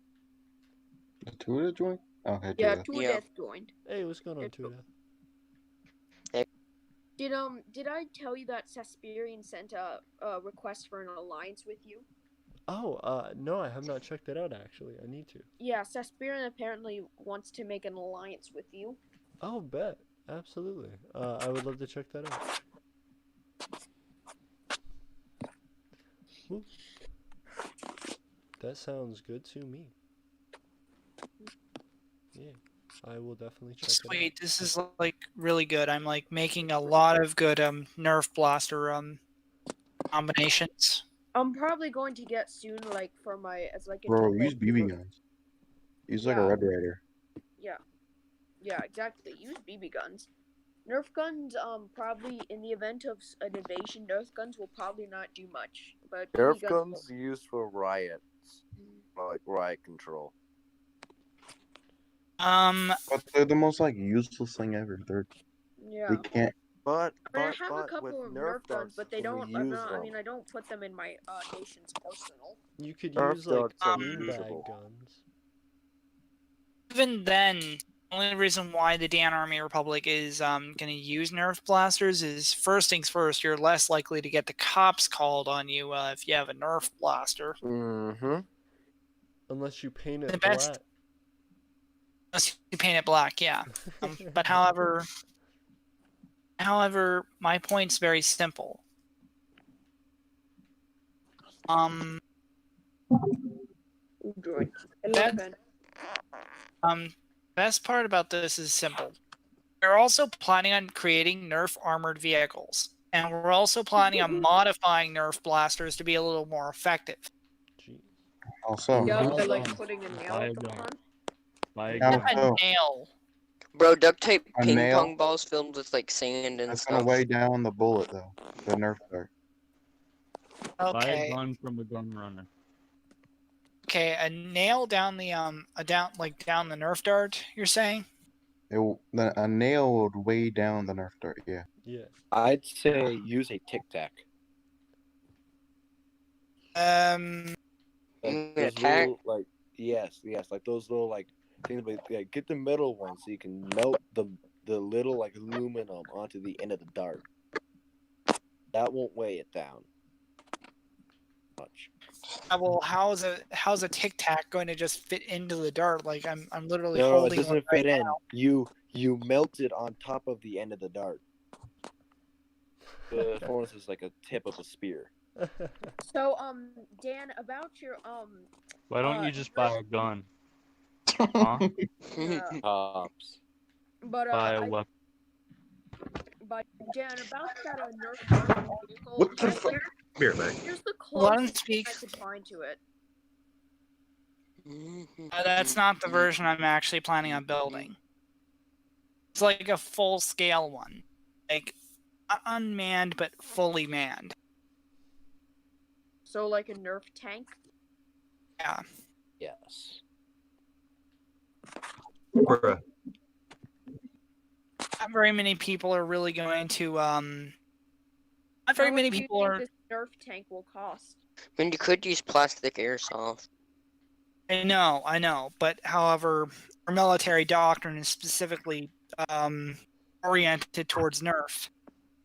Did Tuda join? Oh, hey, Yeah, Tuda. Tuda joined. Hey, what's going on, Tuda? Did I tell you that Sasperian sent a request for an alliance with you? Oh, no, I have not checked that out, actually. I need to. Yeah, Sasperian apparently wants to make an alliance with you. Oh, bet. Absolutely. I would love to check that out. Ooh. That sounds good to me. Yeah, I will definitely check it out. Sweet, this is like really good. I'm like making a lot of good Nerf blaster combinations. I'm probably going to get soon, like for my as like a Bro, default use BB guns. Use like a Red Raider. Yeah, exactly. Use BB guns. Nerf guns, probably in the event of an invasion, Nerf guns will probably not do much. But Nerf BB guns used for riots, like riot control. But they're the most like useless thing ever. They can't. I have a couple of Nerf guns, but they don't. I don't put them in my nation's arsenal. You could use like beanbag guns. Even then, the only reason why the Dan Army Republic is going to use Nerf blasters is first things first. You're less likely to get the cops called on you if you have a Nerf blaster. Mm-hmm. Unless you paint it black. Unless you paint it black, yeah. But however, my point's very simple. Best part about this is simple. We're also planning on creating Nerf armored vehicles, and we're also planning on modifying Nerf blasters to be a little more effective. Jeez. Also, they're like putting a nail at the front. A nail. Bro, duct tape A ping nail? pong balls filled with like sand and That's stuff. gonna weigh down the bullet though. The Nerf dart. Buy a gun from a gun runner. Okay, a nail down the down the Nerf dart. You're saying? A nail would weigh down the Nerf dart. Yeah. Yeah. I'd say use a Tic Tac. Like yes, like those little like things, but like get the middle one so you can melt the little like aluminum onto the end of the dart. That won't weigh it down much. Well, how's a Tic Tac going to just fit into the dart? Like I'm literally No, holding it doesn't one fit right in. now. You melt it on top of the end of the dart. The forms is like a tip of a spear. So Dan, about your Why don't you just buy a gun? Huh? Yeah. Pops. But Bioweapon. but Dan, about that Nerf armored vehicle. What the fuck? Here's the Let him closest thing speak. I could find to it. That's not the version I'm actually planning on building. It's like a full-scale one, like not unmanned but fully manned. So like a Nerf tank. Yeah. Yes. Bruh. Not very many people are really going to Not very How many much do you people think are. this Nerf tank will cost? I mean, you could use plastic airsoft. I know, but however, our military doctrine is specifically oriented towards Nerf.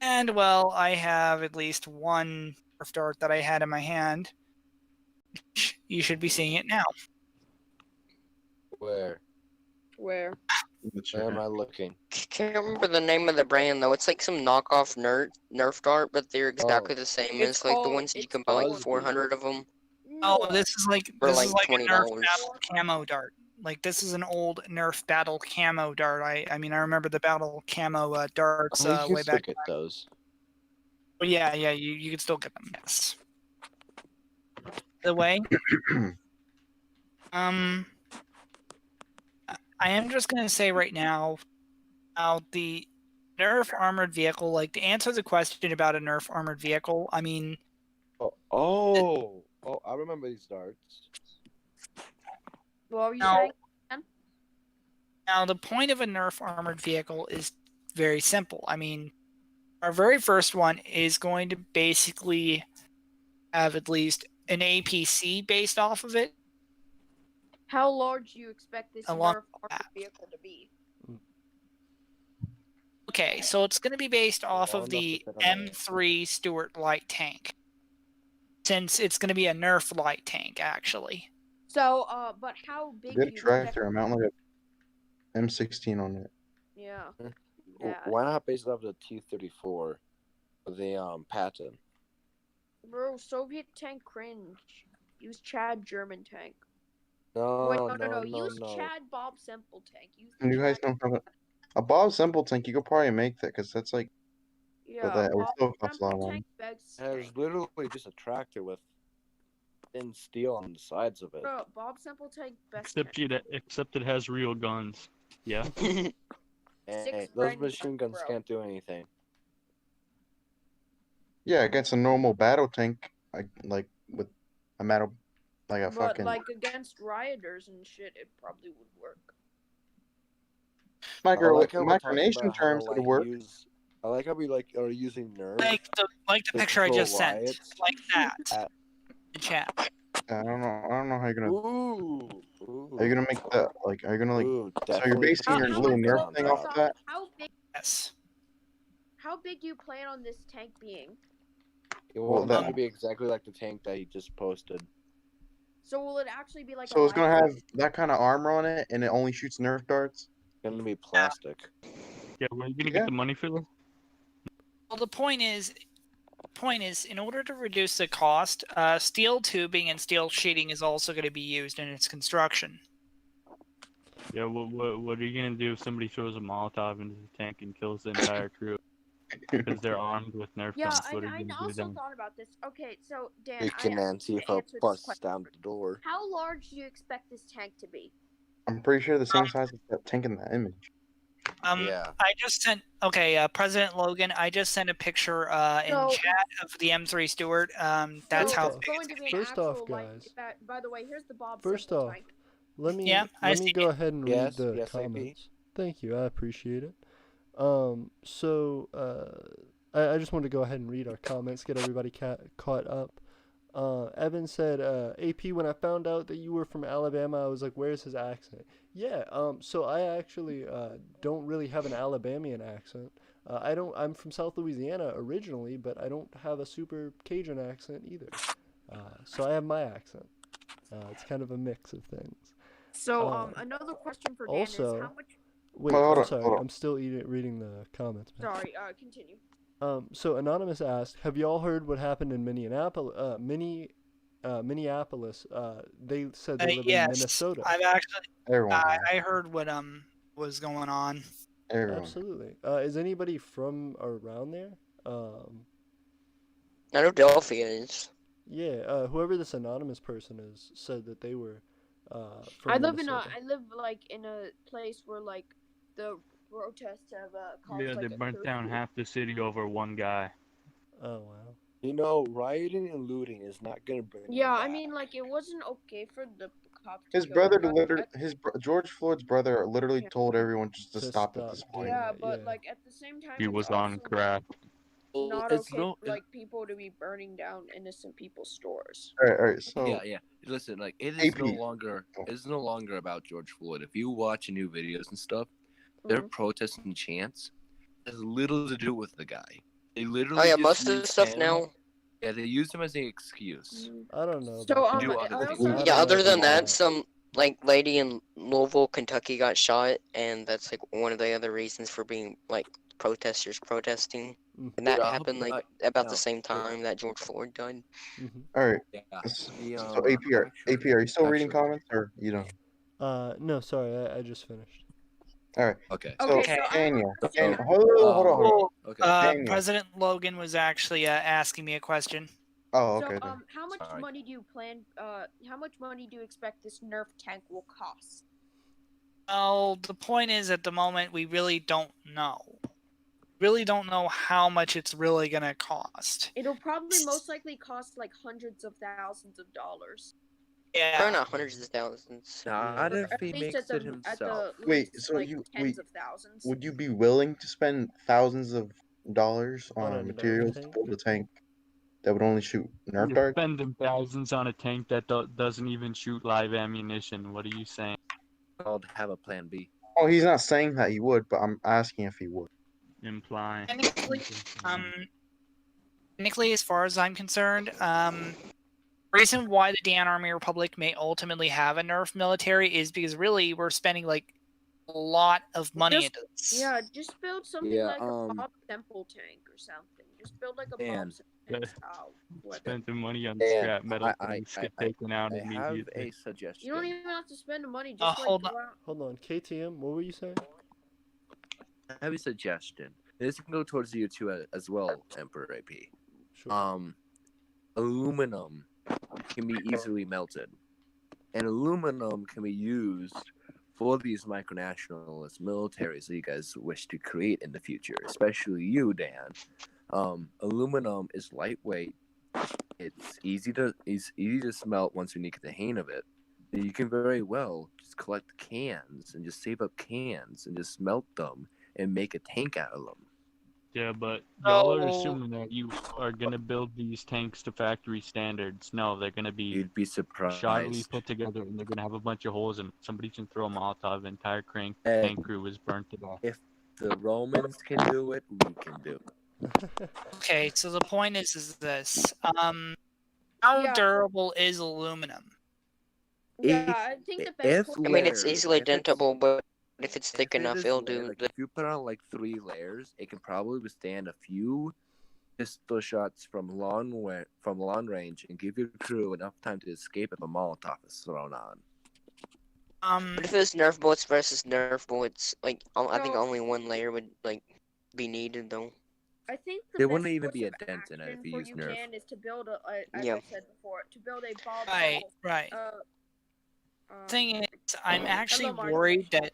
And well, I have at least one Nerf dart that I had in my hand. You should be seeing it now. Where? Where? Where am I looking? Can't remember the name of the brand though. It's like some knockoff Nerf dart, but they're exactly the same. It's It's like the called- ones that you it's can buy like called- 400 of them. Oh, No. this is like For this like is like a Nerf $20. battle camo dart. Like this is an old Nerf battle camo dart. I mean I remember the battle camo darts Oh, you can way still back. get those. But yeah, you can still get them. Yes. The way. I am just gonna say right now, the Nerf armored vehicle. Like to answer the question about a Nerf armored vehicle, I mean, Oh, I remember these darts. What were you No. saying? now the point of a Nerf armored vehicle is very simple. I mean, our very first one is going to basically have at least an APC based off of it. How large do you expect this Along Nerf armored vehicle to be? Okay, so it's going to be based off Long of enough the to fit on my- M3 Stuart light tank. Since it's going to be a Nerf light tank, actually. So, but how big Get do a you expect? tractor. I'm mounting like a M16 on it. Yeah. W- Yeah. Why not base it off the T-34, the Patton? Bro, Soviet tank cringe. Use Chad German tank. No, Wait, no, no. no. Use Chad Bob Semple tank. Use the And you guys Chad- don't have a Bob Simple tank. You could probably make that because that's like Yeah, that would Bob still cost a lot of Semple money. tank best There's tank. literally just a tractor with thin steel on the sides of it. Bro, Bob Semple tank best Except tank. except it has real guns. Yeah. Hey, Six those friends, machine guns bro. can't do anything. Yeah, against a normal battle tank, like with a metal, like a But fucking like against rioters and shit, it probably would work. I like how we're talking Micronation about how terms to, would like, work. I like how we are using Nerf. Like the to picture I control just sent. riots. Like that. At- The chat. I don't know how you're gonna. Ooh, Are you gonna make that like? Are you gonna like? Ooh, So you're definitely basing your How little much- Nerf thing off that? How big? Yes. How big do you plan on this tank being? It Well, wants that- to be exactly like the tank that he just posted. So will it actually be like? So a it's gonna light have that kind of armor on it, and it only shoots Nerf darts. It's gonna be plastic. Yeah, where are you gonna Yeah. get the money for this? Well, the point is, in order to reduce the cost, steel tubing and steel sheeting is also going to be used in its construction. Yeah, what are you gonna do if somebody throws a Molotov into the tank and kills the entire crew because they're armed with Nerf Yeah, guns? What are I you gonna do also then? thought about this. Okay, so Dan, We can I Antifa answer this busts question. down the door. How large do you expect this tank to be? I'm pretty sure the same size as that tank in that image. Yeah. I just sent. Okay, President Logan. I just sent a picture in So- chat of the M3 Stuart. That's So how it's big going it's to gonna be be. an First off, actual, like, guys. by the way, here's the Bob First Simple off, tank. let me Yeah, I let me see go it. ahead and Yes, read the yes, AP. comments. Thank you, I appreciate it. I just want to go ahead and read our comments, get everybody caught up. Evan said, AP, when I found out that you were from Alabama, I was like, where's his accent? Yeah, so I actually don't really have an Alabamian accent. I'm from South Louisiana originally, but I don't have a super Cajun accent either. So I have my accent. It's kind of a mix of things. So another question for Dan is also- how much? Wait, Hold I'm on, sorry, hold on. I'm still reading the comments. man. Sorry, continue. So Anonymous asked, have y'all heard what happened in Minneapolis? Minneapolis. They said they live in Yes, Minnesota. I've actually. Everyone. I heard what was going on. Everyone. Absolutely. Is anybody from around there? Philadelphia is. Yeah. Whoever this anonymous person is said that they were from I live Minnesota. I live like in a place where like the protests have caused Yeah, like they a burnt down curfew. half the city over one guy. Oh wow. You know, rioting and looting is not gonna bring. Yeah, I mean, like it wasn't okay for the cops to His kill brother everybody. George Floyd's brother literally Yeah. told everyone just to To stop at stop this doing point. Yeah, it, but yeah. like at the same time, He it's was on also crack. not It's okay no, for like people to be burning down innocent people's stores. All right. So yeah. Listen, like it is no AP. longer about George Floyd. If you watch new videos and stuff, their protests and chants has little to do with the guy. They literally Oh yeah, just most of the use stuff him. now. Yeah, they use him as an excuse. I don't know. So about do that. other I things. also I Yeah, don't know other than about that, that. some like lady in Louisville, Kentucky got shot, and that's like one of the other reasons for being like protesters protesting. Mhm. And that Dude, I happened hope- like about the no, same time that George Floyd died. Mhm. All right. Yeah. So The, AP, are you still reading actually- comments or you don't? No, sorry, I just finished. All right. Okay. So Okay, so Daniel, I'm hold on. Well, Okay. Daniel. President Logan was actually asking me a question. Oh, okay. So then. how much Sorry. money do you plan? How much money do you expect this Nerf tank will cost? Well, the point is, at the moment, we really don't know. Really don't know how much it's really gonna cost. It'll probably most likely cost like hundreds of thousands of dollars. Yeah. Probably not hundreds of thousands. Not Or if at he least makes it at himself. the Wait, least, so like you tens of thousands. would you be willing to spend thousands of dollars On a on Nerf materials to tank? build a tank that would only shoot Nerf You're darts? spending thousands on a tank that doesn't even shoot live ammunition. What are you saying? Called have a plan B. Oh, he's not saying that he would, but I'm asking if he would. Implying. Technically, as far as I'm concerned, reason why the Dan Army Republic may ultimately have a Nerf military is because really we're spending like a lot of money into this. Yeah, just build something Yeah, like a Bob Temple tank or something. Just build like a Bob Dan. Temple style weapon. Spent the money on Dan, scrap metal I things get taken out have a immediately. suggestion. You don't even have to spend the money. Just like hold go on. out. Hold on, KTM, what were you saying? I have a suggestion. This can go towards you too as well, Emperor AP. Sure. Aluminum can be easily melted, and aluminum can be used for these micronationalist militaries that you guys wish to create in the future, especially you, Dan. Aluminum is lightweight. It's easy to smelt once you get the hang of it. You can very well just collect cans and just save up cans and just melt them and make a tank out of them. Yeah, but y'all are Oh. assuming that you are gonna build these tanks to factory standards. No, they're gonna be You'd be surprised. shoddily put together, and they're gonna have a bunch of holes in them. Somebody can throw a Molotov, entire Hey. tank crew is burnt to death. If the Romans can do it, we can do it. Okay, so the point is this. How Yeah. durable is aluminum? Yeah, I think the best. If way- I mean, it's layers- easily if it's- dentable, but if it's thick if it enough, is it'll layered, do. like, if you put on like 3 layers, it can probably withstand a few pistol shots from long range and give your crew enough time to escape if a Molotov is thrown on. But if it was Nerf bullets versus Nerf bullets, like I think So- only one layer would like be needed though. I think the There best wouldn't even course be a of dent in it if action you for use you Nerf. can is to build as Yeah. I said before, to build a Bob Right, Temple. right. Uh, Thing is, I'm actually hello, worried that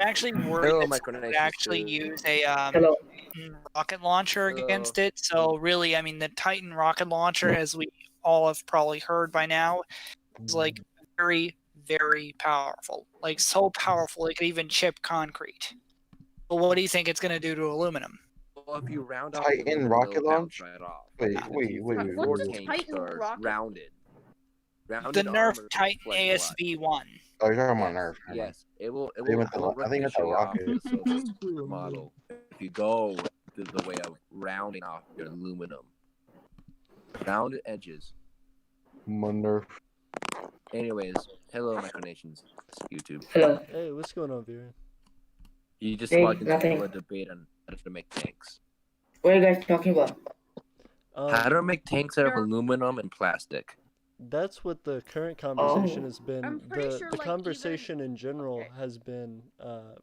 Hello, someone would Micronations actually too. use a Hello. rocket launcher against it. So really, I mean, the Titan rocket launcher, as we all have probably heard by now, is like very, very powerful. Like so powerful it could even chip concrete. But what do you think it's going to do to aluminum? Well, if you round off Titan the aluminum, rocket it'll bounce launch? right off. Wait, The wait, T-34 wait, What's a tanks Titan are rocket? rounded. The Rounded Nerf armor Titan reflects a lot. ASV-1. Oh, you're talking about Nerf. never mind. Yes, it will. I think it's a ricochet off rocket. the Soviet model if you go the way of rounding off your aluminum. Rounded edges. My Nerf. Anyways, hello, Micronations. YouTube. Hello. Hey, what's going on, Viren? You just Hey, logged into nothing. a debate on how to make tanks. What are you guys talking about? How to make tanks out of Nerf. aluminum and plastic. That's what the current conversation has I'm been. pretty sure, The like, conversation in general okay. has been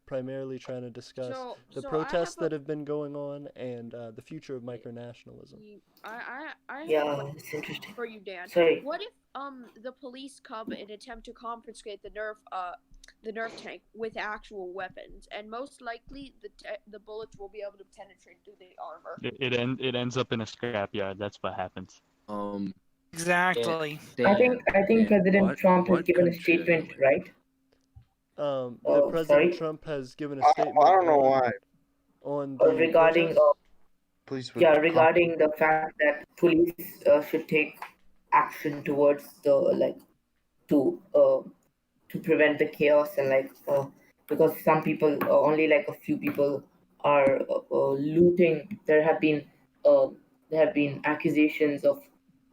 primarily trying to discuss the So I protests have that have been going on and the future of micronationalism. I have a Yeah, question it's interesting. for you, Dan. Sorry. What if the police come and attempt to confiscate the Nerf tank with actual weapons, and most likely the bullets will be able to penetrate through the armor. It ends up in a scrapyard. That's what happens. Exactly. I think President Trump has given a country are you statement, in? right? That President Sorry. Trump has given a I statement don't know why. on the Regarding protests. Police would regarding the fact that police should take action towards the to prevent the chaos and because some people only like a few people are looting. Uh, there have been accusations of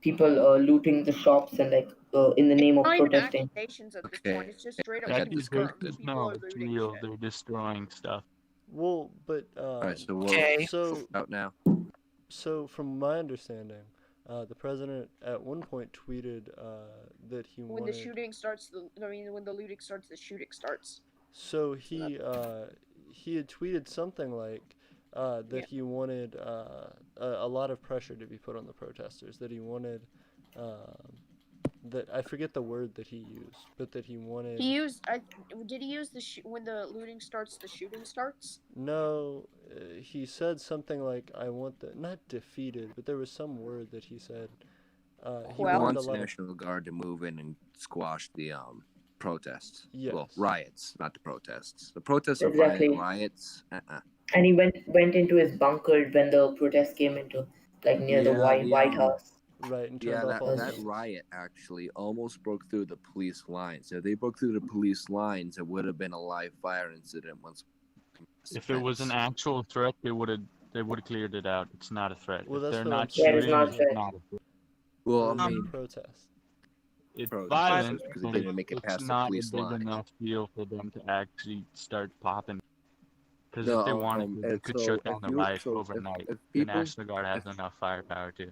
people looting the shops and in the name of Not even protesting. accusations at this point. It's just straight up That's confirmed. People no, are it's looting real. shit. They're destroying stuff. Well, but Alright, so Okay. out now. So from my understanding, the president at one point tweeted that he When wanted. the shooting starts, when the looting starts, the shooting starts. So he had tweeted something like that he wanted a lot of pressure to be put on the protesters. That he wanted that I forget the word that he used, but that he wanted. Did he use when the looting starts, the shooting starts? No, he said something like I want the not defeated, but there was some word that he said. He wanted wants the National Guard to move in and squash the protests. Yes. Well, riots, not the protests. The protests are Exactly. fine. Riots, And he went into his bunker when the protest came into near the White House. Right, and Yeah, turned off all that the riot actually almost broke through the police lines. So if they broke through the police lines, it would have been a live fire incident. If it was an actual threat, they would have cleared it out. It's not a threat. Well, if that's they're what not I'm saying. shooting, it's not a it's threat. not a threat. Well, It was a protest. It's Protest, violent, because it but didn't make it past it's the not a police big line. enough deal for them to actually start popping. Because No, if they wanted to, they could so shut down if the you- riot so if- overnight. if The people- National Guard has enough firepower too.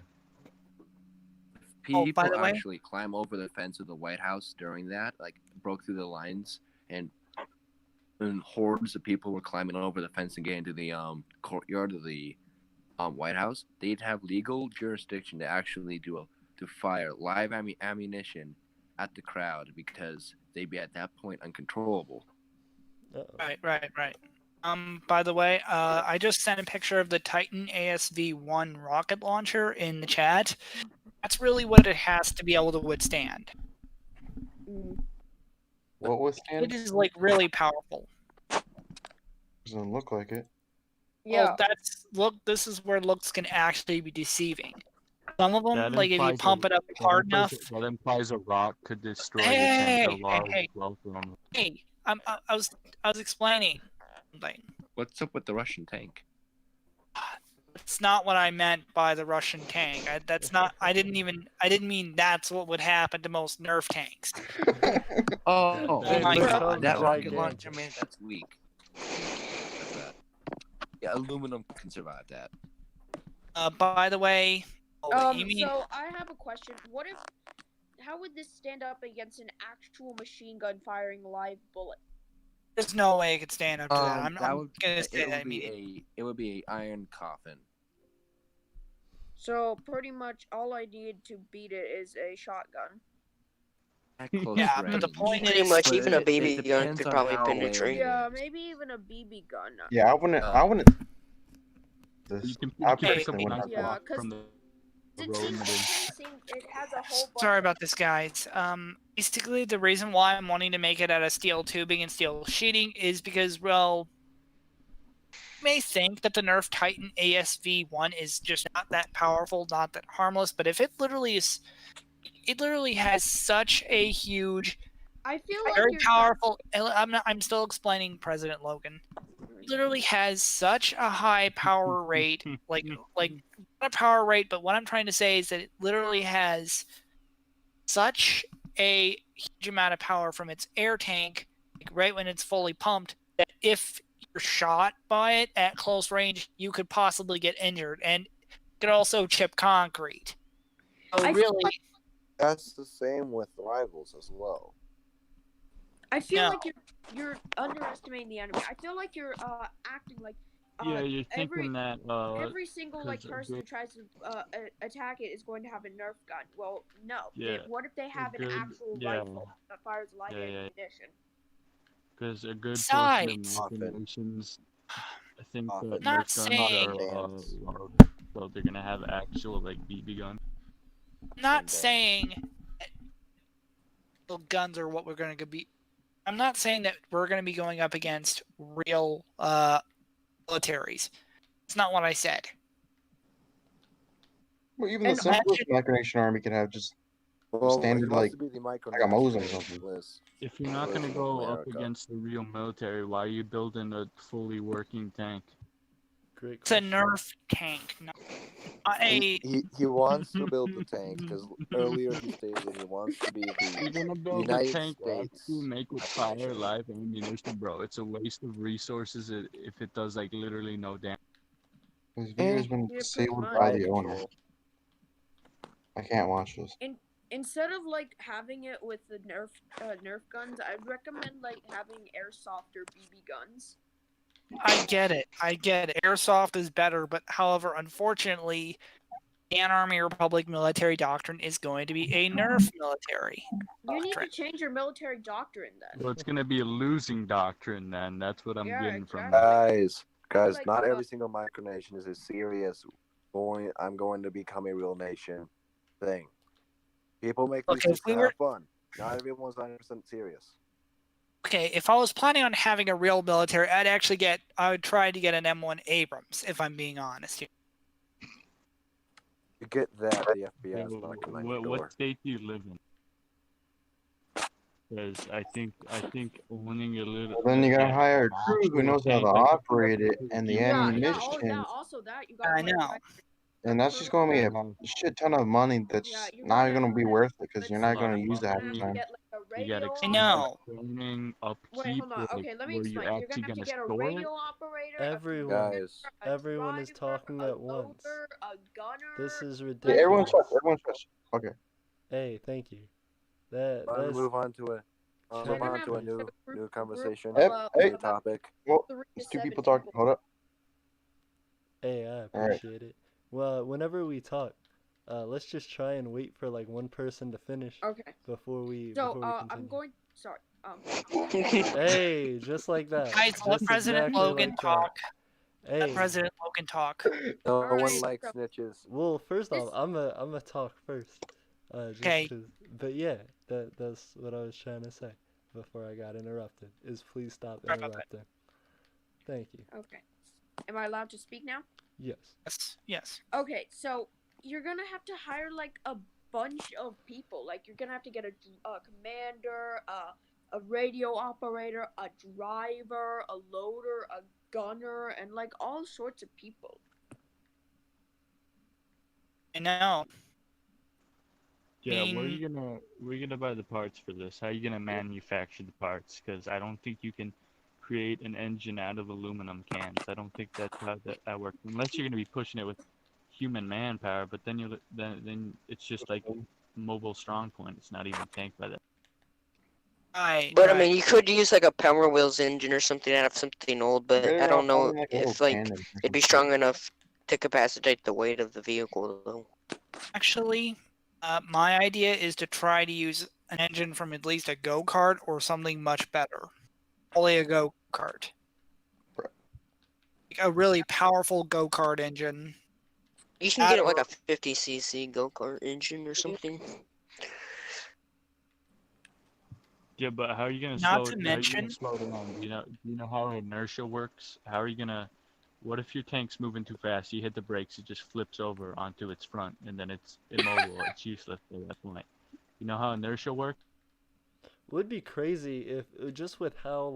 People by the way- actually climb over the fence of the White House during that, broke through the lines, and hordes of people were climbing over the fence and getting into the courtyard of the White House. They'd have legal jurisdiction to actually to fire live ammunition at the crowd because they'd be at that point uncontrollable. Right. By the way, I just sent a picture of the Titan ASV-1 rocket launcher in the chat. That's really what it has to be able to withstand. What withstand? It is really powerful. Doesn't look like it. Yeah. Well, this is where looks can actually be deceiving. Some of them, That if you implies pump it up that hard implies- enough. That implies a rock could destroy the Hey, tank. A large hey. well from Hey, I was explaining something. What's up with the Russian tank? That's not what I meant by the Russian tank. I didn't mean that's what would happen to most Nerf tanks. Oh my God, that rocket gigantic. launcher, man, that's weak. Yeah, aluminum can survive that. By the way, you mean So I have a question. How would this stand up against an actual machine gun firing live bullet? there's no way it could stand up to that. I'm gonna say It that would be immediately. it would be a iron coffin. So pretty much all I need to beat it is a shotgun. At close Yeah, but the range. point Pretty is, much, But even a it baby gun depends could on probably how penetrate. well Yeah, it is. maybe even a BB gun. Yeah, I wouldn't. You can I pick personally something wouldn't nice have Yeah, rock from the road and then- it has a whole bunch sorry about this, guys. Basically, the reason why I'm wanting to make it out of steel tubing and steel sheeting is because, well, you may think that the Nerf Titan ASV-1 is just not that powerful, not that harmless, but if it literally has such a huge, I feel like very you're powerful. I'm still explaining President Logan. It literally has such a high power rate, not a power rate, but what I'm trying to say is that it literally has such a huge amount of power from its air tank, right when it's fully pumped, that if you're shot by it at close range, you could possibly get injured, and it could also chip concrete. So I feel really, That's the same with rivals as well. I feel No. like you're underestimating the enemy. I feel like you're acting like Yeah, you're every thinking that every single like 'cause a person who good, tries to attack it is going to have a Nerf gun. Well, no. yeah, What if they a have an good, actual yeah, rifle that fires live yeah, yeah. ammunition? Because a good portion of Besides, Micronations, I think the Often. not Nerf guns saying, are Dance. low, so they're gonna have actual like BB guns. not saying that guns are what we're going to be. I'm not saying that we're going to be going up against real militaries. It's not what I said. Well, even the And simplest Micronation army can have just Well, he standard wants like to be the like a Moslem or Micronations something. list If you're not gonna version of go up America. against the real military, why are you building a fully working tank? Great It's a question. Nerf tank, not a. He wants to build the tank because earlier he stated he wants to be You're the gonna build a United tank to States actually make it Micronation. fire live ammunition, bro. It's a waste of resources if it does like literally no damage. This video's been Yeah, pretty disabled much. by the owner. I can't watch this. Instead of like having it with the Nerf guns, I'd recommend like having airsoft or BB guns. I get it. Airsoft is better, but however, unfortunately, An Army Republic military doctrine is going to be a Nerf military You need to doctrine. change your military doctrine then. Well, it's gonna be a losing doctrine then. That's what I'm Yeah, getting from exactly. this. Guys, Like, not every single Micronation is a serious I'm going to become a real nation thing. People make these Okay, if just we to were have fun. Not everyone's 100% serious. okay, if I was planning on having a real military, I would try to get an M1 Abrams, if I'm being honest here. You get that, the FBI is So, knocking on your door. what state do you live in? Because I think owning a little. Well, then you gotta hire a crew who actual knows how tank, to like, operate it and the ammunition. Also that you gotta I know. And that's just gonna be a shit ton of money that's not gonna be worth it because you're not gonna use it half the time. You got I know. training, Wait, hold on. upkeep, Okay, let me where you explain. You're actually gonna have to gonna get a store it. radio operator, Guys, Everyone is talking at once. a gunner. This is Yeah, ridiculous. everyone shush. Okay. Hey, thank you. let's That's move on to a China, new conversation, Hey, new topic. well, it's two people talking. Hold up. Hey, I appreciate it. Well, whenever we talk, let's just try and wait for like one person to finish Okay. before we So, continue. I'm going. Sorry. Hey, just like that. Guys, let Just President exactly Logan like that. talk. Hey. Let President Logan talk. No one Alright, likes so- snitches. Well, first off, I'm a talk first. Just Okay. 'cause- but yeah, that's what I was trying to say before I got interrupted. Is please stop Sorry about interrupting. Thank you. Okay. Am I allowed to speak now? Yes. Yes. Okay, so you're gonna have to hire like a bunch of people. Like you're gonna have to get a commander, a radio operator, a driver, a loader, a gunner, and like all sorts of people. I know. Yeah, mean- where are you gonna buy the parts for this? How are you gonna manufacture the parts? Because I don't think you can create an engine out of aluminum cans. I don't think that's how that works. Unless you're gonna be pushing it with human manpower, but then then it's just like mobile strong point. It's not even tank by that. Right. But I mean, you could use like a Power Wheels engine or something out of something old, but Maybe I don't I'll know find, like, a if little like cannon or it'd be something. strong enough to capacitate the weight of the vehicle, though. Actually, my idea is to try to use an engine from at least a go-kart or something much better. Only a go-kart. Like a really powerful go-kart engine. You can get it like a 50cc go-kart engine or something. Yeah, but how are you gonna Not slow to it? How are you gonna mention- slow it down? Do you know how inertia works? How are you gonna? What if your tank's moving too fast? You hit the brakes, it just flips over onto its front, and then it's immobile. It's useless at that point. You know how inertia works? Would be crazy if just with how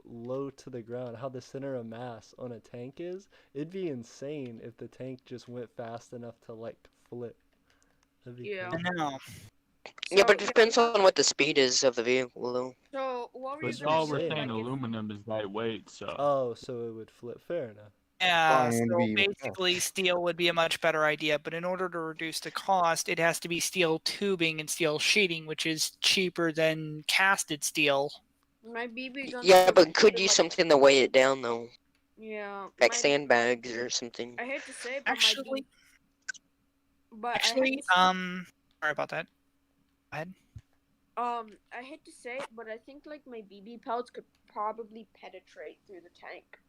low to the ground, how the center of mass on a tank is, it'd be insane if the tank just went fast enough to like flip. That'd be Yeah. crazy. I know. Yeah, but it depends on what the speed is of the vehicle, though. So what were you But gonna all say? we're saying, saying Like, if- aluminum is lightweight, so. Oh, so it would flip. Fair enough. Yeah, fine to so be basically steel would be a much better idea, but in order to reduce the cost, it has to be steel tubing and steel sheeting, which is cheaper than casted steel. My BB guns. Yeah, are but could good, use like, something to weigh it down though, yeah, like my. sandbags or something. I hate to say it, but Actually, but actually, sorry about that. Go ahead. I hate to say it, but I think like my BB pellets could probably penetrate through the tank.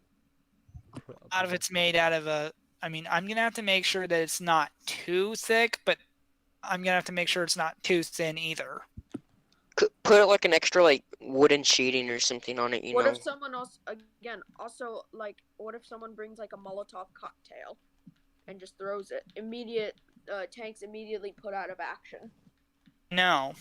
A lot of it's made out of a. I mean, I'm gonna have to make sure that it's not too thick, but I'm gonna have to make sure it's not too thin either. Put like an extra like wooden sheeting or something on it, you What know. if someone else also like what if someone brings like a Molotov cocktail and just throws it? Tanks immediately put out of action. No,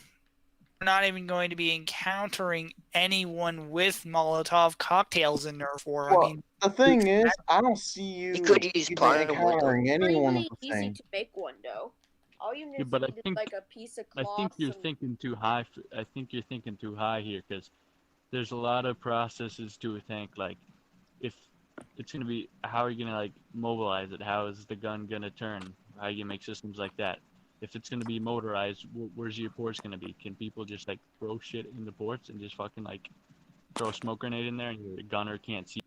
we're not even going to be encountering anyone with Molotov cocktails in Nerf War. Well, I mean, the thing is, I don't see you could use even plywood, encountering anyone Really with the easy thing. to make one though. All you Yeah, need but I is think like a piece of I cloth. think you're thinking too high. I think you're thinking too high here because there's a lot of processes to a tank. Like, if it's gonna be, how are you gonna like mobilize it? How is the gun gonna turn? How you make systems like that? If it's gonna be motorized, where's your ports gonna be? Can people just like throw shit in the ports and just fucking like throw a smoke grenade in there and your gunner can't see?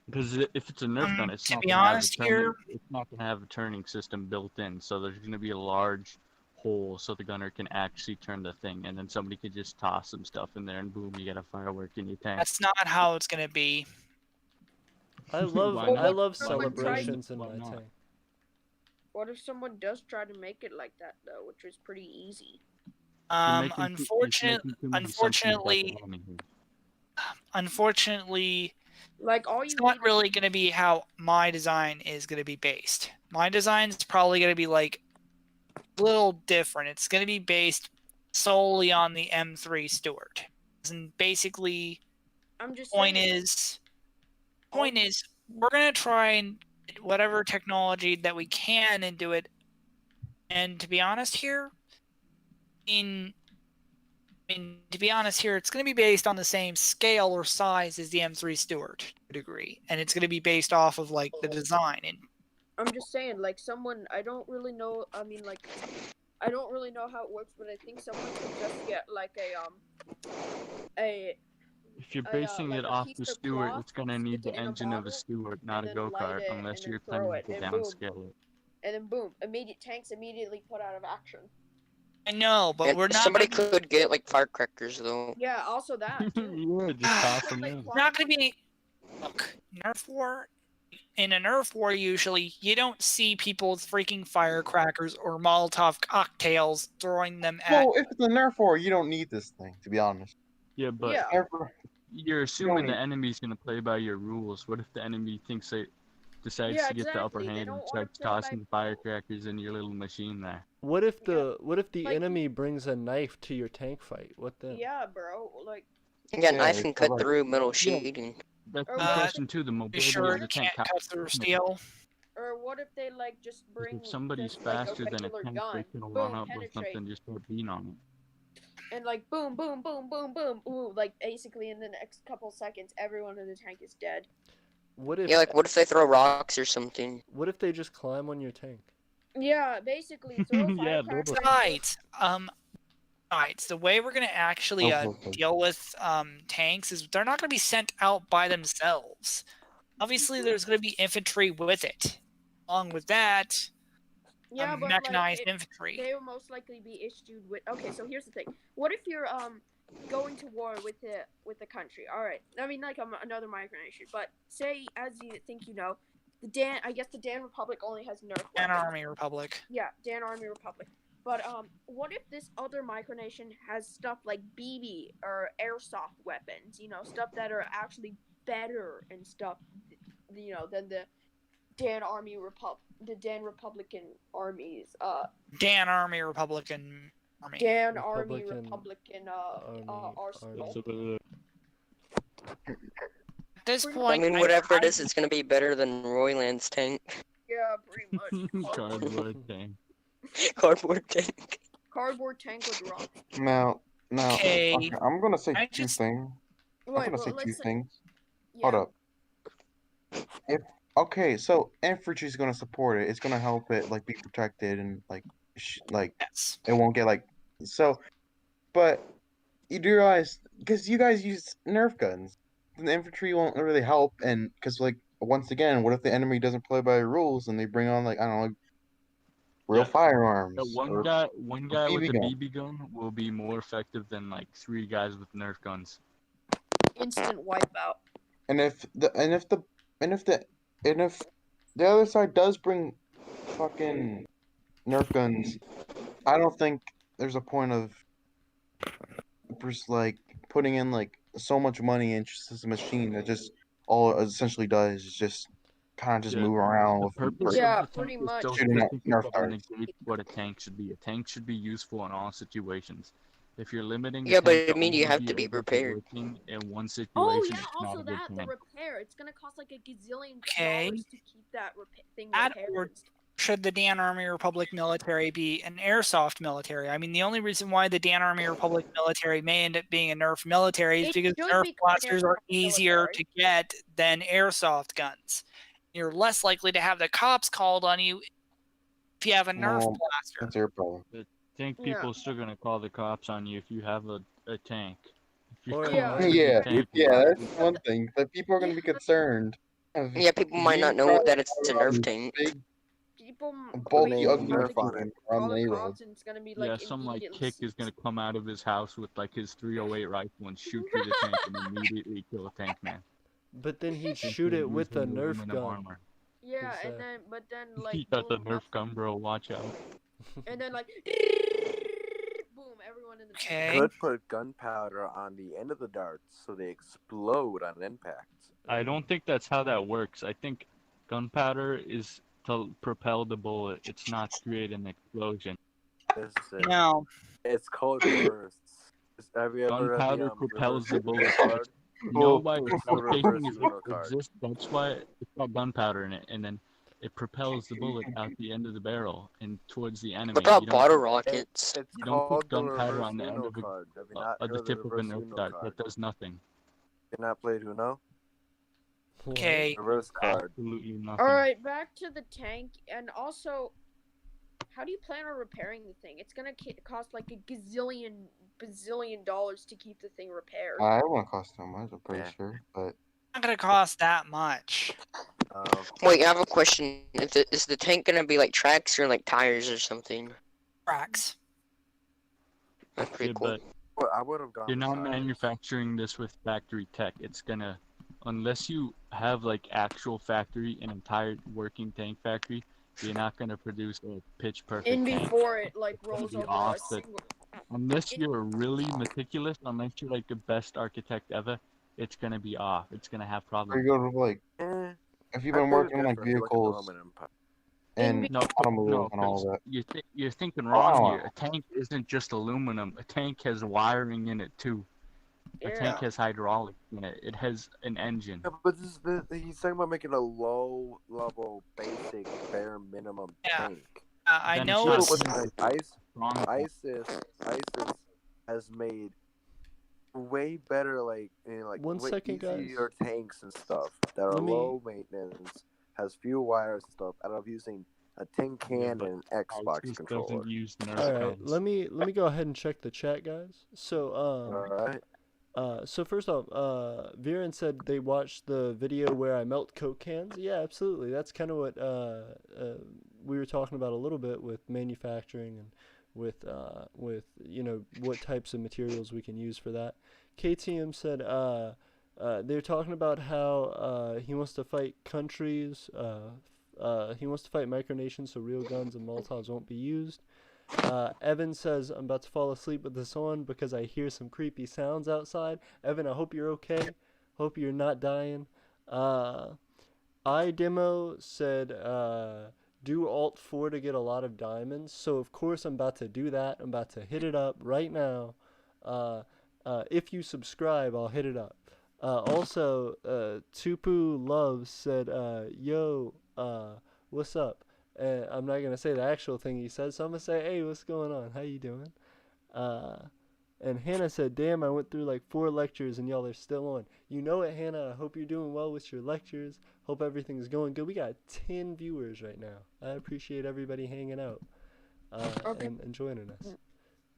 Because if it's a Nerf gun, it's to not be gonna have a honest turning. here, It's not gonna have a turning system built in, so there's gonna be a large hole so the gunner can actually turn the thing, and then somebody could just toss some stuff in there, and boom, you got a firework in your tank. that's not how it's gonna be. I love Why not? I love Why would- celebrations in why my not? tank. What if someone does try to make it like that though, which is pretty easy? Unfortunately, like all it's you not need really going to be how my design is going to be based. My design is probably going to be like a little different. It's going to be based solely on the M3 Stewart. And basically, I'm just point saying, is, we're going to try and get whatever technology that we can into it. And to be honest here, to be honest here, it's going to be based on the same scale or size as the M3 Stewart to a degree, and it's going to be based off of like the design. And I'm just saying, like someone I don't really know. I mean, like I don't really know how it works, but I think someone could just get like If you're basing like it a off piece the of Stewart, cloth, it's gonna need stick the it in a engine of a bottle, Stewart, not a and then light go-kart, it, unless and then you're throw planning it, to and boom, downscale it. and then boom, tanks immediately put out of action. I know, but And we're not. somebody could get like firecrackers though. Yeah, also that too. Yeah, just toss them in. Not going to be. Look, Nerf War. In a Nerf War, usually you don't see people with freaking firecrackers or Molotov cocktails throwing them at. Well, if it's a Nerf war, you don't need this thing, to be honest. Yeah, but Yeah. you're assuming the enemy's gonna play by your rules. What if the enemy thinks they decides Yeah, to get the upper exactly. They hand don't and wanna starts play by tossing firecrackers in your little machine there? What if the Like- enemy brings a knife to your tank fight? What then? Yeah, bro. Like, Yeah, knife can cut through metal sheeting. That's Or the what if- question too. The You mobility sure of the it tank. can't cut through steel? or what if they like just bring If somebody's just, like, faster than a regular tank, gun, they can boom, run up with penetrate, something, just start beating on it. and like boom, boom, boom, boom, boom, ooh, like basically in the next couple seconds, everyone in the tank is dead. What if Yeah, like what if they throw rocks or something? What if they just climb on your tank? Yeah, basically throw Yeah, firecrackers. Right. Right. So the way we're gonna actually deal with tanks is they're not gonna be sent out by themselves. Obviously, there's gonna be infantry with it. Along with that, Yeah, but mechanized like, infantry. They will most likely be issued with. Okay, so here's the thing. What if you're going to war with the country? All right. I mean, like another micronation. But say, as you think, I guess the Dan Republic only has Nerf. Dan weapons. Army Republic. Yeah, Dan Army Republic. But what if this other micronation has stuff like BB or airsoft weapons? Stuff that are actually better and stuff. Than the Dan Republican armies. Dan Army Republican Army. Dan Army Republican arsenal. At this I point, mean, whatever it is, it's gonna be better than Royland's tank. Yeah, pretty much. Cardboard tank. Cardboard tank. Cardboard tank with rock. Now, Okay. I'm gonna say I two just- things. Wait, I'm gonna say let's two say- things. Yeah. Hold up. if okay, so infantry's gonna support it. It's gonna help it like be protected and like Yes. it won't get like so. But you do realize because you guys use Nerf guns, the infantry won't really help. And because like once again, what if the enemy doesn't play by the rules and they bring on like I don't know real Yeah, firearms one or guy with BB a gun? BB gun will be more effective than like 3 guys with Nerf guns. Instant wipeout. And if the and if the and if the and if the other side does bring fucking Nerf guns, I don't think there's a point of just like putting in like so much money into just a machine that just all it essentially does is just kind of just Yeah, move around the with purpose Yeah, of the pretty tank is much. so shooting at specific Nerf that it darts. negates what a tank should be. A tank should be useful in all situations. If you're limiting a Yeah, but tank to I mean, you only have be to be able to prepared. working in one Oh situation, yeah, it's not also a good that the tank. repair. It's gonna cost like a gazillion Okay. dollars to keep that thing That repaired. or should the Dan Army Republic military be an airsoft military? I mean, the only reason why the Dan Army Republic military may end up being a Nerf military is It because should Nerf be blasters are airsoft easier military. to get than airsoft guns. You're less likely to have the cops called on you if you have a Nerf Well, blaster. that's your problem. The tank Yeah. people are still gonna call the cops on you if you have a tank. If you're Alright, Yeah. close to the Yeah, tank, yeah, it's that's one thing. That people are gonna be concerned. Yeah, people might not know that it's a Nerf tank. Big, People bulky, people ugly are Nerf gonna on him call around the the neighborhood. cops and it's gonna be like yeah, some like immediately kick is gonna come out of his house with like his 308 rifle and shoot through the tank and immediately kill a tank man. But then he'd Since shoot they're it with a using Nerf aluminum gun. armor. Yeah, Is and that- then but then He like got the boom, Nerf gun, bro. Watch out. and then like boom, everyone in the Okay. Could put gunpowder on the end of the darts so they explode on impact. I don't think that's how that works. I think gunpowder is to propel the bullet. It's not to create an explosion. Listen, No. it's called bursts. Have you ever read Gunpowder the propels the reverse bullet. Uno card? You know why It's a the reverse casing Uno card. exists? That's why it's got gunpowder in it, and then it propels the bullet out the end of the barrel and towards the enemy. What about You don't bottle put- rockets? It's You don't called put the gunpowder reverse on the end Uno of, card. Have you not the heard of tip the of a reverse Nerf Uno dart. card? That does nothing. You not played Uno? Okay. Reverse card. Absolutely nothing. All right, back to the tank, and also, how do you plan on repairing the thing? It's gonna cost like a bazillion dollars to keep the thing repaired. I won't cost that much, I'm pretty Yeah. sure. But Not gonna cost that much. Wait, I have a question. Is the tank gonna be like tracks or like tires or something? Tracks. That's pretty Yeah, cool. but I would have gone. you're not with tires. manufacturing this with factory tech. It's gonna, unless you have like actual factory, an entire working tank factory, you're not gonna produce a pitch perfect In tank. before it like It's gonna rolls be over a off, but single. unless you're really meticulous, unless you're like the best architect ever, it's gonna be off. It's gonna have or problems. you go to like if you've been working on like vehicles and No, automobiles and all 'cause of that. you're thinking Oh, wrong I here. don't A tank isn't just aluminum. A tank has wiring in it too. A Yeah. tank has hydraulics in it. It has an engine. Yeah, but he's talking about making a low level, basic, bare minimum tank. I Then know it's it's not Listen, tank, ISIS has made way better, like One way second, guys. easier tanks and stuff that are Let me- low maintenance, has few wires and stuff, out of using a tin can and an Xbox ISIS controller. doesn't use Nerf All right, guns. let me go ahead and check the chat, guys. So Alright. so first off, Viren said they watched the video where I melt Coke cans. Yeah, absolutely. That's kind of what we were talking about a little bit with manufacturing and with you know what types of materials we can use for that. KTM said they're talking about how he wants to fight countries. He wants to fight Micronations so real guns and Molotovs won't be used. Evan says, I'm about to fall asleep with this on because I hear some creepy sounds outside. Evan, I hope you're okay. Hope you're not dying. iDemo said, do Alt 4 to get a lot of diamonds. So, of course, I'm about to do that. I'm about to hit it up right now. If you subscribe, I'll hit it up. Also, Tupu Love said, yo, what's up? I'm not gonna say the actual thing he said, so I'm gonna say, hey, what's going on? How you doing? And Hannah said, "Damn, I went through like 4 lectures and y'all are still on." You know it, Hannah. I hope you're doing well with your lectures. Hope everything's going good. We got 10 viewers right now. I appreciate everybody hanging out Okay. and joining us. All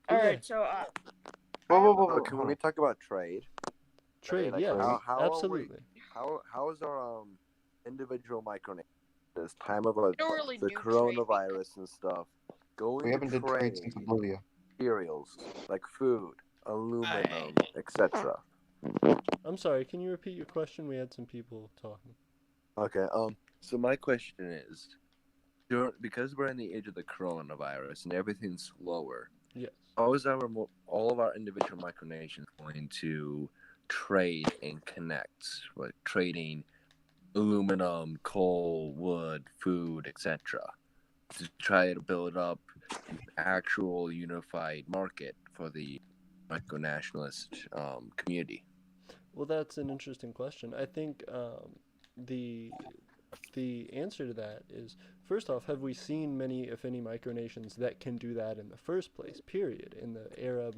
But right. So Whoa, can we talk about trade? Trade, Like, yes, how absolutely. how is our individual micronation this time of like don't really the do trade coronavirus and stuff going We to haven't did trade trade since Oblivia. materials like food, aluminum, etc. I'm sorry, can you repeat your question? We had some people talking. Okay. So my question is, because we're in the age of the coronavirus and everything's slower, Yes. how is all of our individual micronations going to trade and connect, like trading aluminum, coal, wood, food, etc., to try to build up an actual unified market for the micronationalist community? Well, that's an interesting question. I think the answer to that is, first off, have we seen many, if any, micronations that can do that in the first place? Period. In the era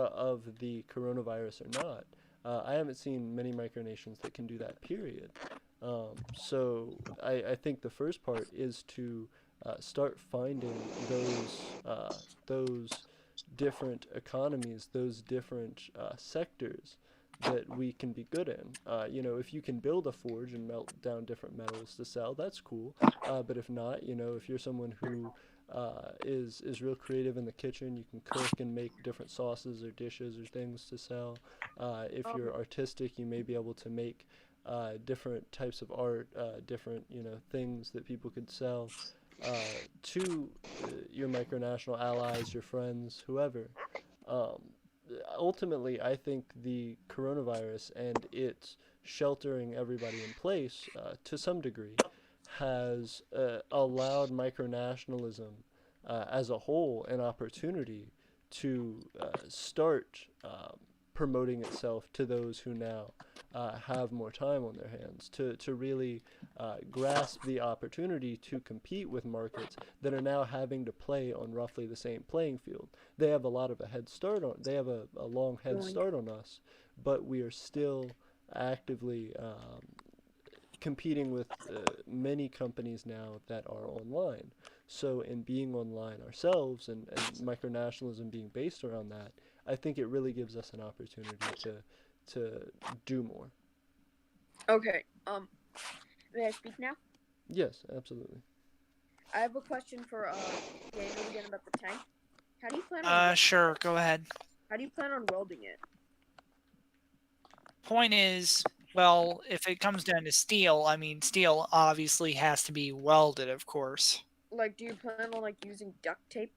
of the coronavirus or not, I haven't seen many micronations that can do that. Period. So I think the first part is to start finding those different economies, those different sectors that we can be good in. If you can build a forge and melt down different metals to sell, that's cool. But if not, if you're someone who is real creative in the kitchen, you can cook and make different sauces or dishes or things to sell. If you're artistic, you may be able to make different types of art, different things that people could sell to your micronational allies, your friends, whoever. Um, Ultimately, I think the coronavirus and its sheltering everybody in place to some degree has allowed micronationalism as a whole an opportunity to start promoting itself to those who now have more time on their hands, to really grasp the opportunity to compete with markets that are now having to play on roughly the same playing field. They have they have a long head start on us, but we are still actively competing with many companies now that are online. So in being online ourselves and micronationalism being based around that, I think it really gives us an opportunity to do more. Okay. May I speak now? Yes, absolutely. I have a question for Daniel again about the tank. How do you plan on? Sure, go ahead. How do you plan on welding it? Point is, well, if it comes down to steel, I mean, steel obviously has to be welded, of course. Like, do you plan on using duct tape?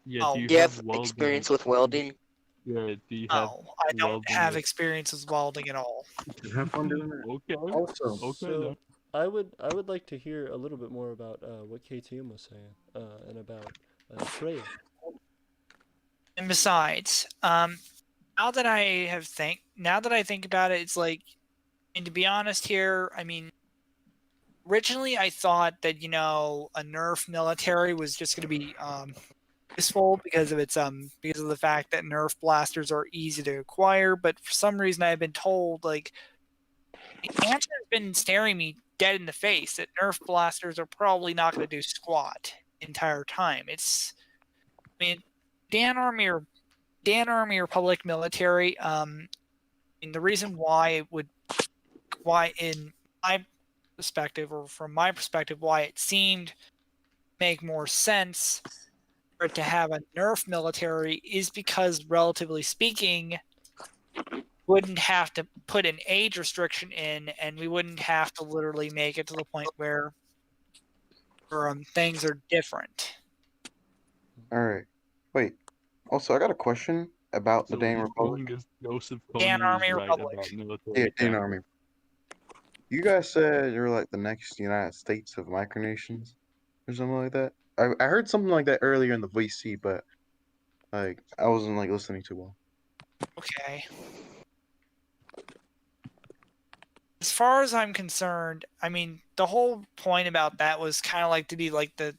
Yeah, do you have experience with welding? Yeah, do you have No, I don't have experience with welding at all. Have fun doing that. Okay. Also, So I would like to hear a little bit more about what KTM was saying and about trade. And besides, now that I think about it, it's like, and to be honest here, I mean, originally I thought that a Nerf military was just going to be useful because of the fact that Nerf blasters are easy to acquire, but for some reason I've been told, like, the answer has been staring me dead in the face that Nerf blasters are probably not going to do squat the entire time. I mean, Dan Army Republic military. The reason why in my perspective, or from my perspective, why it seemed make more sense for it to have a Nerf military is because, relatively speaking, wouldn't have to put an age restriction in, and we wouldn't have to literally make it to the point where things are different. all right. Wait. Also, I got a question about the Dane Republic. Joseph Dan Kony Army is right Republic. about military. Yeah, Dane tactics. Army. You guys said you're like the next United States of micronations, or something like that. I heard something like that earlier in the VC, but like I wasn't listening too well. Okay. As far as I'm concerned, I mean, the whole point about that was kind of like to be like the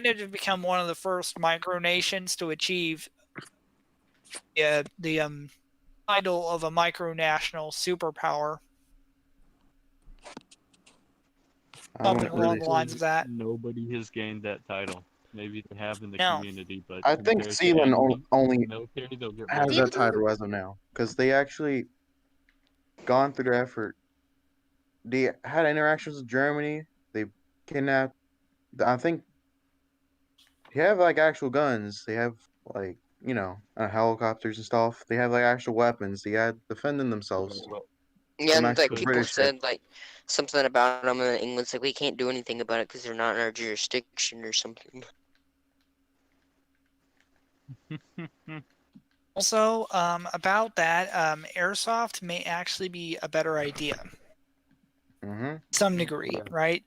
kind of to become one of the first micronations to achieve the title of a micronational superpower. Something along the lines of that. Nobody has gained that title. Maybe they have in the No. community, but I think compared to Sealand enemy, only military, they'll get has buried. that title as of now because they actually gone through the effort. They had interactions with Germany. They kidnapped. I think they have like actual guns. They have like helicopters and stuff. They have like actual weapons. They had defending themselves. Yeah, from and like actual people British ships. said like something about them in England's like we can't do anything about it because they're not in our jurisdiction or something. Also, about that, airsoft may actually be a better idea. Mm-hmm. Some degree, right?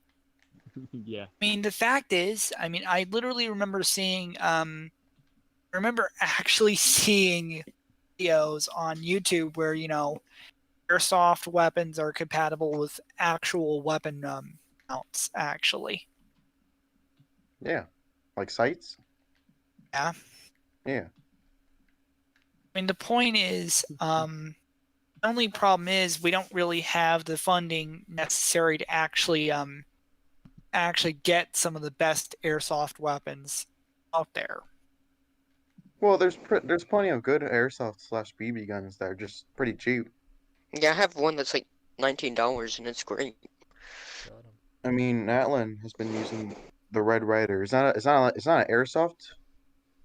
Yeah. I mean, the fact is, I mean, I literally remember seeing, actually seeing videos on YouTube where, airsoft weapons are compatible with actual weapon mounts, actually. Yeah. Like sights? Yeah. Yeah. I mean, the point is, the only problem is we don't really have the funding necessary to actually get some of the best airsoft weapons out there. Well, there's plenty of good airsoft / BB guns that are just pretty cheap. Yeah, I have one that's like $19 and it's great. I mean, Atlan has been using the Red Ryder. It's not an airsoft.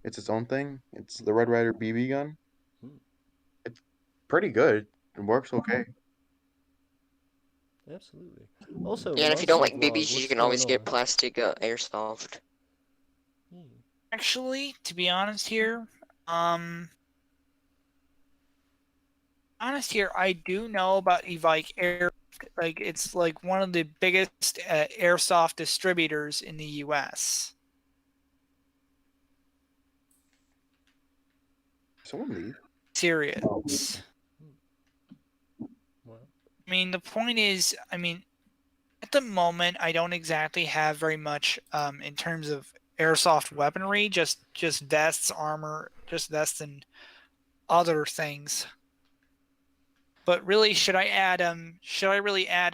It's its own thing. It's the Red Ryder BB gun. It's pretty good. It works okay. Absolutely. Also, Yeah, and if you don't like Muscle Vlog, BBs, you what's can always going get on? plastic airsoft. Actually, to be honest here, I do know about Evike Air. Like, it's like one of the biggest airsoft distributors in the U.S. Someone leave. Serious. I mean, the point is, I mean, at the moment, I don't exactly have very much in terms of airsoft weaponry. Just vests, armor, just vests and other things. But really, should I really add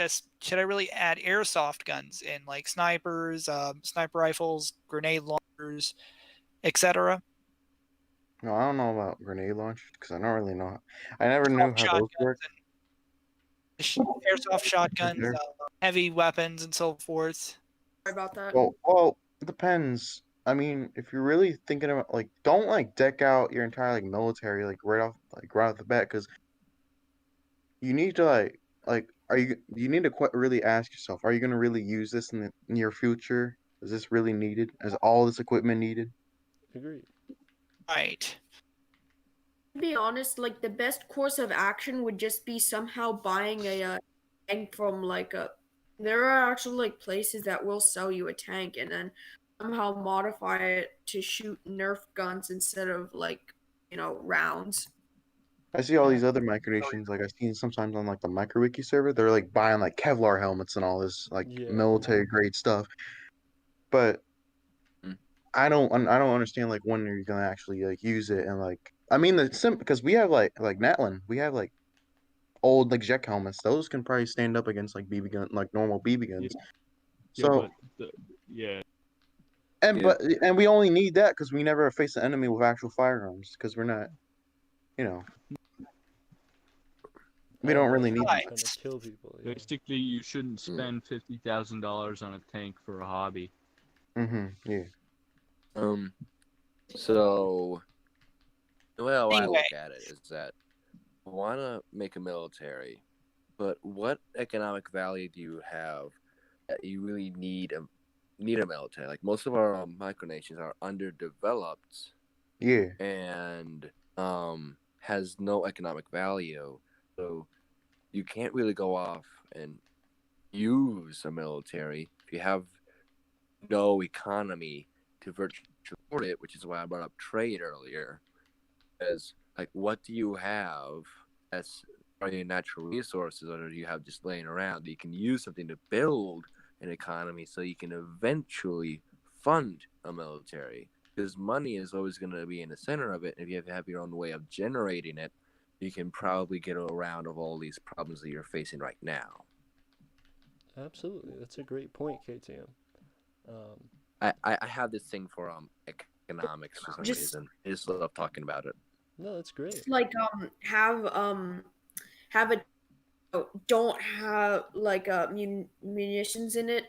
airsoft guns in, like snipers, sniper rifles, grenade launchers, etc.? No, I don't know about grenade launchers because I don't really know. I never knew how those work. Airsoft shotguns, heavy weapons, and so forth. Sorry about that. Well, it depends. I mean, if you're really thinking about don't deck out your entire military right off the bat because you need to you need to really ask yourself, are you going to really use this in the near future? Is this really needed? Is all this equipment needed? Agreed. Right. To be honest, like the best course of action would just be somehow buying a tank from there are actually places that will sell you a tank and then somehow modify it to shoot Nerf guns instead of rounds. I see all these other Micronations, I've seen sometimes on the MicroWiki server, they're buying Kevlar helmets and all this military grade stuff. But I don't understand when you're gonna actually use it and I mean because we have Natlin, we have old jet helmets. Those can probably stand up against BB gun normal BB guns. So and we only need that because we never face an enemy with actual firearms because we're not, we don't really need trying to kill people. Yeah. Basically, you shouldn't spend $50,000 on a tank for a hobby. Mm-hmm. Yeah. So the way I look at it is that I want to make a military, but what economic value do you have that you really need a military? Like most of our micronations are underdeveloped. Yeah. And has no economic value. So you can't really go off and use a military if you have no economy to virtually support it, which is why I brought up trade earlier. As what do you have as are your natural resources, or do you have just laying around that you can use something to build an economy so you can eventually fund a military, because money is always going to be in the center of it. And if you have your own way of generating it, you can probably get around of all these problems that you're facing right now. Absolutely, that's a great point, KTM. I have this thing for economics for some Just- reason. I just love talking about it. No, that's great. Just like have a don't have like munitions in it,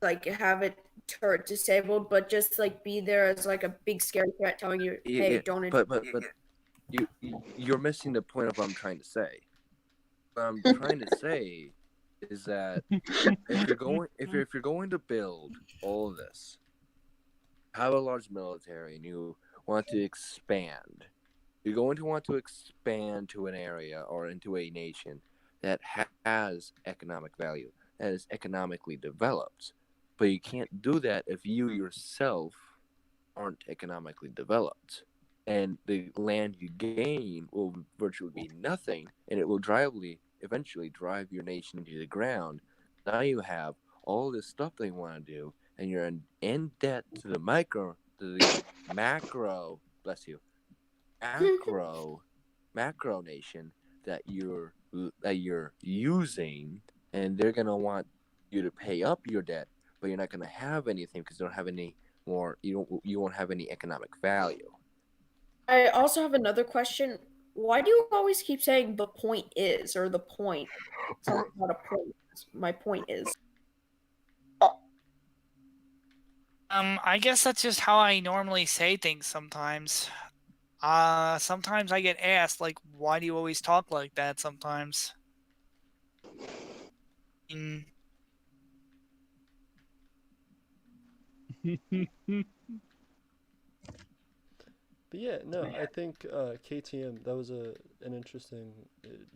like have it turret disabled, but just like be there as like a big scary threat telling you, hey, Yeah, don't. but you're missing the point of what I'm trying to say. What I'm trying to say is that if you're going to build all of this, have a large military, and you want to expand, you're going to want to expand to an area or into a nation that has economic value, that is economically developed. But you can't do that if you yourself aren't economically developed. And the land you gain will virtually be nothing, and it will eventually drive your nation into the ground. Now you have all this stuff they want to do, and you're in debt to the macro, bless you, macro nation that you're using, and they're gonna want you to pay up your debt, but you're not gonna have anything because you don't have any more. You won't have any economic value. I also have another question. Why do you always keep saying the point is or the point? Something about a point. My point is. I guess that's just how I normally say things sometimes. Sometimes I get asked, like, why do you always talk like that sometimes? But yeah, no, I think KTM, that was an interesting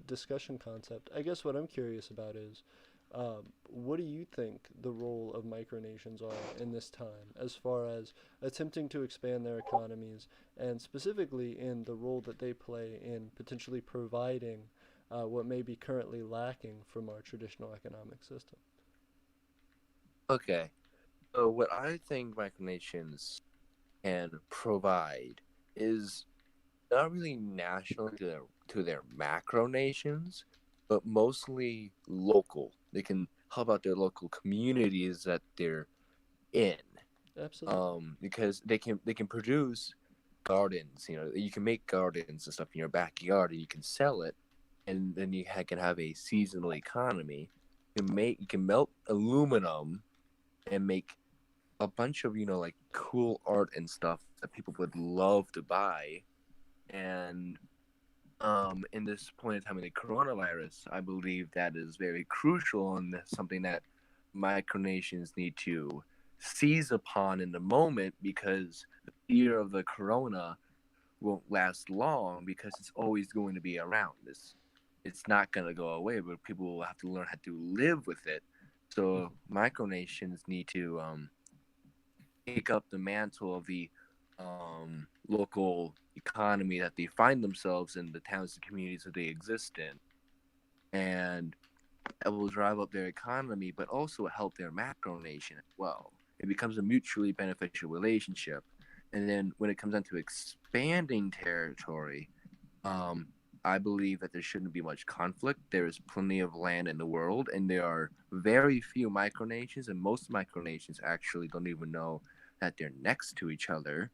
discussion concept. I guess what I'm curious about is, what do you think the role of micronations are in this time, as far as attempting to expand their economies, and specifically in the role that they play in potentially providing what may be currently lacking from our traditional economic system? Okay, so what I think micronations can provide is not really national to their macro nations, but mostly local. They can help out their local communities that they're in. Absolutely. Because they can produce gardens. You can make gardens and stuff in your backyard, and you can sell it, and then you can have a seasonal economy. You can melt aluminum and make a bunch of like cool art and stuff that people would love to buy. And in this point in time in the coronavirus, I believe that is very crucial and something that micronations need to seize upon in the moment, because the fear of the corona won't last long, because it's always going to be around. It's not going to go away, but people will have to learn how to live with it. So micronations need to take up the mantle of the local economy that they find themselves in, the towns and communities that they exist in, and that will drive up their economy, but also help their macro nation as well. It becomes a mutually beneficial relationship. And then when it comes down to expanding territory, I believe that there shouldn't be much conflict. There is plenty of land in the world, and there are very few micronations, and most micronations actually don't even know that they're next to each other,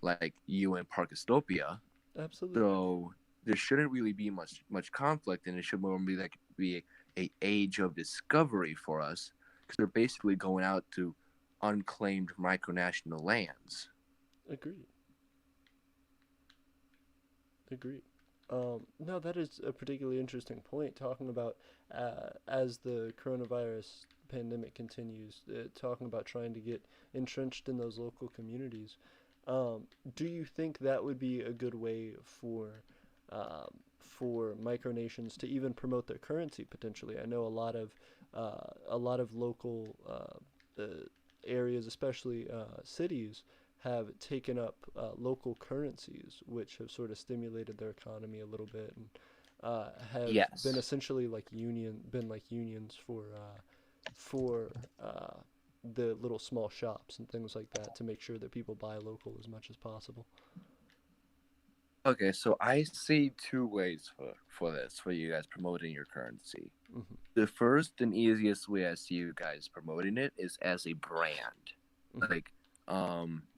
like you and Parkistopia. Absolutely. So there shouldn't really be much conflict, and it should more be a age of discovery for us, because they're basically going out to unclaimed micronational lands. Agreed. No, that is a particularly interesting point, talking about as the coronavirus pandemic continues, talking about trying to get entrenched in those local communities. Do you think that would be a good way for micronations to even promote their currency potentially? I know a lot of local areas, especially cities, have taken up local currencies, which have sort of stimulated their economy a little bit, and have been essentially like unions for the little small shops and things like that to make sure that people buy local as much as possible. Okay, so I see two ways for this, for you guys promoting your currency. Mm-hmm. The first and easiest way I see you guys promoting it is as a brand. Mm-hmm. Like,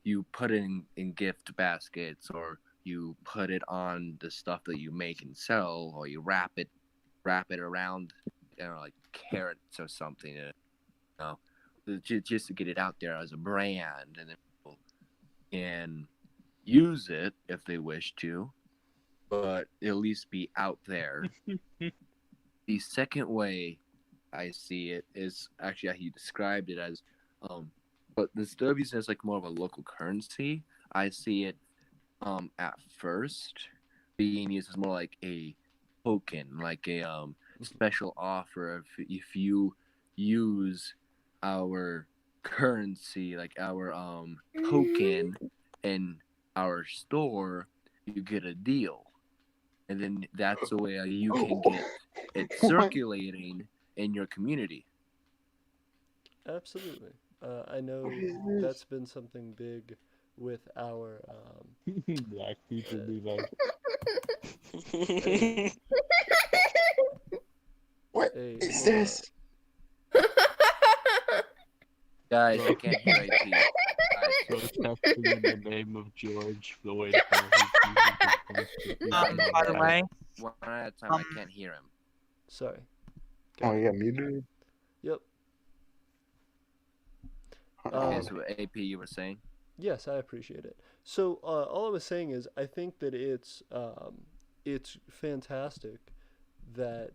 you put it in gift baskets, or you put it on the stuff that you make and sell, or you wrap it around, like carrots or something, just to get it out there as a brand, and then people can use it if they wish to, but at least be out there. The second way I see it is actually how you described it as, but instead of using it as like more of a local currency, I see it at first being used as more like a token, like a special offer. If you use our currency, like our token in our store, you get a deal, and then that's the way you can get it circulating in your community. Absolutely. I know that's been something big with our Black people be like, hey, What hey, is hold this? Guys, I can't hear AP. protesting in the name of George Floyd. By the way, One at a time, I can't hear him. Sorry. Oh, you got muted? Yep. Okay, so AP, you were saying? Yes, I appreciate it. So all I was saying is I think that it's fantastic that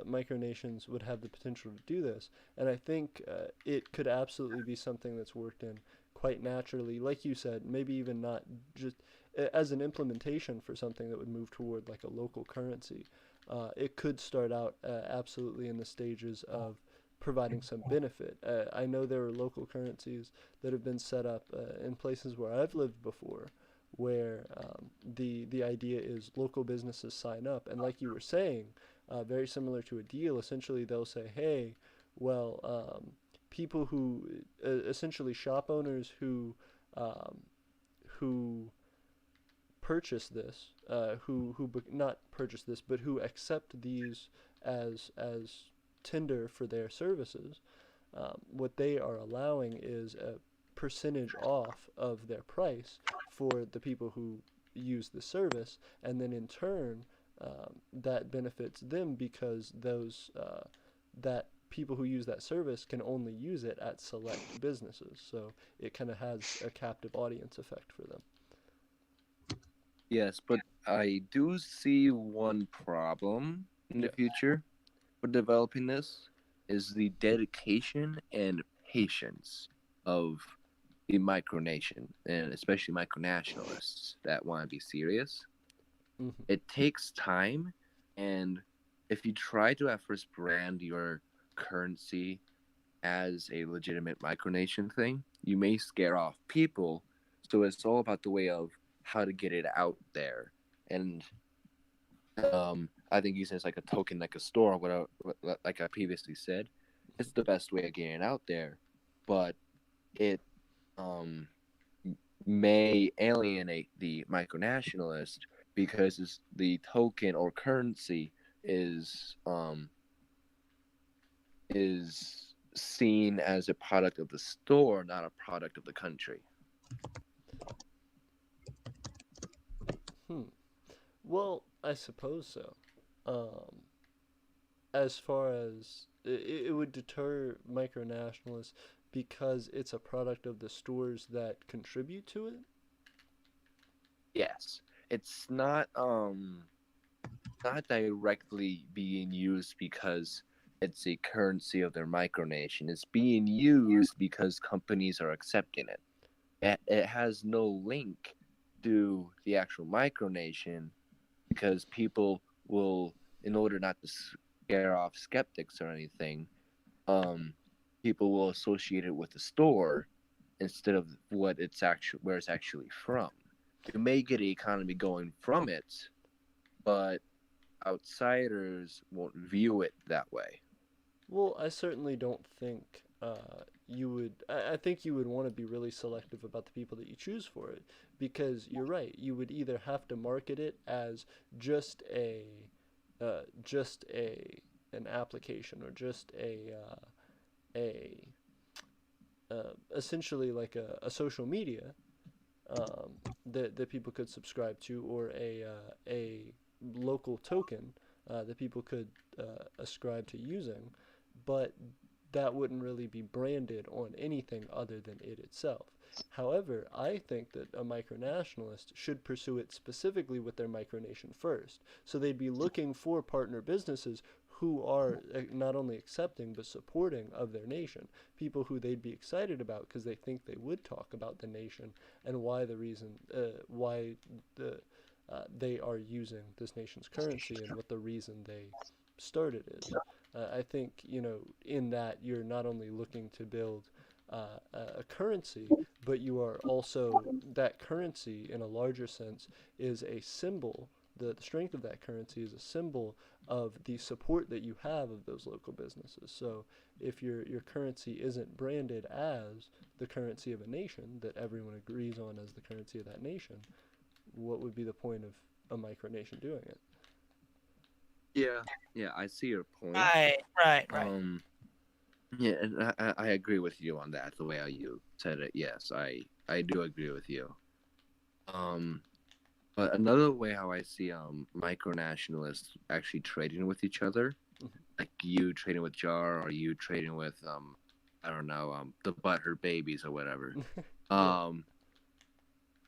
Micronations would have the potential to do this, and I think it could absolutely be something that's worked in quite naturally, like you said, maybe even not just as an implementation for something that would move toward like a local currency. It could start out absolutely in the stages of providing some benefit. I know there are local currencies that have been set up in places where I've lived before, where the idea is local businesses sign up, and like you were saying, very similar to a deal. Essentially, they'll say, "Hey, well, people who essentially shop owners who purchase this, not purchase this, but who accept these as tender for their services, what they are allowing is a percentage off of their price for the people who use the service, and then in turn, that benefits them because that people who use that service can only use it at select businesses. So it kind of has a captive audience effect for them. Yes, but I do see one problem in the future for developing this is the dedication and patience of the micronation, and especially micronationalists that want to be serious. Mm-hmm. It takes time, and if you try to at first brand your currency as a legitimate micronation thing, you may scare off people. So it's all about the way of how to get it out there. And I think using it as like a token, like a store, whatever, like I previously said, it's the best way of getting it out there. But it may alienate the micronationalist because the token or currency is seen as a product of the store, not a product of the country. Well, I suppose so. As far as it would deter micronationalists because it's a product of the stores that contribute to it. Yes, it's not directly being used because it's a currency of their micronation. It's being used because companies are accepting it. It has no link to the actual micronation because people will, in order not to scare off skeptics or anything, people will associate it with the store instead of where it's actually from. You may get an economy going from it, but outsiders won't view it that way. Well, I certainly don't think I think you would want to be really selective about the people that you choose for it, because you're right. You would either have to market it as just an application, or just a essentially like a social media that people could subscribe to, or a local token that people could ascribe to using, but that wouldn't really be branded on anything other than it itself. However, I think that a micronationalist should pursue it specifically with their micronation first. So they'd be looking for partner businesses who are not only accepting but supporting of their nation, people who they'd be excited about because they think they would talk about the nation and why they are using this nation's currency and what the reason they started is. I think, in that you're not only looking to build a currency, but you are also, that currency in a larger sense is a symbol. The strength of that currency is a symbol of the support that you have of those local businesses. So if your currency isn't branded as the currency of a nation that everyone agrees on as the currency of that nation, what would be the point of a micronation doing it? Yeah, I see your point. Right. Yeah, and I agree with you on that. The way how you said it, yes, I do agree with you. But another way how I see micronationalists actually trading with each other, like you trading with Jar, or you trading with I don't know, the Butthurt Babies or whatever.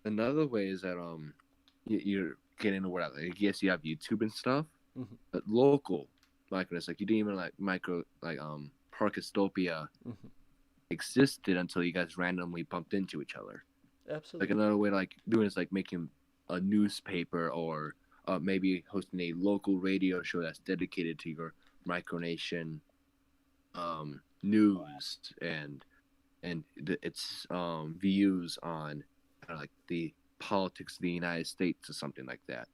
Another way is that you're getting the word out there. I guess you have YouTube and stuff, but local microness, like you didn't even Parkistopia existed until you guys randomly bumped into each other. Absolutely. Like another way like doing is like making a newspaper, or maybe hosting a local radio show that's dedicated to your micronation news and its views on like the politics of the United States or something like that.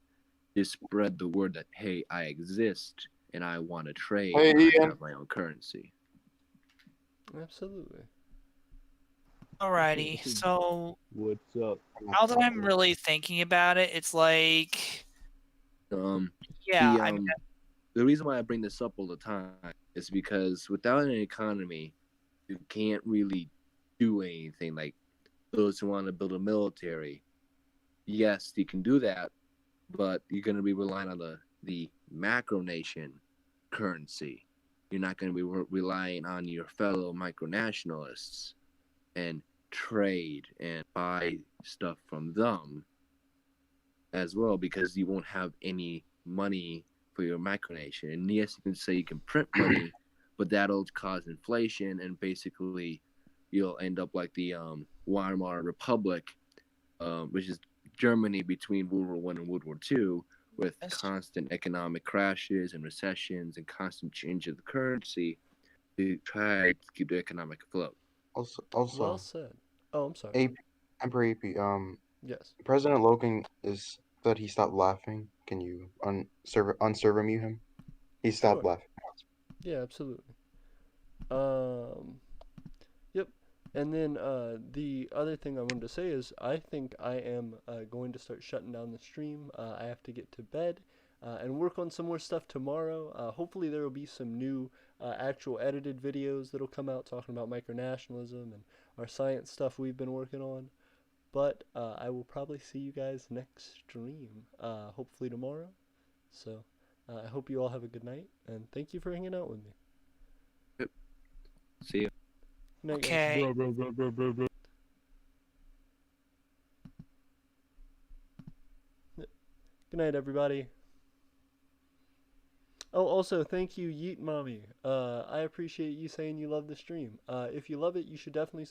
Just spread the word that, hey, I exist and I want to trade. Hey, and I Ian. have my own currency. Absolutely. Alrighty, so What's up? now that I'm really thinking about it, it's like, The reason why I bring this up all the time is because without an economy, you can't really do anything. Like those who want to build a military, yes, you can do that, but you're going to be relying on the macronation currency. You're not going to be relying on your fellow micronationalists and trade and buy stuff from them as well, because you won't have any money for your micronation. And yes, you can say you can print money, but that'll cause inflation, and basically you'll end up like the Weimar Republic, which is Germany between World War One and World War Two, with constant economic crashes and recessions and constant change of the currency to try to keep the economic afloat. Also, Well said. Oh, I'm sorry. Emperor AP, Yes. President Logan said he stopped laughing. Can you unserver mute him? He stopped laughing. Yeah, absolutely. Yep. And then the other thing I wanted to say is I think I am going to start shutting down the stream. I have to get to bed and work on some more stuff tomorrow. Hopefully there will be some new actual edited videos that'll come out talking about micronationalism and our science stuff we've been working on. But I will probably see you guys next stream, hopefully tomorrow. So I hope you all have a good night, and thank you for hanging out with me. Yep. See you. Night, okay. Guys. Good night, everybody. Oh, also, thank you, Yeet Mommy. I appreciate you saying you love the stream. If you love it, you should definitely subscribe.